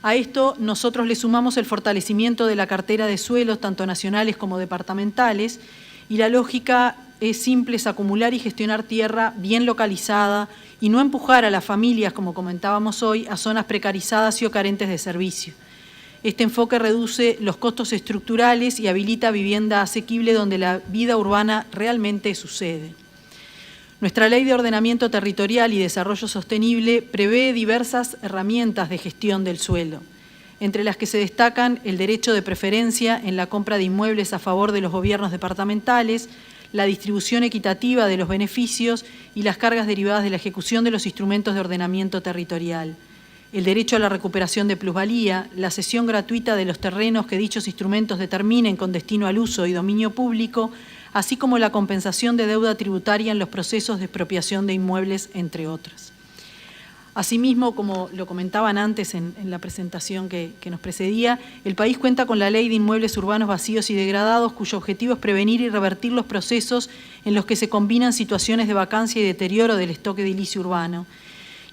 A esto nosotros le sumamos el fortalecimiento de la cartera de suelos, tanto nacionales como departamentales, y la lógica es simple, es acumular y gestionar tierra bien localizada y no empujar a las familias, como comentábamos hoy, a zonas precarizadas y o carentes de servicio. Este enfoque reduce los costos estructurales y habilita vivienda asequible donde la vida urbana realmente sucede. Nuestra Ley de Ordenamiento Territorial y Desarrollo Sostenible prevé diversas herramientas de gestión del suelo, entre las que se destacan el derecho de preferencia en la compra de inmuebles a favor de los gobiernos departamentales, la distribución equitativa de los beneficios y las cargas derivadas de la ejecución de los instrumentos de ordenamiento territorial, el derecho a la recuperación de plusvalía, la cesión gratuita de los terrenos que dichos instrumentos determinen con destino al uso y dominio público, así como la compensación de deuda tributaria en los procesos de expropiación de inmuebles, entre otras. Asimismo, como lo comentaban antes en la presentación que nos precedía, el país cuenta con la Ley de Inmuebles Urbanos Vacíos y Degradados, cuyo objetivo es prevenir y revertir los procesos en los que se combinan situaciones de vacancia y deterioro del stock edilicio urbano.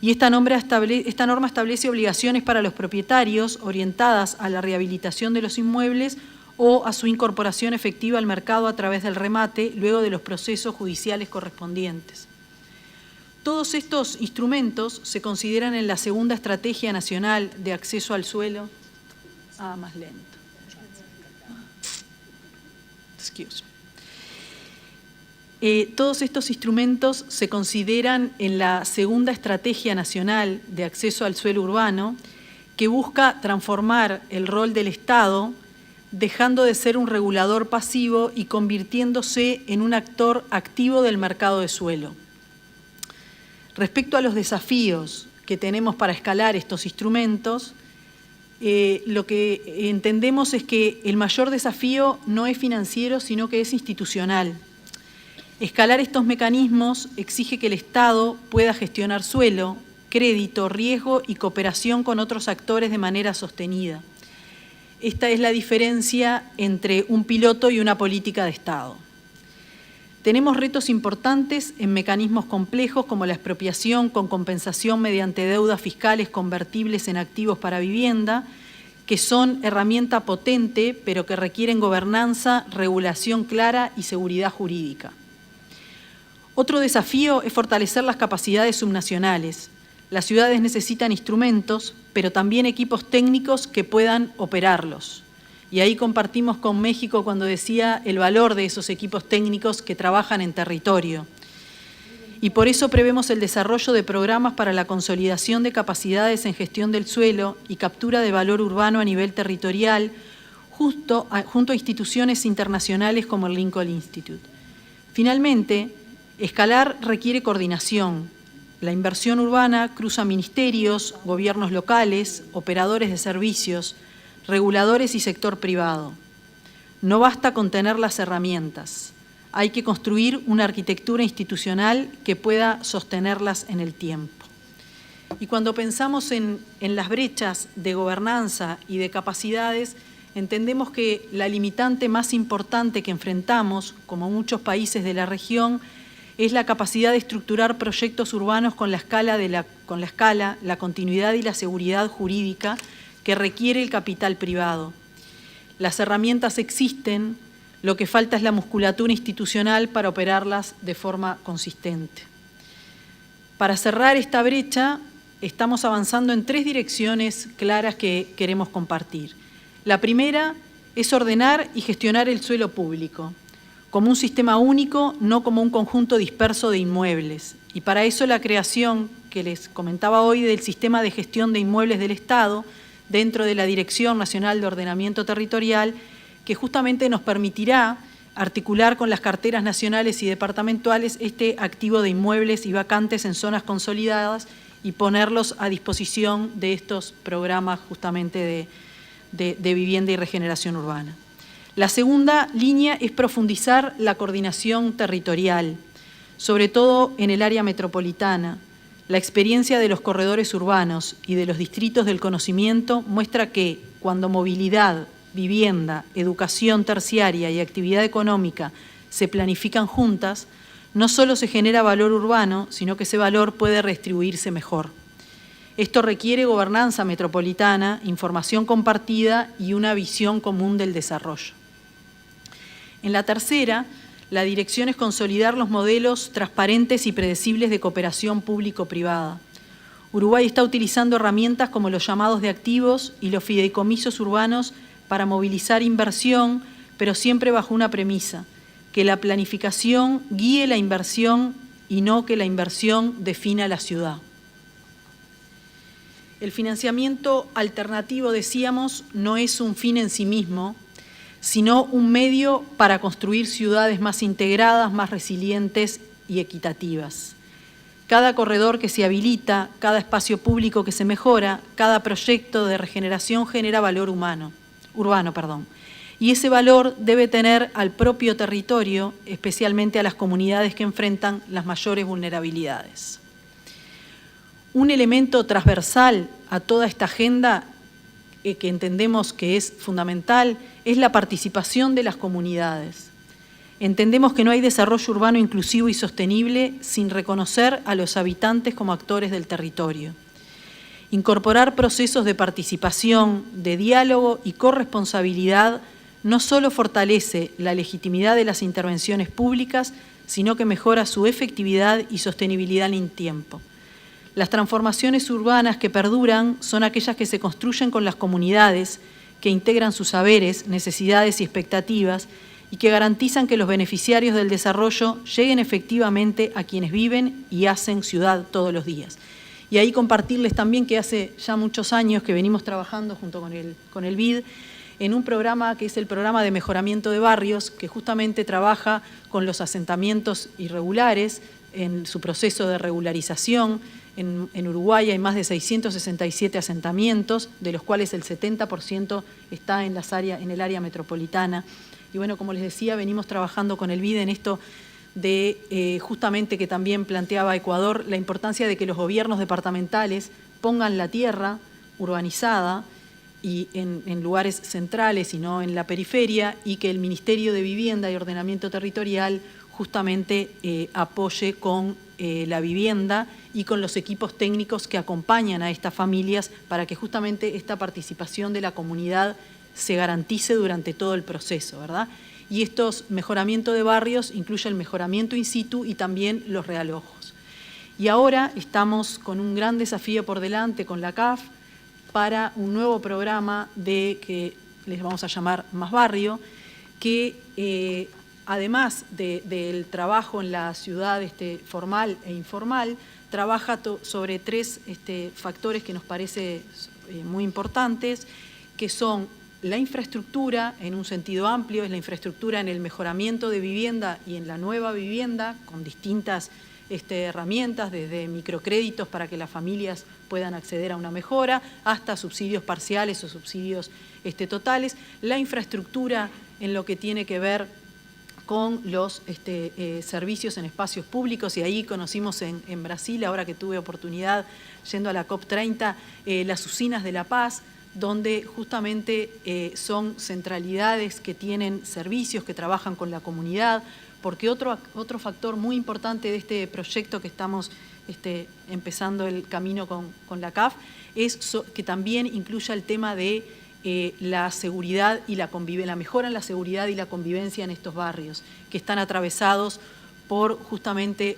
Y esta norma establece obligaciones para los propietarios orientadas a la rehabilitación de los inmuebles o a su incorporación efectiva al mercado a través del remate, luego de los procesos judiciales correspondientes. Todos estos instrumentos se consideran en la segunda Estrategia Nacional de Acceso al Suelo. Más lento. Excuse me. Todos estos instrumentos se consideran en la segunda Estrategia Nacional de Acceso al Suelo Urbano, que busca transformar el rol del Estado, dejando de ser un regulador pasivo y convirtiéndose en un actor activo del mercado de suelo. Respecto a los desafíos que tenemos para escalar estos instrumentos, lo que entendemos es que el mayor desafío no es financiero, sino que es institucional. Escalar estos mecanismos exige que el Estado pueda gestionar suelo, crédito, riesgo y cooperación con otros actores de manera sostenida. Esta es la diferencia entre un piloto y una política de Estado. Tenemos retos importantes en mecanismos complejos como la expropiación con compensación mediante deudas fiscales convertibles en activos para vivienda, que son herramienta potente, pero que requieren gobernanza, regulación clara y seguridad jurídica. Otro desafío es fortalecer las capacidades subnacionales. Las ciudades necesitan instrumentos, pero también equipos técnicos que puedan operarlos. Y ahí compartimos con México cuando decía el valor de esos equipos técnicos que trabajan en territorio. y por eso prevemos el desarrollo de programas para la consolidación de capacidades en gestión del suelo y captura de valor urbano a nivel territorial, junto a instituciones internacionales como el Lincoln Institute. Finalmente, escalar requiere coordinación. La inversión urbana cruza ministerios, gobiernos locales, operadores de servicios, reguladores y sector privado. No basta con tener las herramientas. Hay que construir una arquitectura institucional que pueda sostenerlas en el tiempo. Y cuando pensamos en las brechas de gobernanza y de capacidades, entendemos que la limitante más importante que enfrentamos, como muchos países de la región, es la capacidad de estructurar proyectos urbanos con la escala, la continuidad y la seguridad jurídica que requiere el capital privado. Las herramientas existen, lo que falta es la musculatura institucional para operarlas de forma consistente. Para cerrar esta brecha, estamos avanzando en 3 direcciones claras que queremos compartir. La primera es ordenar y gestionar el suelo público, como un sistema único, no como un conjunto disperso de inmuebles. Y para eso la creación, que les comentaba hoy, del sistema de gestión de inmuebles del Estado, dentro de la Dirección Nacional de Ordenamiento Territorial, que justamente nos permitirá articular con las carteras nacionales y departamentales este activo de inmuebles y vacantes en zonas consolidadas y ponerlos a disposición de estos programas justamente de vivienda y regeneración urbana. La segunda línea es profundizar la coordinación territorial, sobre todo en el área metropolitana. La experiencia de los corredores urbanos y de los distritos del conocimiento muestra que cuando movilidad, vivienda, educación terciaria y actividad económica se planifican juntas, no solo se genera valor urbano, sino que ese valor puede redistribuirse mejor. Esto requiere gobernanza metropolitana, información compartida y una visión común del desarrollo. En la tercera, la dirección es consolidar los modelos transparentes y predecibles de cooperación público-privada. Uruguay está utilizando herramientas como los llamados de activos y los fideicomisos urbanos para movilizar inversión, pero siempre bajo una premisa, que la planificación guíe la inversión y no que la inversión defina la ciudad. El financiamiento alternativo, decíamos, no es un fin en sí mismo, sino un medio para construir ciudades más integradas, más resilientes y equitativas. Cada corredor que se habilita, cada espacio público que se mejora, cada proyecto de regeneración genera valor urbano. Y ese valor debe tener al propio territorio, especialmente a las comunidades que enfrentan las mayores vulnerabilidades. Un elemento transversal a toda esta agenda que entendemos que es fundamental es la participación de las comunidades. Entendemos que no hay desarrollo urbano inclusivo y sostenible sin reconocer a los habitantes como actores del territorio. Incorporar procesos de participación, de diálogo y corresponsabilidad no solo fortalece la legitimidad de las intervenciones públicas, sino que mejora su efectividad y sostenibilidad en el tiempo. Las transformaciones urbanas que perduran son aquellas que se construyen con las comunidades, que integran sus saberes, necesidades y expectativas y que garantizan que los beneficiarios del desarrollo lleguen efectivamente a quienes viven y hacen ciudad todos los días. Y ahí compartirles también que hace ya muchos años que venimos trabajando junto con el BID en un programa que es el programa de mejoramiento de barrios, que justamente trabaja con los asentamientos irregulares en su proceso de regularización. En Uruguay hay más de 667 asentamientos, de los cuales el 70% está en el área metropolitana. Y bueno, como les decía, venimos trabajando con el BID en esto de justamente que también planteaba Ecuador, la importancia de que los gobiernos departamentales pongan la tierra urbanizada y en lugares centrales y no en la periferia, y que el Ministerio de Vivienda y Ordenamiento Territorial justamente apoye con la vivienda y con los equipos técnicos que acompañan a estas familias para que justamente esta participación de la comunidad se garantice durante todo el proceso, ¿verdad? Y estos mejoramientos de barrios incluye el mejoramiento in situ y también los realojos. Y ahora estamos con un gran desafío por delante con la CAF para un nuevo programa que les vamos a llamar Más Barrio, que además del trabajo en la ciudad formal e informal, trabaja sobre tres factores que nos parece muy importantes, que son la infraestructura en un sentido amplio, es la infraestructura en el mejoramiento de vivienda y en la nueva vivienda, con distintas herramientas, desde microcréditos para que las familias puedan acceder a una mejora, hasta subsidios parciales o subsidios totales. La infraestructura en lo que tiene que ver con los servicios en espacios públicos, y ahí conocimos en Brasil, ahora que tuve oportunidad yendo a la COP30, las usinas de la paz, donde justamente son centralidades que tienen servicios, que trabajan con la comunidad, porque otro factor muy importante de este proyecto que estamos empezando el camino con la CAF es que también incluya el tema de la seguridad y la mejora en la seguridad y la convivencia en estos barrios, que están atravesados por justamente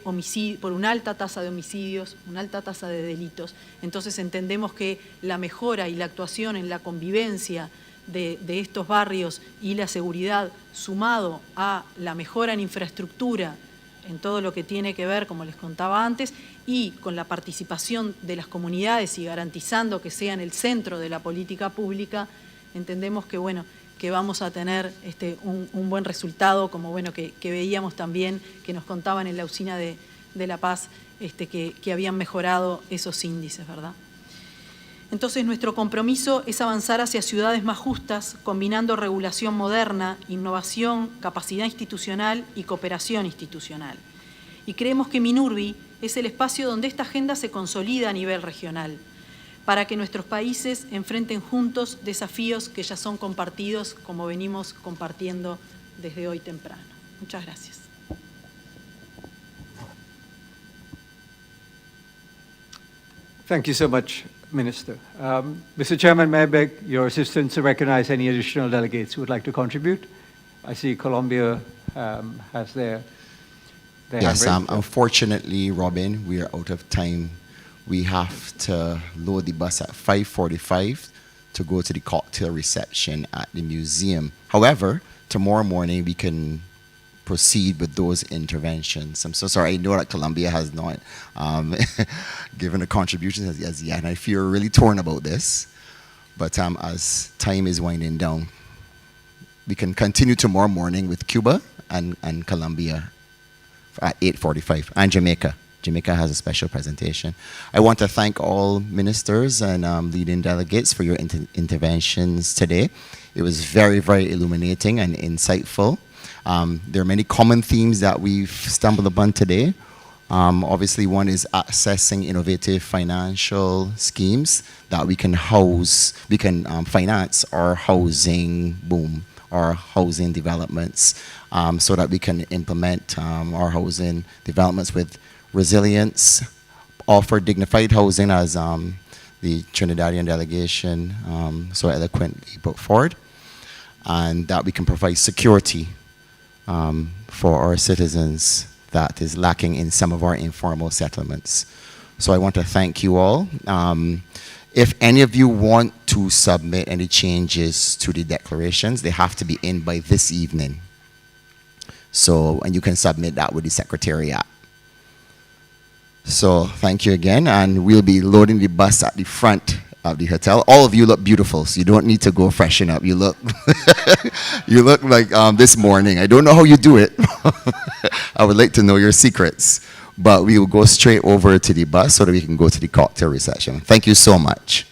por una alta tasa de homicidios, una alta tasa de delitos. Entonces entendemos que la mejora y la actuación en la convivencia de estos barrios y la seguridad, sumado a la mejora en infraestructura, en todo lo que tiene que ver, como les contaba antes, y con la participación de las comunidades y garantizando que sean el centro de la política pública, entendemos que, bueno, que vamos a tener un buen resultado, como bueno que veíamos también, que nos contaban en la usina de La Paz, que habían mejorado esos índices, ¿verdad? Entonces nuestro compromiso es avanzar hacia ciudades más justas, combinando regulación moderna, innovación, capacidad institucional y cooperación institucional. Y creemos que MINURVI es el espacio donde esta agenda se consolida a nivel regional, para que nuestros países enfrenten juntos desafíos que ya son compartidos, como venimos compartiendo desde hoy temprano. Muchas gracias. Thank you so much, Minister. Mr. Chairman, may I beg your assistance to recognize any additional delegates who would like to contribute? I see Colombia has their Yes, hand raised. unfortunately, Robin, we are out of time. We have to load the bus at 5:45 to go to the cocktail reception at the museum. However, tomorrow morning we can proceed with those interventions. I'm so sorry, I know that Colombia has not given a contribution as yet, and I feel really torn about this. But as time is winding down, we can continue tomorrow morning with Cuba and Colombia at 8:45, and Jamaica. Jamaica has a special presentation. I want to thank all ministers and leading delegates for your interventions today. It was very, very illuminating and insightful. There are many common themes that we've stumbled upon today. Obviously, one is accessing innovative financial schemes that we can finance our housing boom, our housing developments, so that we can implement our housing developments with resilience, offer dignified housing as the Trinidadian delegation so eloquently put forward, and that we can provide security for our citizens that is lacking in some of our informal settlements. So I want to thank you all. If any of you want to submit any changes to the declarations, they have to be in by this evening. So, and you can submit that with the Secretariat. So thank you again, and we'll be loading the bus at the front of the hotel. All of you look beautiful, so you don't need to go freshen up. You look, you look like this morning. I don't know how you do it. I would like to know your secrets, but we will go straight over to the bus so that we can go to the cocktail reception. Thank you so much.